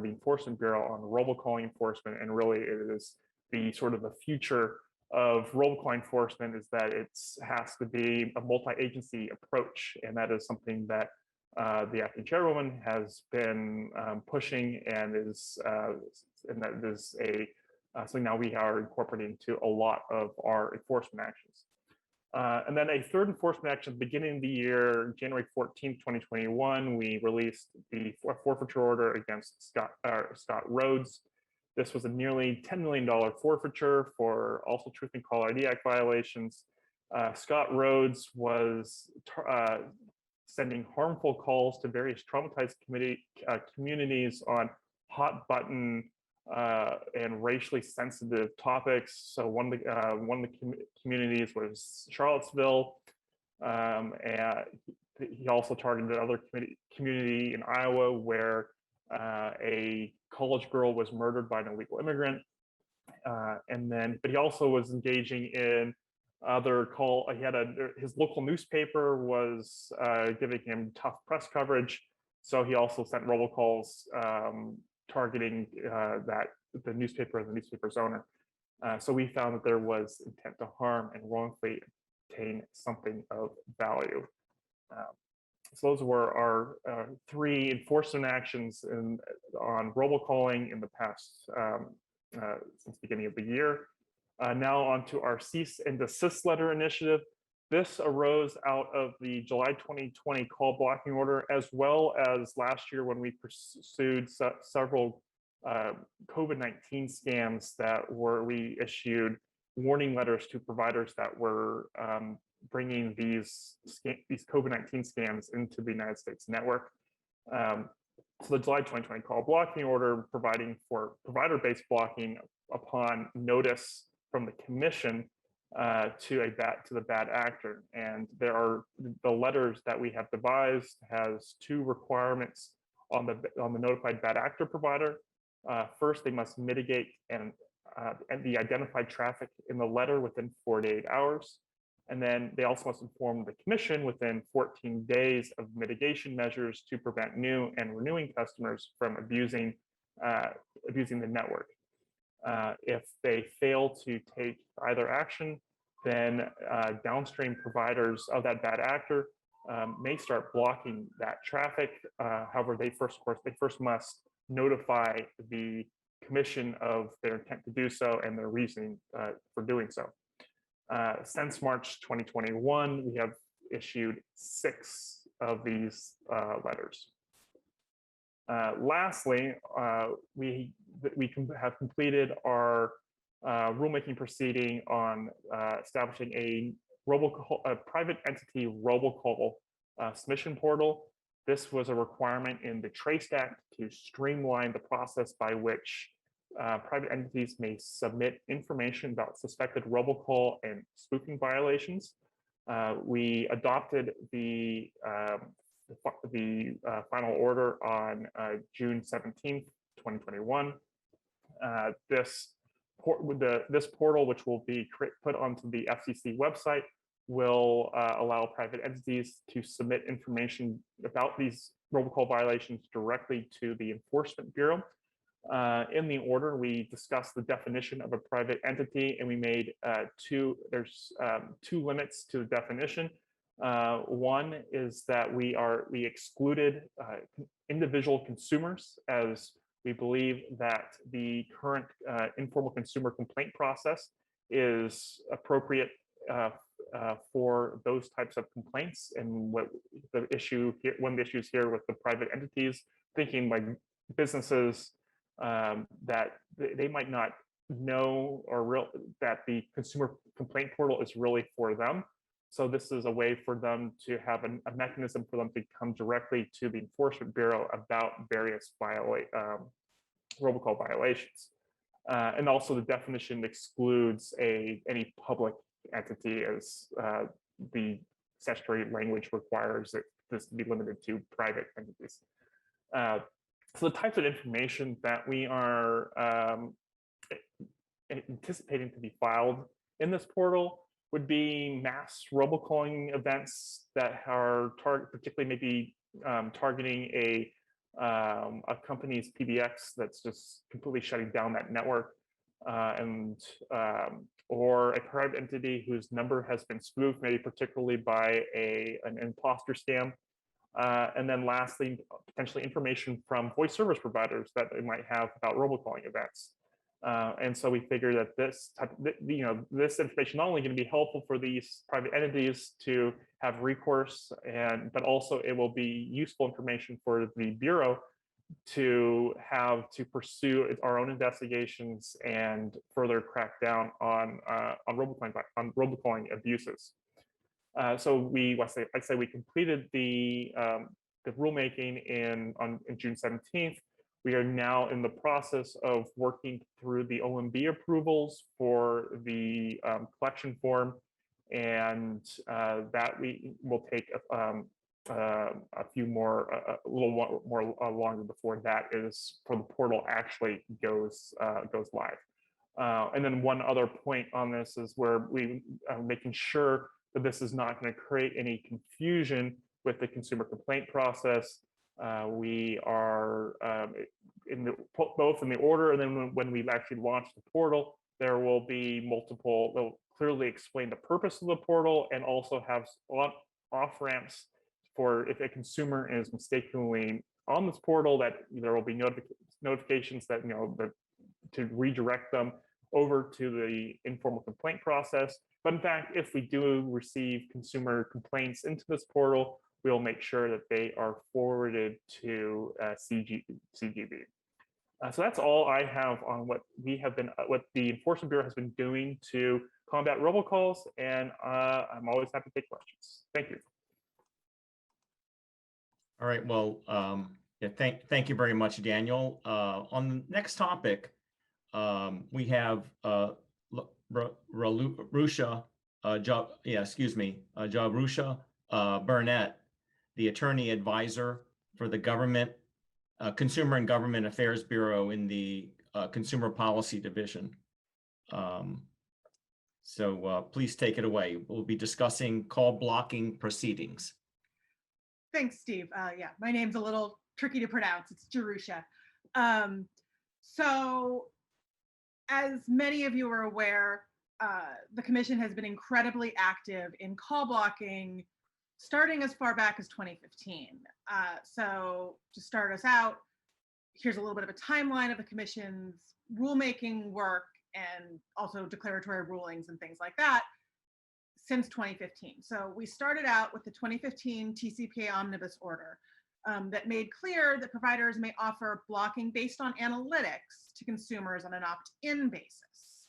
Enforcement Bureau on robocalling enforcement. And really, it is the sort of the future of robocall enforcement is that it has to be a multi-agency approach, and that is something that the acting chairwoman has been pushing, and that is something now we are incorporating into a lot of our enforcement actions. And then a third enforcement action beginning of the year, January 14th, 2021, we released the forfeiture order against Scott Rhodes. This was a nearly $10 million forfeiture for also Truth in Caller ID Act violations. Scott Rhodes was sending harmful calls to various traumatized communities on hot button and racially sensitive topics. So one of the communities was Charlottesville, and he also targeted another community in Iowa where a college girl was murdered by an illegal immigrant. But he also was engaging in other he had his local newspaper was giving him tough press coverage. So he also sent robocalls targeting the newspaper and the newspaper's owner. So we found that there was intent to harm and wrongfully obtain something of value. So those were our 3 enforcement actions on robocalling in the past since the beginning of the year. Now on to our cease and desist letter initiative. This arose out of the July 2020 call blocking order, as well as last year when we pursued several COVID-19 scams that we issued warning letters to providers that were bringing these COVID-19 scams into the United States network. So the July 2020 call blocking order providing for provider-based blocking upon notice from the commission to the bad actor. And there are the letters that we have devised has two requirements on the notified bad actor provider. First, they must mitigate and the identified traffic in the letter within 48 hours. And then they also must inform the commission within 14 days of mitigation measures to prevent new and renewing customers from abusing the network. If they fail to take either action, then downstream providers of that bad actor may start blocking that traffic. However, they first must notify the commission of their intent to do so and their reasoning for doing so. Since March 2021, we have issued 6 of these letters. Lastly, we have completed our rulemaking proceeding on establishing a private entity robocall submission portal. This was a requirement in the Trace Act to streamline the process by which private entities may submit information about suspected robocall and spoofing violations. We adopted the final order on June 17th, 2021. This portal, which will be put onto the FCC website, will allow private entities to submit information about these robocall violations directly to the Enforcement Bureau. In the order, we discussed the definition of a private entity, and we made two limits to the definition. One is that we excluded individual consumers, as we believe that the current informal consumer complaint process is appropriate for those types of complaints. And one of the issues here with the private entities, thinking like businesses that they might not know that the consumer complaint portal is really for them. So this is a way for them to have a mechanism for them to come directly to the Enforcement Bureau about various robocall violations. And also the definition excludes any public entity, as the statutory language requires this to be limited to private entities. So the types of information that we are anticipating to be filed in this portal would be mass robocalling events that are particularly maybe targeting a company's PBX that's just completely shutting down that network, or a private entity whose number has been spoofed, maybe particularly by an imposter scam. And then lastly, potentially information from voice service providers that they might have about robocalling events. And so we figure that this information not only going to be helpful for these private entities to have recourse, but also it will be useful information for the Bureau to pursue our own investigations and further crack down on robocalling abuses. So I'd say we completed the rulemaking on June 17th. We are now in the process of working through the OMB approvals for the collection form, and that we will take a few more, a little more longer before that is for the portal actually goes live. And then one other point on this is where we are making sure that this is not going to create any confusion with the consumer complaint process. We are both in the order, and then when we actually launch the portal, there will be multiple. They'll clearly explain the purpose of the portal and also have off ramps for if a consumer is mistakenly on this portal, that there will be notifications that to redirect them over to the informal complaint process. But in fact, if we do receive consumer complaints into this portal, we'll make sure that they are forwarded to CGB. So that's all I have on what the Enforcement Bureau has been doing to combat robocalls, and I'm always happy to take questions. Thank you. All right, well, yeah, thank you very much, Daniel. On the next topic, we have Jarusha Burnett, the attorney advisor for the Consumer and Government Affairs Bureau in the Consumer Policy Division. So please take it away. We'll be discussing call blocking proceedings. Thanks, Steve. Yeah, my name's a little tricky to pronounce. It's Jarusha. So as many of you are aware, the Commission has been incredibly active in call blocking starting as far back as 2015. So to start us out, here's a little bit of a timeline of the Commission's rulemaking work and also declaratory rulings and things like that since 2015. So we started out with the 2015 TCPA Omnibus Order that made clear that providers may offer blocking based on analytics to consumers on an opt-in basis.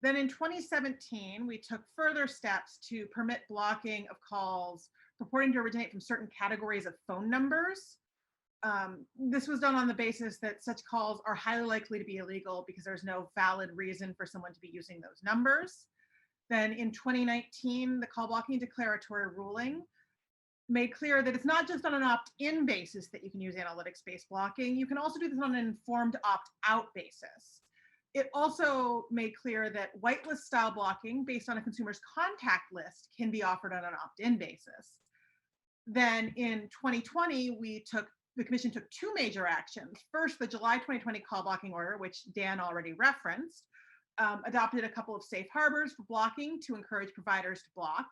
Then in 2017, we took further steps to permit blocking of calls purporting to originate from certain categories of phone numbers. This was done on the basis that such calls are highly likely to be illegal because there's no valid reason for someone to be using those numbers. Then in 2019, the call blocking declaratory ruling made clear that it's not just on an opt-in basis that you can use analytics-based blocking. You can also do this on an informed opt-out basis. It also made clear that whitelist style blocking based on a consumer's contact list can be offered on an opt-in basis. Then in 2020, the Commission took two major actions. First, the July 2020 call blocking order, which Dan already referenced, adopted a couple of safe harbors for blocking to encourage providers to block,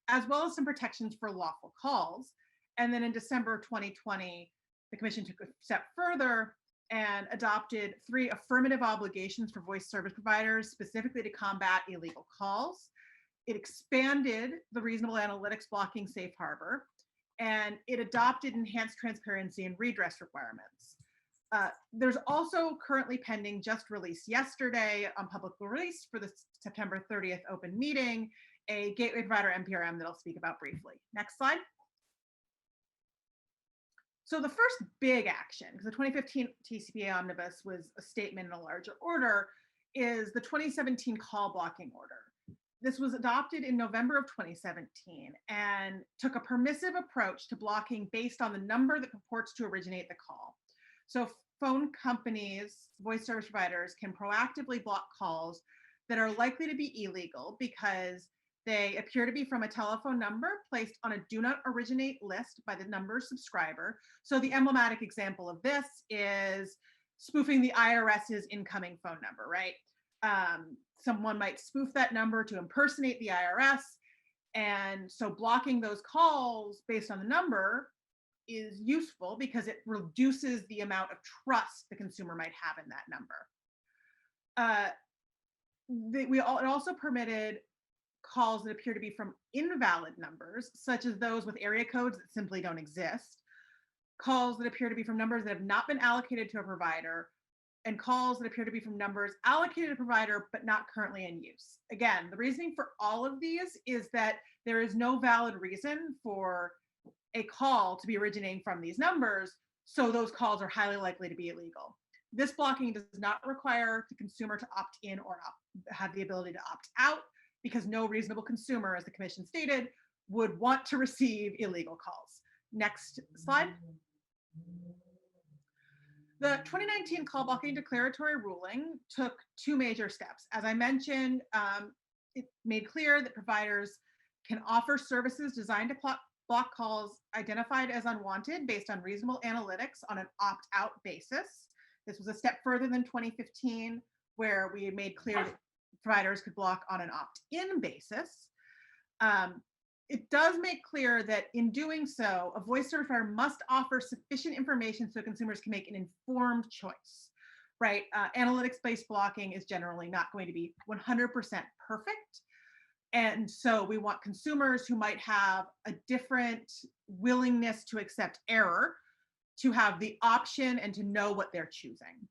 as well as some protections for lawful calls. And then in December 2020, the Commission took a step further and adopted 3 affirmative obligations for voice service providers specifically to combat illegal calls. It expanded the reasonable analytics blocking safe harbor, and it adopted enhanced transparency and redress requirements. There's also currently pending, just released yesterday on public release for the September 30th open meeting, a gateway provider NPRM that I'll speak about briefly. Next slide. So the first big action, because the 2015 TCPA Omnibus was a statement in a larger order, is the 2017 call blocking order. This was adopted in November of 2017 and took a permissive approach to blocking based on the number that purports to originate the call. So phone companies, voice service providers can proactively block calls that are likely to be illegal because they appear to be from a telephone number placed on a do not originate list by the number subscriber. So the emblematic example of this is spoofing the IRS's incoming phone number, right? Someone might spoof that number to impersonate the IRS. And so blocking those calls based on the number is useful because it reduces the amount of trust the consumer might have in that number. It also permitted calls that appear to be from invalid numbers, such as those with area codes that simply don't exist, calls that appear to be from numbers that have not been allocated to a provider, and calls that appear to be from numbers allocated to a provider but not currently in use. Again, the reasoning for all of these is that there is no valid reason for a call to be originating from these numbers, so those calls are highly likely to be illegal. This blocking does not require the consumer to opt in or have the ability to opt out, because no reasonable consumer, as the Commission stated, would want to receive illegal calls. Next slide. The 2019 call blocking declaratory ruling took 2 major steps. As I mentioned, it made clear that providers can offer services designed to block calls identified as unwanted based on reasonable analytics on an opt-out basis. This was a step further than 2015, where we made clear that providers could block on an opt-in basis. It does make clear that in doing so, a voice service provider must offer sufficient information so consumers can make an informed choice, right? Analytics-based blocking is generally not going to be 100% perfect. And so we want consumers who might have a different willingness to accept error to have the option and to know what they're choosing.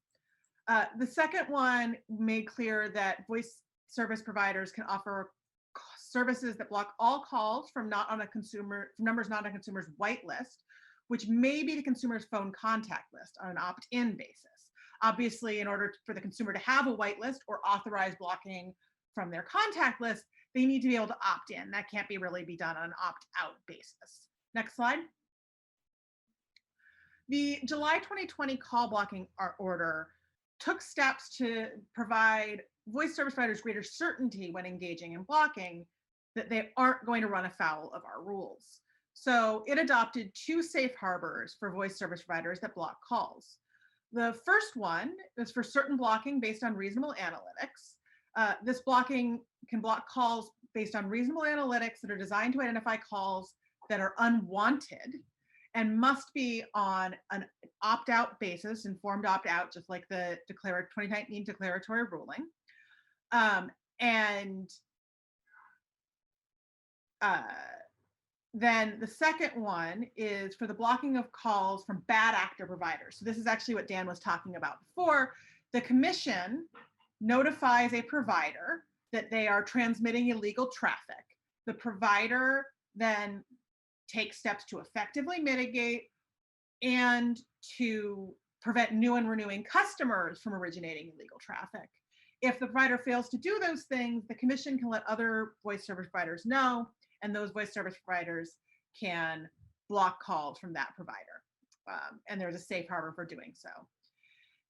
The second one made clear that voice service providers can offer services that block all calls from numbers not on a consumer's whitelist, which may be the consumer's phone contact list on an opt-in basis. Obviously, in order for the consumer to have a whitelist or authorize blocking from their contact list, they need to be able to opt in. That can't really be done on an opt-out basis. Next slide. The July 2020 call blocking order took steps to provide voice service providers greater certainty when engaging in blocking, that they aren't going to run afoul of our rules. So it adopted 2 safe harbors for voice service providers that block calls. The first one is for certain blocking based on reasonable analytics. This blocking can block calls based on reasonable analytics that are designed to identify calls that are unwanted and must be on an opt-out basis, informed opt-out, just like the 2019 declaratory ruling. Then the second one is for the blocking of calls from bad actor providers. So this is actually what Dan was talking about before. The commission notifies a provider that they are transmitting illegal traffic. The provider then takes steps to effectively mitigate and to prevent new and renewing customers from originating illegal traffic. If the provider fails to do those things, the commission can let other voice service providers know, and those voice service providers can block calls from that provider. And there's a safe harbor for doing so.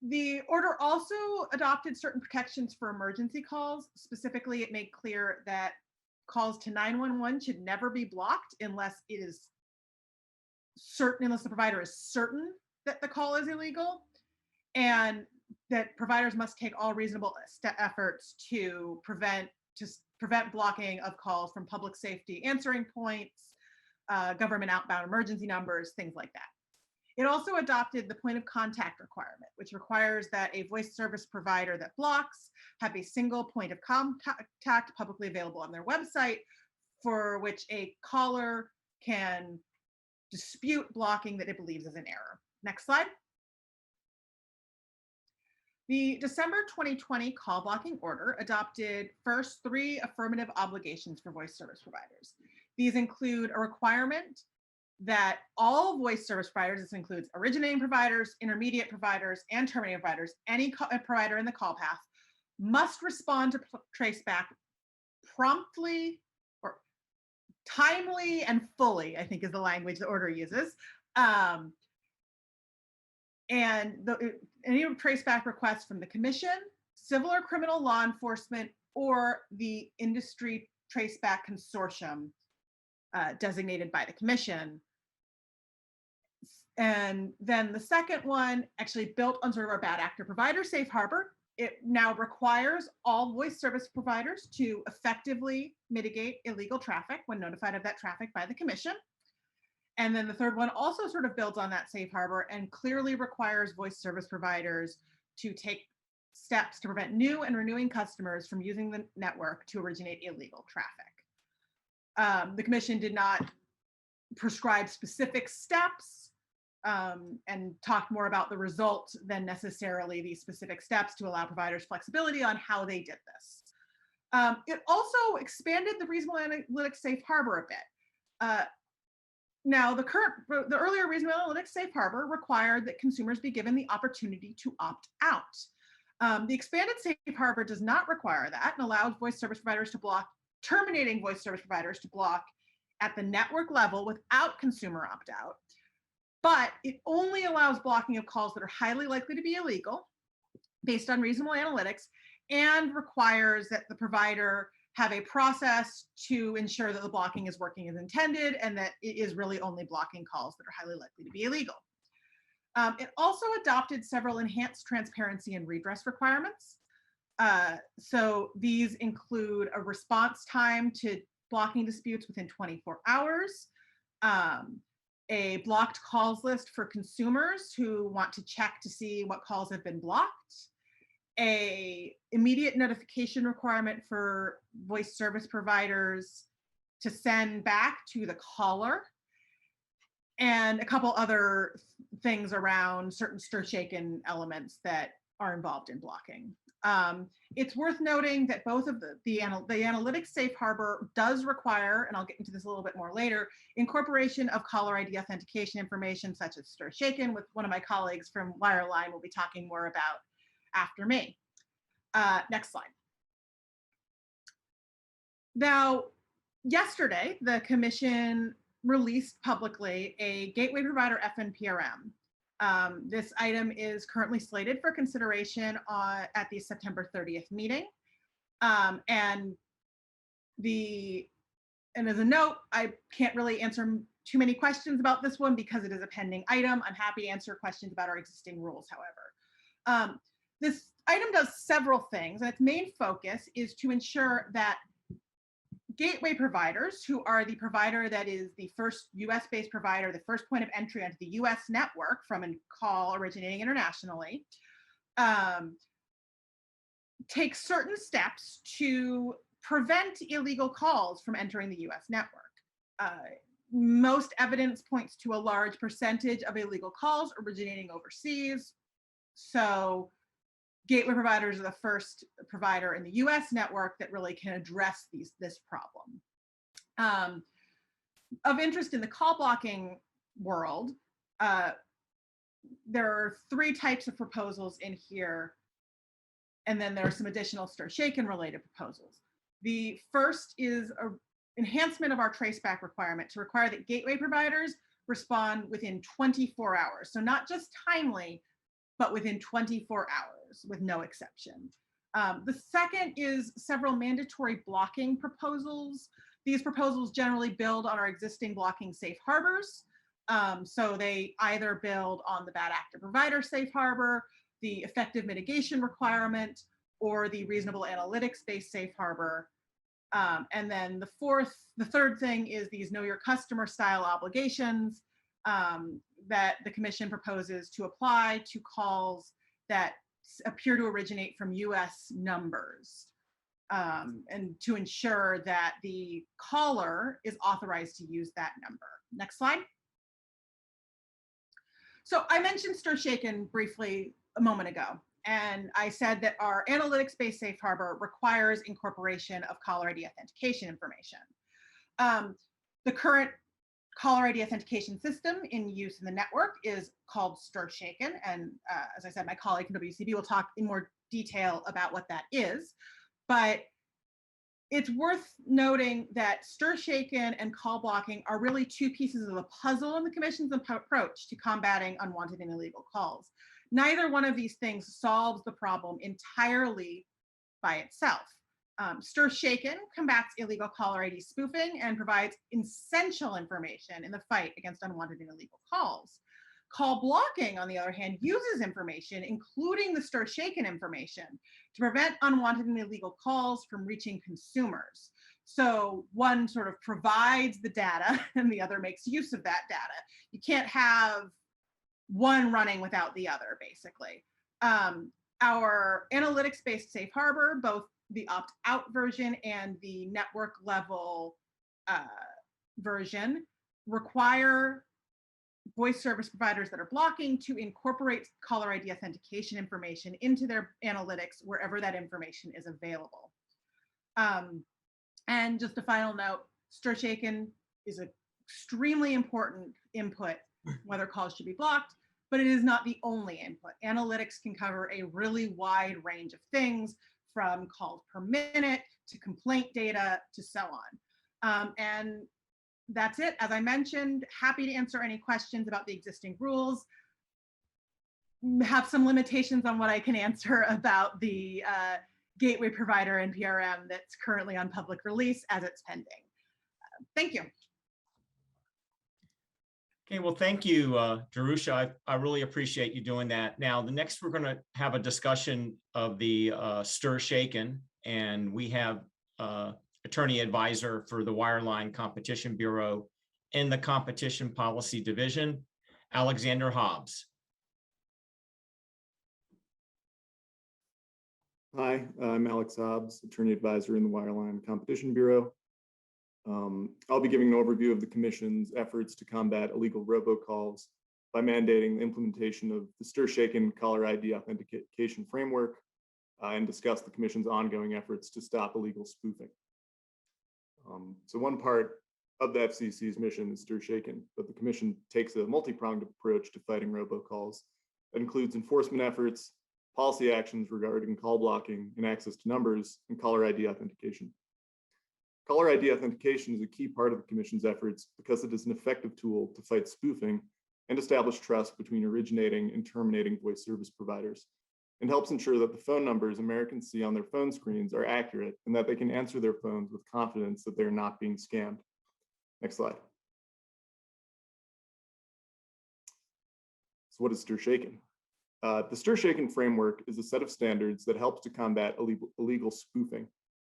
The order also adopted certain protections for emergency calls. Specifically, it made clear that calls to 911 should never be blocked unless it is certain, unless the provider is certain that the call is illegal, and that providers must take all reasonable efforts to prevent blocking of calls from public safety answering points, government outbound emergency numbers, things like that. It also adopted the point of contact requirement, which requires that a voice service provider that blocks have a single point of contact publicly available on their website, for which a caller can dispute blocking that it believes is an error. Next slide. The December 2020 call blocking order adopted first 3 affirmative obligations for voice service providers. These include a requirement that all voice service providers, this includes originating providers, intermediate providers, and terminating providers, any provider in the call path, must respond to traceback promptly, or timely and fully, I think is the language the order uses. And any traceback requests from the commission, civil or criminal law enforcement, or the industry traceback consortium designated by the commission. And then the second one actually built on sort of our bad actor provider safe harbor. It now requires all voice service providers to effectively mitigate illegal traffic when notified of that traffic by the commission. And then the third one also sort of builds on that safe harbor and clearly requires voice service providers to take steps to prevent new and renewing customers from using the network to originate illegal traffic. The commission did not prescribe specific steps and talked more about the result than necessarily these specific steps to allow providers flexibility on how they did this. It also expanded the reasonable analytics safe harbor a bit. Now, the earlier reasonable analytics safe harbor required that consumers be given the opportunity to opt out. The expanded safe harbor does not require that and allows voice service providers to block, terminating voice service providers to block at the network level without consumer opt-out. But it only allows blocking of calls that are highly likely to be illegal based on reasonable analytics, and requires that the provider have a process to ensure that the blocking is working as intended and that it is really only blocking calls that are highly likely to be illegal. It also adopted several enhanced transparency and redress requirements. So these include a response time to blocking disputes within 24 hours, a blocked calls list for consumers who want to check to see what calls have been blocked, a immediate notification requirement for voice service providers to send back to the caller, and a couple other things around certain stir-shaken elements that are involved in blocking. It's worth noting that both of the analytics safe harbor does require, and I'll get into this a little bit more later, incorporation of caller ID authentication information such as stir-shaken, with one of my colleagues from Wireline will be talking more about after me. Next slide. Now, yesterday, the Commission released publicly a gateway provider FNPRM. This item is currently slated for consideration at the September 30th meeting. And as a note, I can't really answer too many questions about this one because it is a pending item. I'm happy to answer questions about our existing rules, however. This item does several things, and its main focus is to ensure that gateway providers, who are the provider that is the first US-based provider, the first point of entry onto the US network from a call originating internationally, take certain steps to prevent illegal calls from entering the US network. Most evidence points to a large percentage of illegal calls originating overseas. So gateway providers are the first provider in the US network that really can address this problem. Of interest in the call blocking world, there are 3 types of proposals in here, and then there are some additional stir-shaken related proposals. The first is an enhancement of our traceback requirement to require that gateway providers respond within 24 hours. So not just timely, but within 24 hours with no exception. The second is several mandatory blocking proposals. These proposals generally build on our existing blocking safe harbors. So they either build on the bad actor provider safe harbor, the effective mitigation requirement, or the reasonable analytics-based safe harbor. And then the third thing is these know your customer style obligations that the Commission proposes to apply to calls that appear to originate from US numbers, and to ensure that the caller is authorized to use that number. Next slide. So I mentioned stir-shaken briefly a moment ago, and I said that our analytics-based safe harbor requires incorporation of caller ID authentication information. The current caller ID authentication system in use in the network is called stir-shaken, and as I said, my colleague from WCB will talk in more detail about what that is. But it's worth noting that stir-shaken and call blocking are really 2 pieces of the puzzle in the Commission's approach to combating unwanted and illegal calls. Neither one of these things solves the problem entirely by itself. Stir-shaken combats illegal caller ID spoofing and provides essential information in the fight against unwanted and illegal calls. Call blocking, on the other hand, uses information, including the stir-shaken information, to prevent unwanted and illegal calls from reaching consumers. So one sort of provides the data and the other makes use of that data. You can't have one running without the other, basically. Our analytics-based safe harbor, both the opt-out version and the network level version, require voice service providers that are blocking to incorporate caller ID authentication information into their analytics wherever that information is available. And just a final note, stir-shaken is an extremely important input whether calls should be blocked, but it is not the only input. Analytics can cover a really wide range of things, from calls per minute to complaint data to so on. And that's it. As I mentioned, happy to answer any questions about the existing rules. Have some limitations on what I can answer about the gateway provider and PRM that's currently on public release as it's pending. Thank you. Okay, well, thank you, Darusha. I really appreciate you doing that. Now, the next we're going to have a discussion of the stir-shaken, and we have attorney advisor for the Wireline Competition Bureau in the Competition Policy Division, Alexander Hobbs. Hi, I'm Alex Hobbs, attorney advisor in the Wireline Competition Bureau. I'll be giving an overview of the Commission's efforts to combat illegal robocalls by mandating the implementation of the STIR/SHAKEN caller ID authentication framework and discuss the Commission's ongoing efforts to stop illegal spoofing. So one part of the FCC's mission is STIR/SHAKEN, but the Commission takes a multi-pronged approach to fighting robocalls that includes enforcement efforts, policy actions regarding call blocking and access to numbers, and caller ID authentication. Caller ID authentication is a key part of the Commission's efforts because it is an effective tool to fight spoofing and establish trust between originating and terminating voice service providers, and helps ensure that the phone numbers Americans see on their phone screens are accurate and that they can answer their phones with confidence that they're not being scammed. Next slide. So what is STIR/SHAKEN? The STIR/SHAKEN framework is a set of standards that helps to combat illegal spoofing,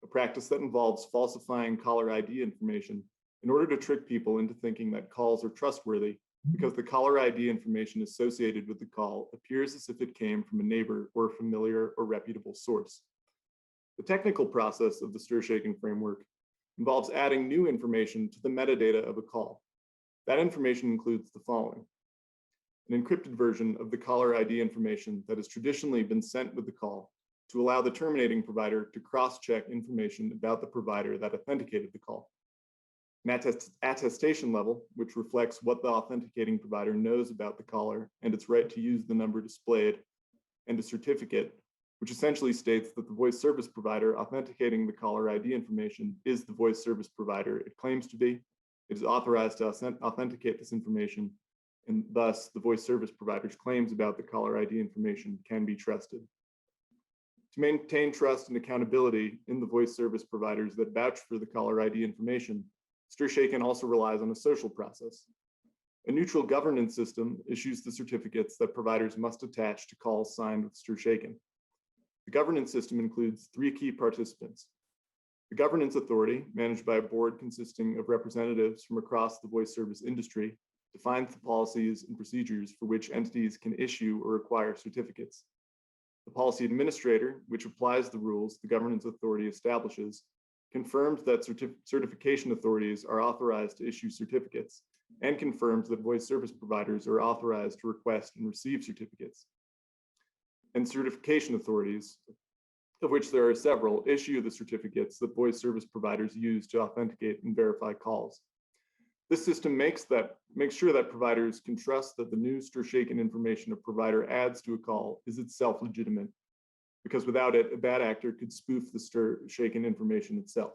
a practice that involves falsifying caller ID information in order to trick people into thinking that calls are trustworthy because the caller ID information associated with the call appears as if it came from a neighbor or a familiar or reputable source. The technical process of the STIR/SHAKEN framework involves adding new information to the metadata of a call. That information includes the following: an encrypted version of the caller ID information that has traditionally been sent with the call to allow the terminating provider to cross-check information about the provider that authenticated the call. An attestation level, which reflects what the authenticating provider knows about the caller and its right to use the number displayed, and a certificate, which essentially states that the voice service provider authenticating the caller ID information is the voice service provider it claims to be. It is authorized to authenticate this information, and thus the voice service provider's claims about the caller ID information can be trusted. To maintain trust and accountability in the voice service providers that vouch for the caller ID information, STIR/SHAKEN also relies on a social process. A neutral governance system issues the certificates that providers must attach to calls signed with STIR/SHAKEN. The governance system includes 3 key participants. The governance authority, managed by a board consisting of representatives from across the voice service industry, defines the policies and procedures for which entities can issue or require certificates. The policy administrator, which applies the rules the governance authority establishes, confirms that certification authorities are authorized to issue certificates, and confirms that voice service providers are authorized to request and receive certificates. And certification authorities, of which there are several, issue the certificates that voice service providers use to authenticate and verify calls. This system makes sure that providers can trust that the new STIR/SHAKEN information a provider adds to a call is itself legitimate, because without it, a bad actor could spoof the STIR/SHAKEN information itself.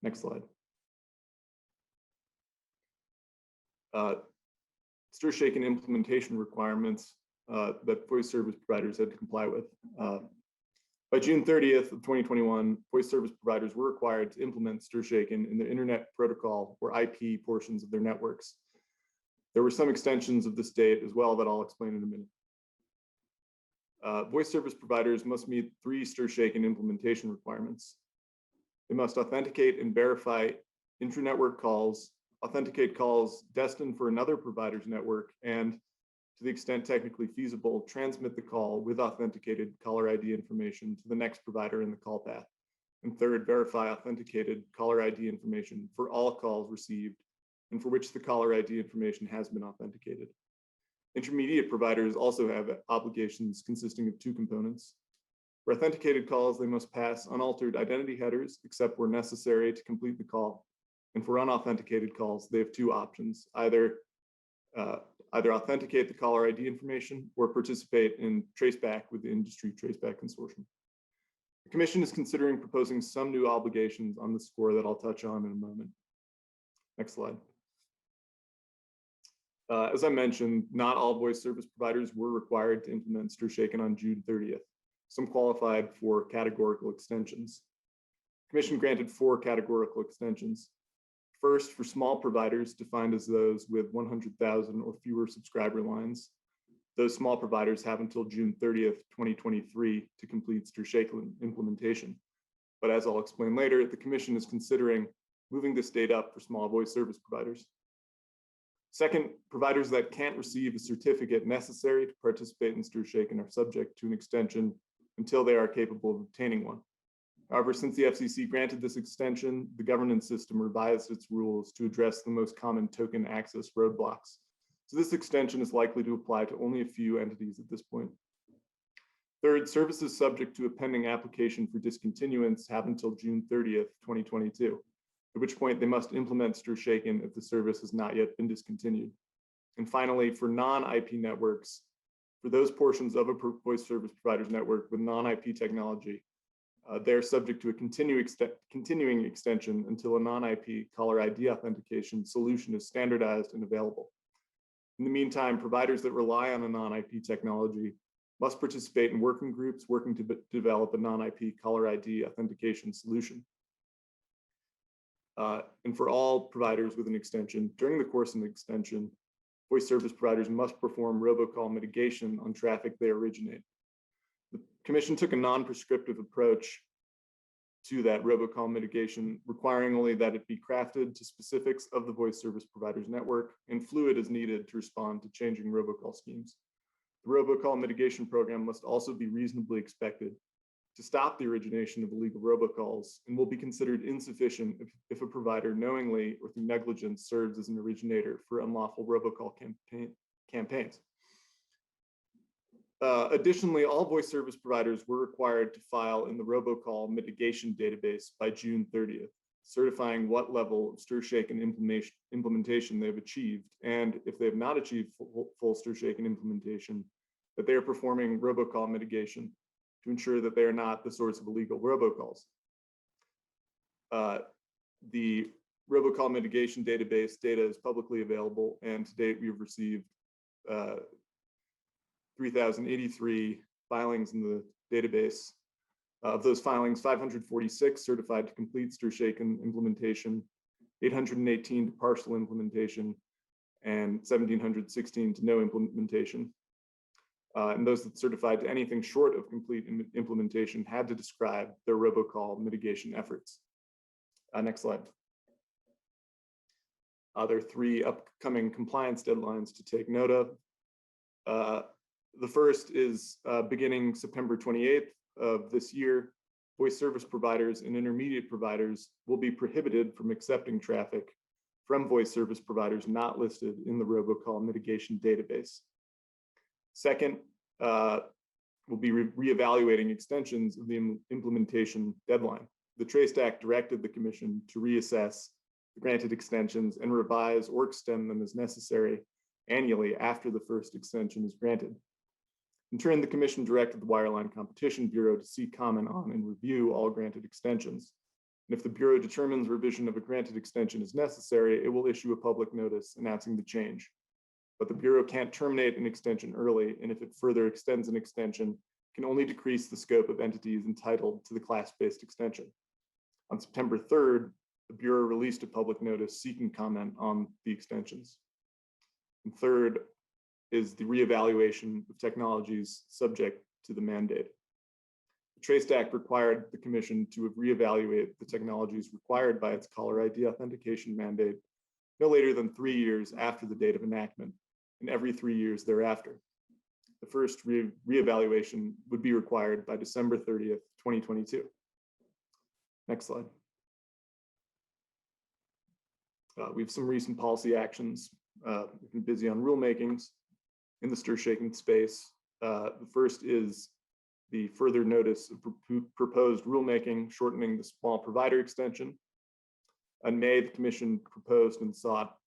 Next slide. STIR/SHAKEN implementation requirements that voice service providers had to comply with. By June 30th of 2021, voice service providers were required to implement STIR/SHAKEN in the Internet Protocol or IP portions of their networks. There were some extensions of this date as well that I'll explain in a minute. Voice service providers must meet 3 STIR/SHAKEN implementation requirements. They must authenticate and verify intra-network calls, authenticate calls destined for another provider's network, and to the extent technically feasible, transmit the call with authenticated caller ID information to the next provider in the call path. And third, verify authenticated caller ID information for all calls received and for which the caller ID information has been authenticated. Intermediate providers also have obligations consisting of 2 components. For authenticated calls, they must pass unaltered identity headers, except where necessary to complete the call. And for unauthenticated calls, they have 2 options: either authenticate the caller ID information or participate in traceback with the Industry Traceback Consortium. The Commission is considering proposing some new obligations on the score that I'll touch on in a moment. Next slide. As I mentioned, not all voice service providers were required to implement STIR/SHAKEN on June 30th. Some qualified for categorical extensions. The Commission granted 4 categorical extensions. First, for small providers defined as those with 100,000 or fewer subscriber lines. Those small providers have until June 30th, 2023 to complete STIR/SHAKEN implementation. But as I'll explain later, the Commission is considering moving this date up for small voice service providers. Second, providers that can't receive a certificate necessary to participate in STIR/SHAKEN are subject to an extension until they are capable of obtaining one. However, since the FCC granted this extension, the governance system revised its rules to address the most common token access roadblocks, So this extension is likely to apply to only a few entities at this point. Third, services subject to a pending application for discontinuance have until June 30th, 2022, at which point they must implement STIR/SHAKEN if the service has not yet been discontinued. And finally, for non-IP networks, for those portions of a voice service provider's network with non-IP technology, they're subject to a continuing extension until a non-IP caller ID authentication solution is standardized and available. In the meantime, providers that rely on a non-IP technology must participate in working groups working to develop a non-IP caller ID authentication solution. And for all providers with an extension, during the course of an extension, voice service providers must perform robocall mitigation on traffic they originate. The Commission took a non-prescriptive approach to that robocall mitigation, requiring only that it be crafted to specifics of the voice service provider's network and fluid as needed to respond to changing robocall schemes. The robocall mitigation program must also be reasonably expected to stop the origination of illegal robocalls and will be considered insufficient if a provider knowingly or through negligence serves as an originator for unlawful robocall campaigns. Additionally, all voice service providers were required to file in the robocall mitigation database by June 30th, certifying what level of STIR/SHAKEN implementation they've achieved, and if they have not achieved full STIR/SHAKEN implementation, that they are performing robocall mitigation to ensure that they are not the source of illegal robocalls. The robocall mitigation database data is publicly available, and to date we've received 3,083 filings in the database. Of those filings, 546 certified to complete STIR/SHAKEN implementation, 818 to partial implementation, and 1,716 to no implementation. And those that certified to anything short of complete implementation had to describe their robocall mitigation efforts. Next slide. There are 3 upcoming compliance deadlines to take note of. The first is beginning September 28th of this year, voice service providers and intermediate providers will be prohibited from accepting traffic from voice service providers not listed in the robocall mitigation database. Second, we'll be reevaluating extensions of the implementation deadline. The TRACE Act directed the Commission to reassess the granted extensions and revise or extend them as necessary annually after the first extension is granted. In turn, the Commission directed the Wireline Competition Bureau to seek comment on and review all granted extensions. And if the Bureau determines revision of a granted extension is necessary, it will issue a public notice announcing the change. But the Bureau can't terminate an extension early, and if it further extends an extension, can only decrease the scope of entities entitled to the class-based extension. On September 3rd, the Bureau released a public notice seeking comment on the extensions. And third is the reevaluation of technologies subject to the mandate. The TRACE Act required the Commission to reevaluate the technologies required by its caller ID authentication mandate no later than 3 years after the date of enactment and every 3 years thereafter. The first reevaluation would be required by December 30th, 2022. Next slide. We have some recent policy actions. We've been busy on rulemakings in the STIR/SHAKEN space. The first is the further notice of proposed rulemaking shortening the small provider extension. In May, the Commission proposed and sought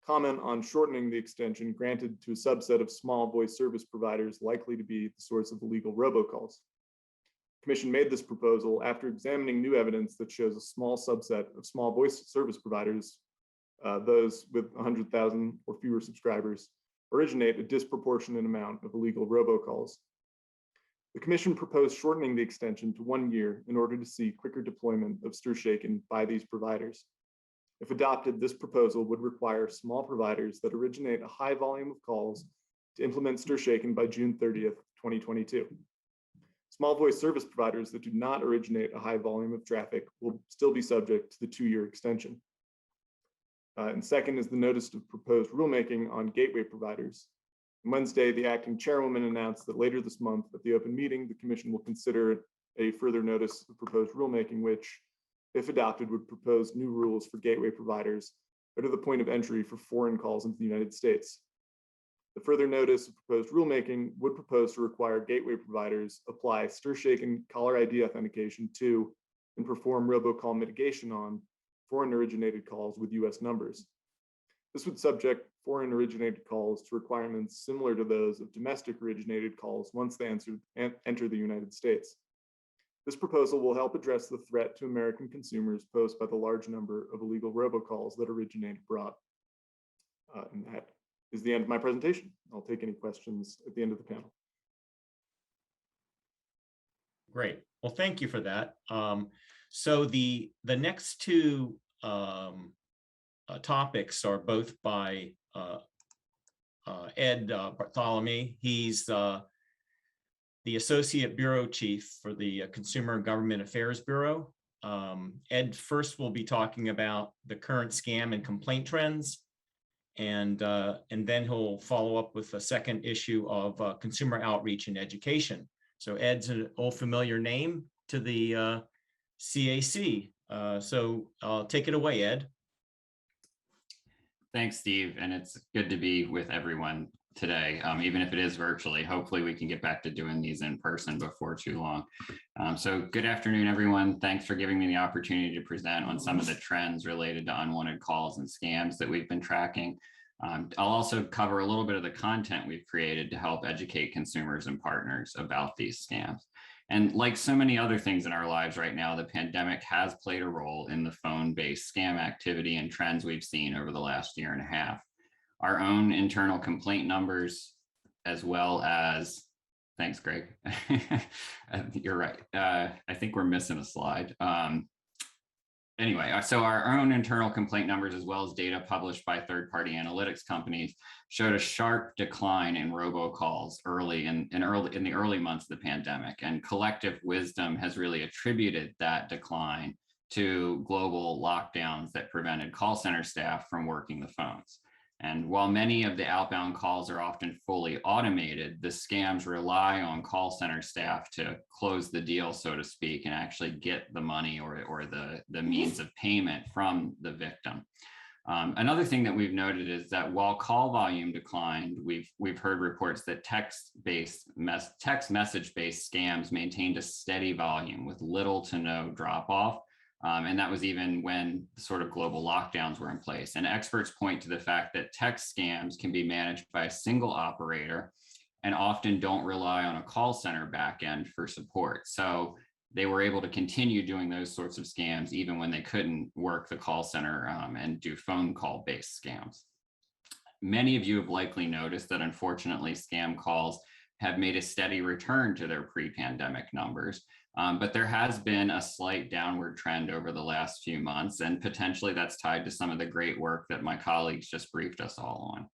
comment on shortening the extension granted to a subset of small voice service providers likely to be the source of illegal robocalls. The Commission made this proposal after examining new evidence that shows a small subset of small voice service providers, those with 100,000 or fewer subscribers, originate a disproportionate amount of illegal robocalls. The Commission proposed shortening the extension to 1 year in order to see quicker deployment of STIR/SHAKEN by these providers. If adopted, this proposal would require small providers that originate a high volume of calls to implement STIR/SHAKEN by June 30th, 2022. Small voice service providers that do not originate a high volume of traffic will still be subject to the 2-year extension. And second is the notice of proposed rulemaking on gateway providers. On Wednesday, the acting chairwoman announced that later this month at the open meeting, the Commission will consider a further notice of proposed rulemaking, which, if adopted, would propose new rules for gateway providers that are the point of entry for foreign calls into the United States. The further notice of proposed rulemaking would propose to require gateway providers apply STIR/SHAKEN caller ID authentication to and perform robocall mitigation on foreign originated calls with US numbers. This would subject foreign originated calls to requirements similar to those of domestic originated calls once they enter the United States. This proposal will help address the threat to American consumers posed by the large number of illegal robocalls that originate abroad. And that is the end of my presentation. I'll take any questions at the end of the panel. Great. Well, thank you for that. So the next two topics are both by Ed Bartholomew. He's the Associate Bureau Chief for the Consumer and Government Affairs Bureau. Ed first will be talking about the current scam and complaint trends, and then he'll follow up with a second issue of consumer outreach and education. So Ed's an old familiar name to the CAC. So take it away, Ed. Thanks, Steve. And it's good to be with everyone today, even if it is virtually. Hopefully we can get back to doing these in person before too long. So good afternoon, everyone. Thanks for giving me the opportunity to present on some of the trends related to unwanted calls and scams that we've been tracking. I'll also cover a little bit of the content we've created to help educate consumers and partners about these scams. And like so many other things in our lives right now, the pandemic has played a role in the phone-based scam activity and trends we've seen over the last year and a half. Our own internal complaint numbers, as well as, thanks, Greg. You're right. I think we're missing a slide. Anyway, so our own internal complaint numbers, as well as data published by third-party analytics companies, showed a sharp decline in robocalls in the early months of the pandemic. And collective wisdom has really attributed that decline to global lockdowns that prevented call center staff from working the phones. And while many of the outbound calls are often fully automated, the scams rely on call center staff to close the deal, so to speak, and actually get the money or the means of payment from the victim. Another thing that we've noted is that while call volume declined, we've heard reports that text message-based scams maintained a steady volume with little to no drop-off. And that was even when sort of global lockdowns were in place. And experts point to the fact that text scams can be managed by a single operator and often don't rely on a call center backend for support. So they were able to continue doing those sorts of scams even when they couldn't work the call center and do phone call based scams. Many of you have likely noticed that unfortunately scam calls have made a steady return to their pre-pandemic numbers. But there has been a slight downward trend over the last few months, and potentially that's tied to some of the great work that my colleagues just briefed us all on.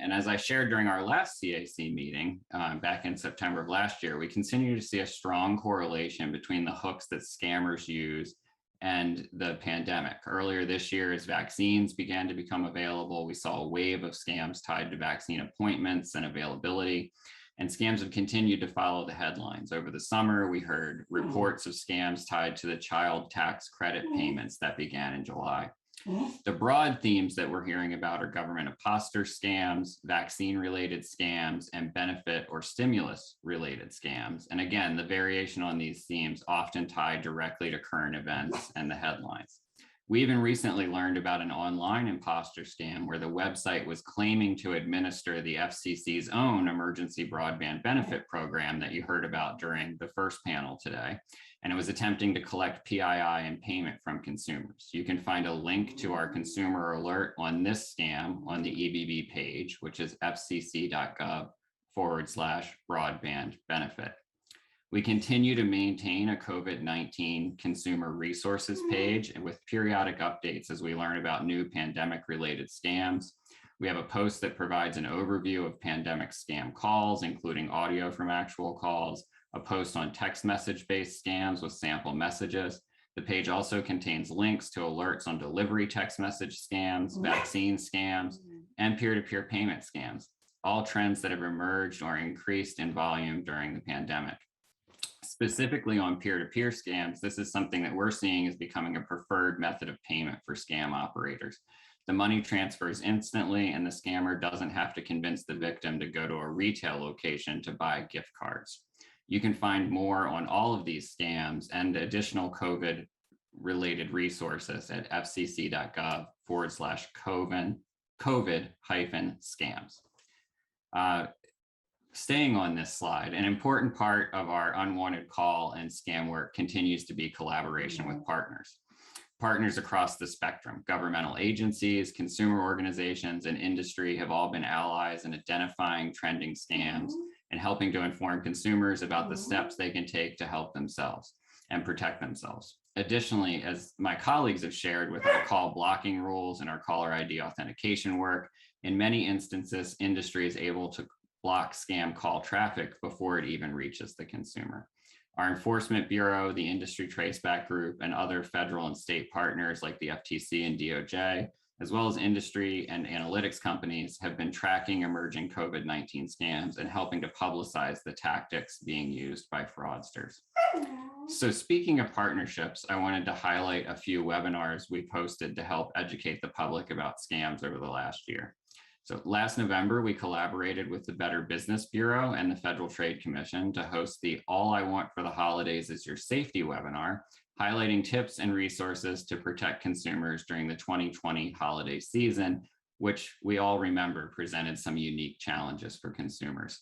And as I shared during our last CAC meeting back in September of last year, we continue to see a strong correlation between the hooks that scammers use and the pandemic. Earlier this year, as vaccines began to become available, we saw a wave of scams tied to vaccine appointments and availability. And scams have continued to follow the headlines. Over the summer, we heard reports of scams tied to the child tax credit payments that began in July. The broad themes that we're hearing about are government imposter scams, vaccine-related scams, and benefit or stimulus-related scams. And again, the variation on these themes often tied directly to current events and the headlines. We even recently learned about an online imposter scam where the website was claiming to administer the FCC's own emergency broadband benefit program that you heard about during the first panel today. And it was attempting to collect PII and payment from consumers. You can find a link to our consumer alert on this scam on the EBB page, which is fcc.gov/broadband benefit. We continue to maintain a COVID-19 consumer resources page and with periodic updates as we learn about new pandemic-related scams. We have a post that provides an overview of pandemic scam calls, including audio from actual calls, a post on text message-based scams with sample messages. The page also contains links to alerts on delivery text message scams, vaccine scams, and peer-to-peer payment scams, all trends that have emerged or increased in volume during the pandemic. Specifically on peer-to-peer scams, this is something that we're seeing is becoming a preferred method of payment for scam operators. The money transfers instantly, and the scammer doesn't have to convince the victim to go to a retail location to buy gift cards. You can find more on all of these scams and additional COVID-related resources at fcc.gov/COVID-scams. Staying on this slide, an important part of our unwanted call and scam work continues to be collaboration with partners. Partners across the spectrum, governmental agencies, consumer organizations, and industry have all been allies in identifying trending scams and helping to inform consumers about the steps they can take to help themselves and protect themselves. Additionally, as my colleagues have shared with our call blocking rules and our caller ID authentication work, in many instances, industry is able to block scam call traffic before it even reaches the consumer. Our Enforcement Bureau, the Industry Traceback Group, and other federal and state partners like the FTC and DOJ, as well as industry and analytics companies, have been tracking emerging COVID-19 scams and helping to publicize the tactics being used by fraudsters. So speaking of partnerships, I wanted to highlight a few webinars we posted to help educate the public about scams over the last year. So last November, we collaborated with the Better Business Bureau and the Federal Trade Commission to host the All I Want for the Holidays is Your Safety webinar, highlighting tips and resources to protect consumers during the 2020 holiday season, which we all remember presented some unique challenges for consumers.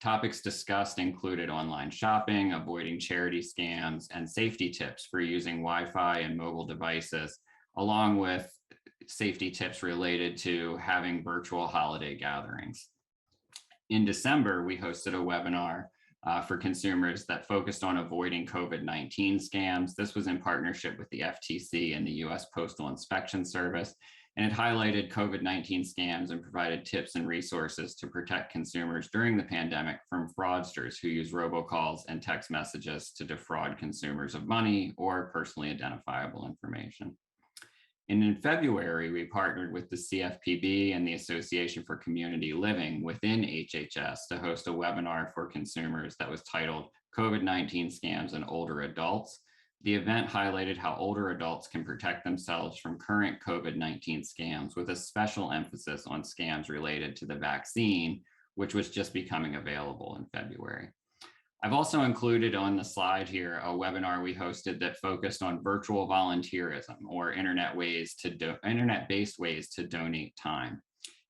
Topics discussed included online shopping, avoiding charity scams, and safety tips for using Wi-Fi and mobile devices, along with safety tips related to having virtual holiday gatherings. In December, we hosted a webinar for consumers that focused on avoiding COVID-19 scams. This was in partnership with the FTC and the US Postal Inspection Service, and it highlighted COVID-19 scams and provided tips and resources to protect consumers during the pandemic from fraudsters who use robocalls and text messages to defraud consumers of money or personally identifiable information. And in February, we partnered with the CFPB and the Association for Community Living within HHS to host a webinar for consumers that was titled COVID-19 Scams and Older Adults. The event highlighted how older adults can protect themselves from current COVID-19 scams, with a special emphasis on scams related to the vaccine, which was just becoming available in February. I've also included on the slide here a webinar we hosted that focused on virtual volunteerism, or internet-based ways to donate time.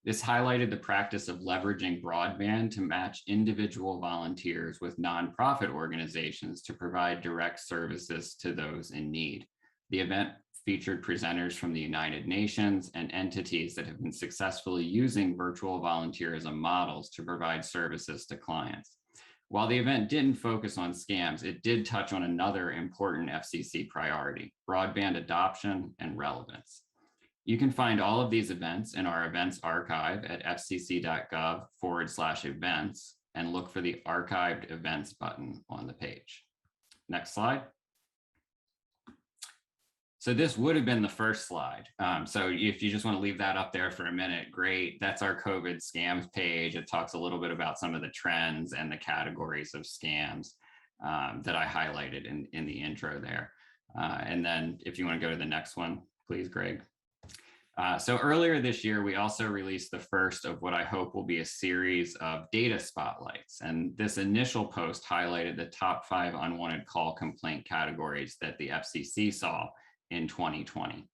This highlighted the practice of leveraging broadband to match individual volunteers with nonprofit organizations to provide direct services to those in need. The event featured presenters from the United Nations and entities that have been successfully using virtual volunteerism models to provide services to clients. While the event didn't focus on scams, it did touch on another important FCC priority: broadband adoption and relevance. You can find all of these events in our events archive at fcc.gov/events and look for the archived events button on the page. Next slide. So this would have been the first slide. So if you just want to leave that up there for a minute, great. That's our COVID scams page. It talks a little bit about some of the trends and the categories of scams that I highlighted in the intro there. And then if you want to go to the next one, please, Greg. So earlier this year, we also released the first of what I hope will be a series of data spotlights. And this initial post highlighted the top 5 unwanted call complaint categories that the FCC saw in 2020.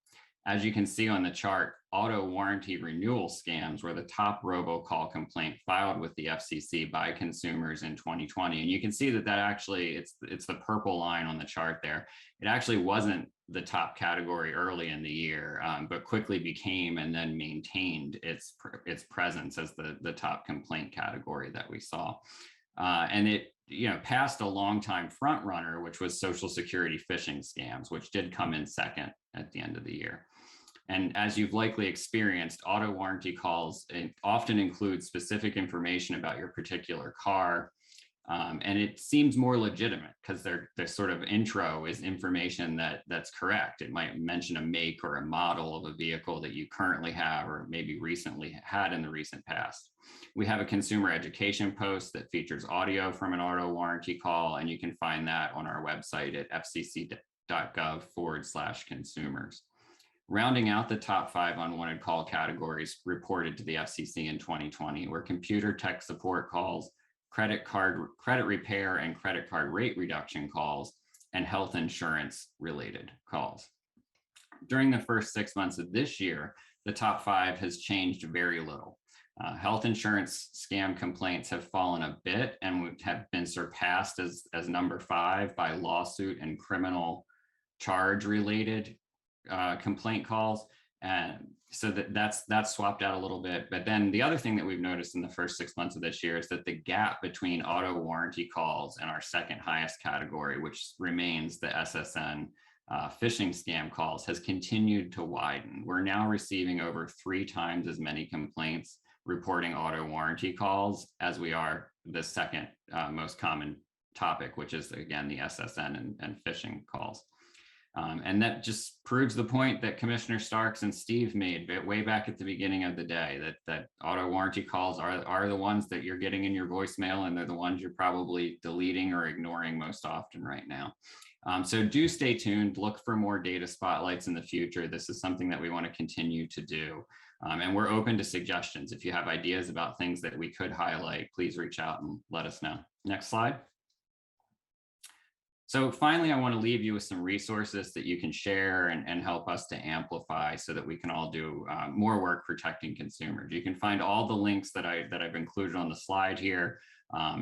As you can see on the chart, auto warranty renewal scams were the top robocall complaint filed with the FCC by consumers in 2020. And you can see that actually, it's the purple line on the chart there. It actually wasn't the top category early in the year, but quickly became and then maintained its presence as the top complaint category that we saw. And it passed a longtime front runner, which was Social Security phishing scams, which did come in second at the end of the year. And as you've likely experienced, auto warranty calls often include specific information about your particular car. And it seems more legitimate because their sort of intro is information that's correct. It might mention a make or a model of a vehicle that you currently have or maybe recently had in the recent past. We have a consumer education post that features audio from an auto warranty call, and you can find that on our website at fcc.gov/consumers. Rounding out the top 5 unwanted call categories reported to the FCC in 2020 were computer tech support calls, credit repair and credit card rate reduction calls, and health insurance related calls. During the first 6 months of this year, the top 5 has changed very little. Health insurance scam complaints have fallen a bit and have been surpassed as number 5 by lawsuit and criminal charge related complaint calls. And so that's swapped out a little bit. But then the other thing that we've noticed in the first 6 months of this year is that the gap between auto warranty calls and our second highest category, which remains the SSN phishing scam calls, has continued to widen. We're now receiving over 3 times as many complaints reporting auto warranty calls as we are the second most common topic, which is again the SSN and phishing calls. And that just proves the point that Commissioner Starks and Steve made way back at the beginning of the day, that auto warranty calls are the ones that you're getting in your voicemail, and they're the ones you're probably deleting or ignoring most often right now. So do stay tuned, look for more data spotlights in the future. This is something that we want to continue to do. And we're open to suggestions. If you have ideas about things that we could highlight, please reach out and let us know. Next slide. So finally, I want to leave you with some resources that you can share and help us to amplify so that we can all do more work protecting consumers. You can find all the links that I've included on the slide here,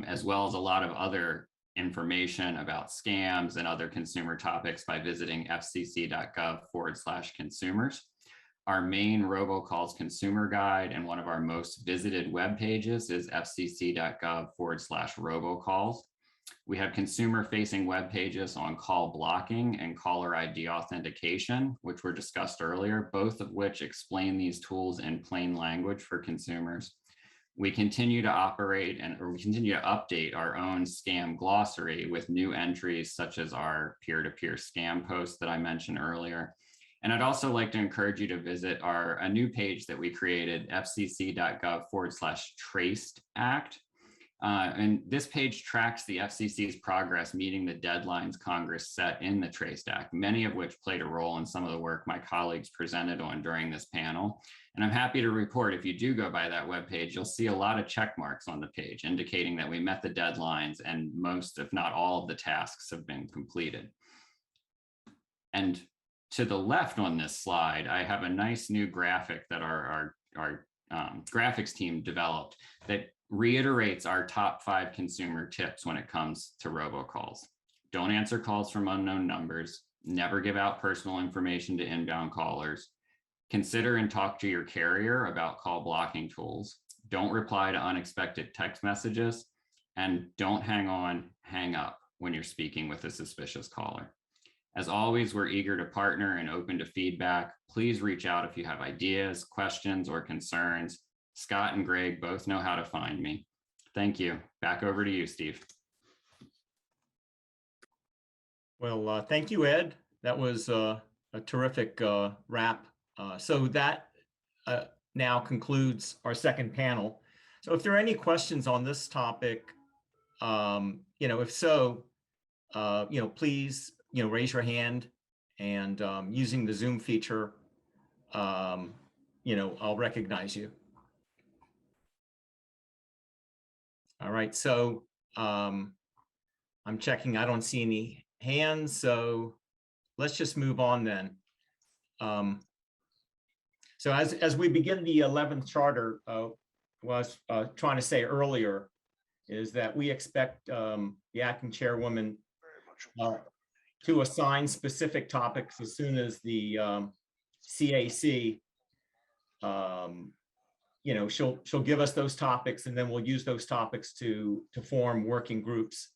as well as a lot of other information about scams and other consumer topics by visiting fcc.gov/consumers. Our main Robocalls consumer guide and one of our most visited web pages is fcc.gov/robocalls. We have consumer-facing web pages on call blocking and caller ID authentication, which were discussed earlier, both of which explain these tools in plain language for consumers. We continue to operate we continue to update our own scam glossary with new entries such as our peer-to-peer scam posts that I mentioned earlier. And I'd also like to encourage you to visit a new page that we created, fcc.gov/traced act. And this page tracks the FCC's progress meeting the deadlines Congress set in the Traced Act, many of which played a role in some of the work my colleagues presented on during this panel. And I'm happy to report, if you do go by that webpage, you'll see a lot of check marks on the page indicating that we met the deadlines and most, if not all, of the tasks have been completed. And to the left on this slide, I have a nice new graphic that our graphics team developed that reiterates our top 5 consumer tips when it comes to robocalls. Don't answer calls from unknown numbers. Never give out personal information to inbound callers. Consider and talk to your carrier about call blocking tools. Don't reply to unexpected text messages. And don't hang up when you're speaking with a suspicious caller. As always, we're eager to partner and open to feedback. Please reach out if you have ideas, questions, or concerns. Scott and Greg both know how to find me. Thank you. Back over to you, Steve. Well, thank you, Ed. That was a terrific wrap. So that now concludes our second panel. So if there are any questions on this topic, if so, please, raise your hand, and using the Zoom feature, I'll recognize you. All right, so I'm checking. I don't see any hands, so let's just move on then. So as we begin the 11th charter, what I was trying to say earlier is that we expect the acting chairwoman to assign specific topics as soon as the CAC, she'll give us those topics, and then we'll use those topics to form working groups.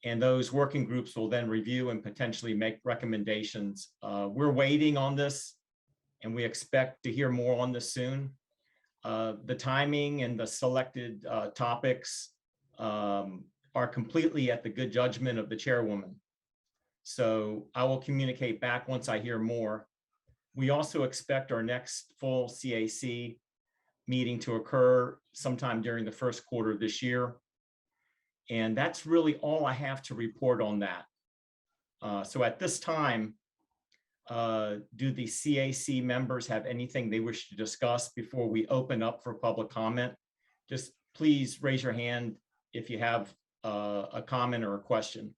And those working groups will then review and potentially make recommendations. We're waiting on this, and we expect to hear more on this soon. The timing and the selected topics are completely at the good judgment of the chairwoman. So I will communicate back once I hear more. We also expect our next full CAC meeting to occur sometime during the first quarter of this year. And that's really all I have to report on that. So at this time, do the CAC members have anything they wish to discuss before we open up for public comment? Just please raise your hand if you have a comment or a question.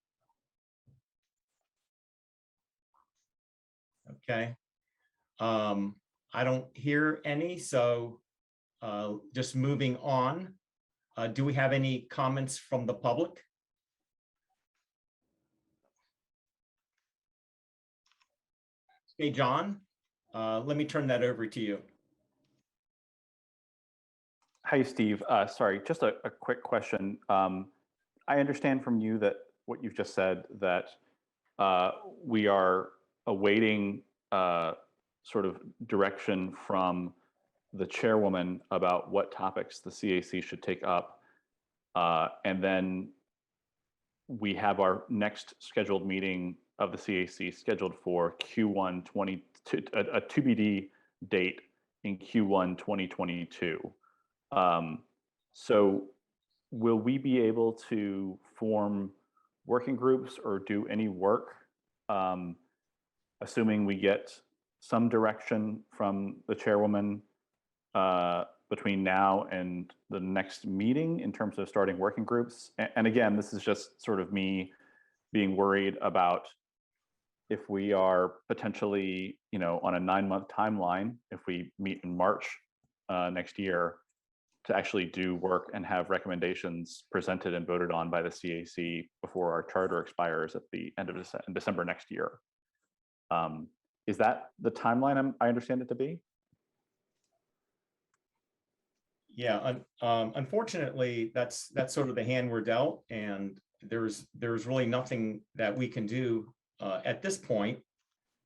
Okay. I don't hear any, so just moving on. Do we have any comments from the public? Okay, John, let me turn that over to you. Hi, Steve. Sorry, just a quick question. I understand from you that what you've just said, that we are awaiting sort of direction from the chairwoman about what topics the CAC should take up. And then we have our next scheduled meeting of the CAC scheduled for Q1 22, a TBD date in Q1 2022. So will we be able to form working groups or do any work, assuming we get some direction from the chairwoman between now and the next meeting in terms of starting working groups? And again, this is just sort of me being worried about if we are potentially, you know, on a 9-month timeline, if we meet in March next year, to actually do work and have recommendations presented and voted on by the CAC before our charter expires at the end of December next year. Is that the timeline I understand it to be? Yeah, unfortunately, that's sort of the hand we're dealt, and there's really nothing that we can do at this point.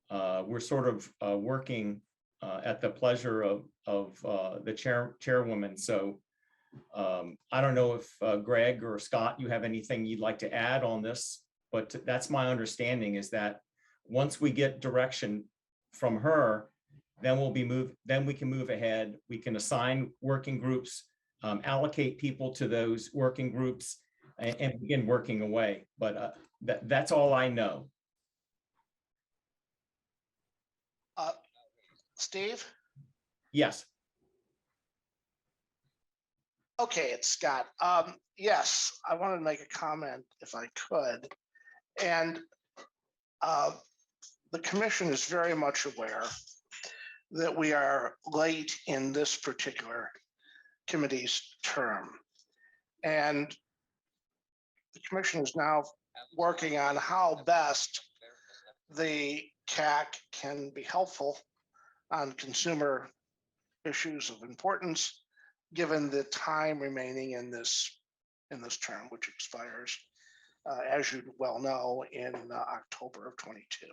We're sort of working at the pleasure of the chairwoman. So I don't know if Greg or Scott, you have anything you'd like to add on this, but that's my understanding, is that once we get direction from her, then we can move ahead. We can assign working groups, allocate people to those working groups, and begin working away. But that's all I know. Steve? Yes. Okay, it's Scott. Yes, I wanted to make a comment if I could. And the commission is very much aware that we are late in this particular committee's term. And the commission is now working on how best the CAC can be helpful on consumer issues of importance, given the time remaining in this term, which expires, as you well know, in October of 22.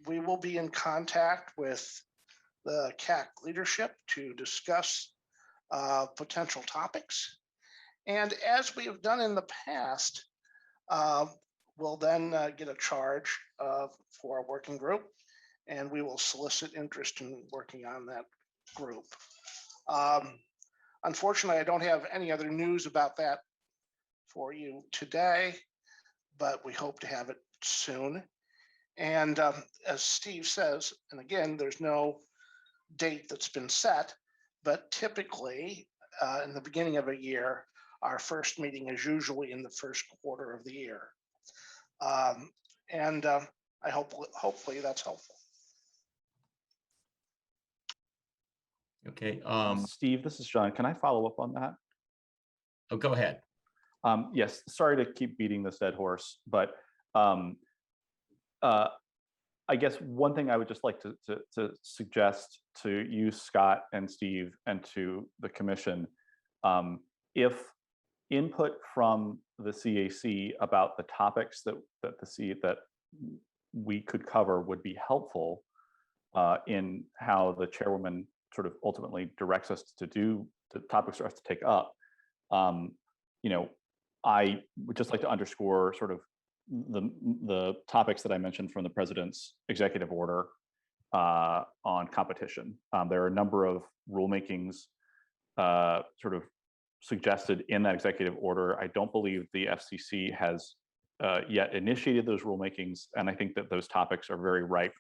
We will be in contact with the CAC leadership to discuss potential topics. And as we have done in the past, we'll then get a charge for a working group, and we will solicit interest in working on that group. Unfortunately, I don't have any other news about that for you today, but we hope to have it soon. And as Steve says, and again, there's no date that's been set, but typically in the beginning of a year, our first meeting is usually in the first quarter of the year. And I hopefully that's helpful. Okay. Steve, this is John. Can I follow up on that? Oh, go ahead. Yes, sorry to keep beating this dead horse, but I guess one thing I would just like to suggest to you, Scott and Steve, and to the commission, if input from the CAC about the topics that we could cover would be helpful in how the chairwoman sort of ultimately directs us to do the topics for us to take up. You know, I would just like to underscore sort of the topics that I mentioned from the president's executive order on competition. There are a number of rulemakings sort of suggested in that executive order. I don't believe the FCC has yet initiated those rulemakings. And I think that those topics are very ripe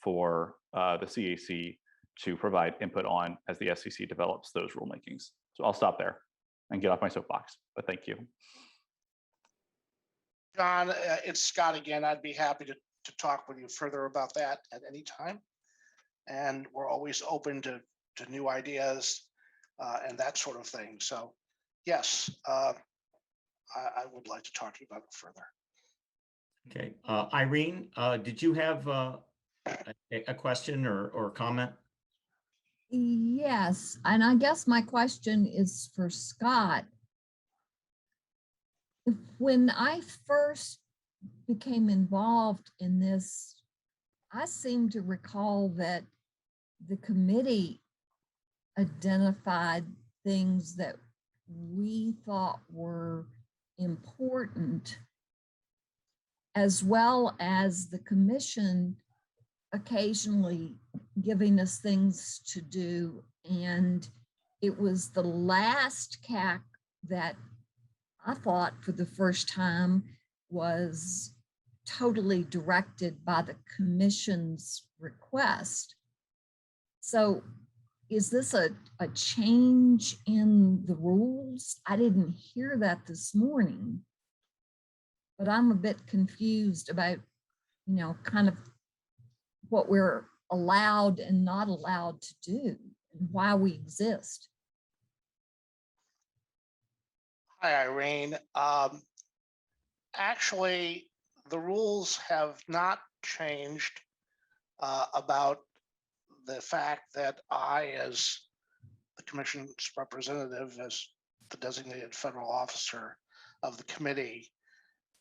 for the CAC to provide input on as the FCC develops those rulemakings. So I'll stop there and get off my soapbox, but thank you. John, it's Scott again. I'd be happy to talk with you further about that at any time. And we're always open to new ideas and that sort of thing. So yes, I would like to talk to you about it further. Okay, Irene, did you have a question or comment? Yes, and I guess my question is for Scott. When I first became involved in this, I seem to recall that the committee identified things that we thought were important, as well as the commission occasionally giving us things to do. And it was the last CAC that I thought for the first time was totally directed by the commission's request. So is this a change in the rules? I didn't hear that this morning, but I'm a bit confused about, you know, kind of what we're allowed and not allowed to do and why we exist. Hi, Irene. Actually, the rules have not changed about the fact that I, as the commission's representative, as the designated federal officer of the committee,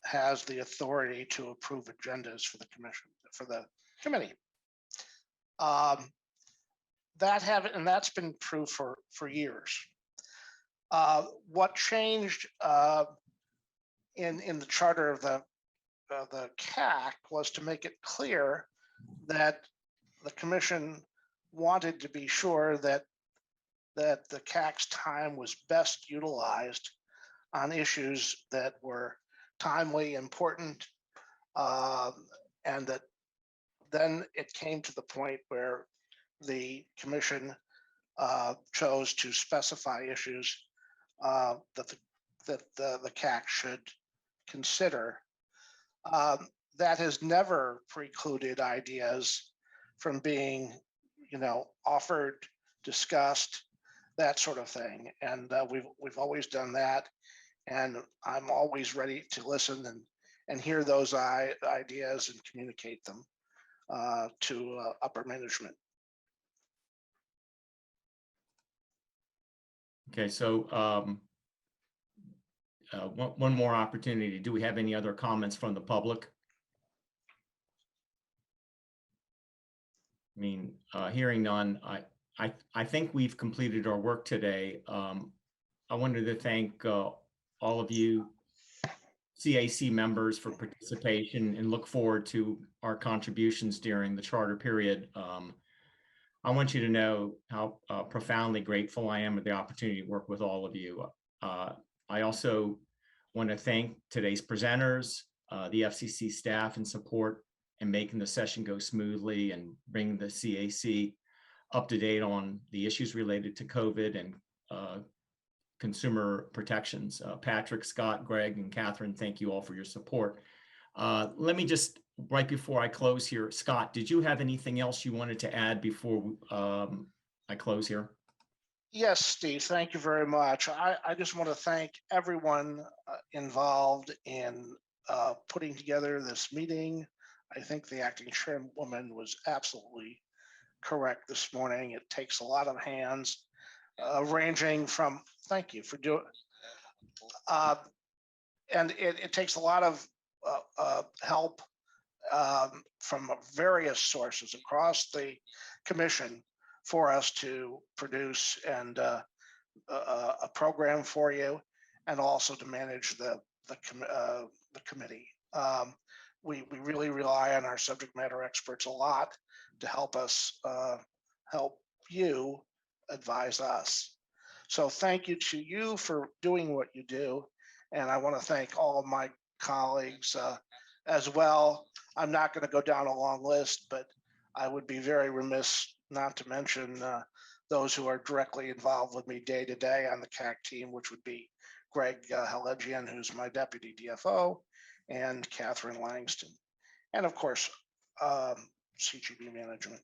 has the authority to approve agendas for the committee. That's been true for years. What changed in the charter of the CAC was to make it clear that the commission wanted to be sure that the CAC's time was best utilized on issues that were timely, important, and that then it came to the point where the commission chose to specify issues that the CAC should consider. That has never precluded ideas from being, you know, offered, discussed, that sort of thing. And we've always done that. And I'm always ready to listen and hear those ideas and communicate them to upper management. Okay, so one more opportunity. Do we have any other comments from the public? I mean, hearing none, I think we've completed our work today. I wanted to thank all of you CAC members for participation and look forward to our contributions during the charter period. I want you to know how profoundly grateful I am for the opportunity to work with all of you. I also want to thank today's presenters, the FCC staff and support in making the session go smoothly and bring the CAC up to date on the issues related to COVID and consumer protections. Patrick, Scott, Greg, and Catherine, thank you all for your support. Let me just, right before I close here, Scott, did you have anything else you wanted to add before I close here? Yes, Steve, thank you very much. I just want to thank everyone involved in putting together this meeting. I think the acting chairwoman was absolutely correct this morning. It takes a lot of hands, ranging from, thank you for doing, and it takes a lot of help from various sources across the commission for us to produce and a program for you, and also to manage the committee. We really rely on our subject matter experts a lot to help us help you advise us. So thank you to you for doing what you do. And I want to thank all of my colleagues as well. I'm not going to go down a long list, but I would be very remiss not to mention those who are directly involved with me day to day on the CAC team, which would be Greg Helegian, who's my deputy DFO, and Catherine Langston, and of course, CGB management.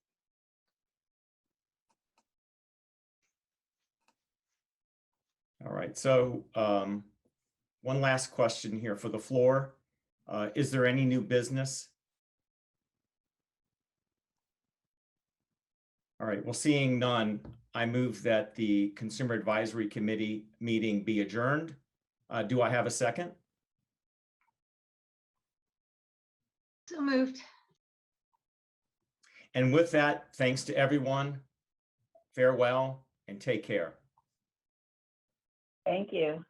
All right, so one last question here for the floor. Is there any new business? All right, well, seeing none, I move that the Consumer Advisory Committee meeting be adjourned. Do I have a second? So moved. And with that, thanks to everyone. Farewell and take care. Thank you.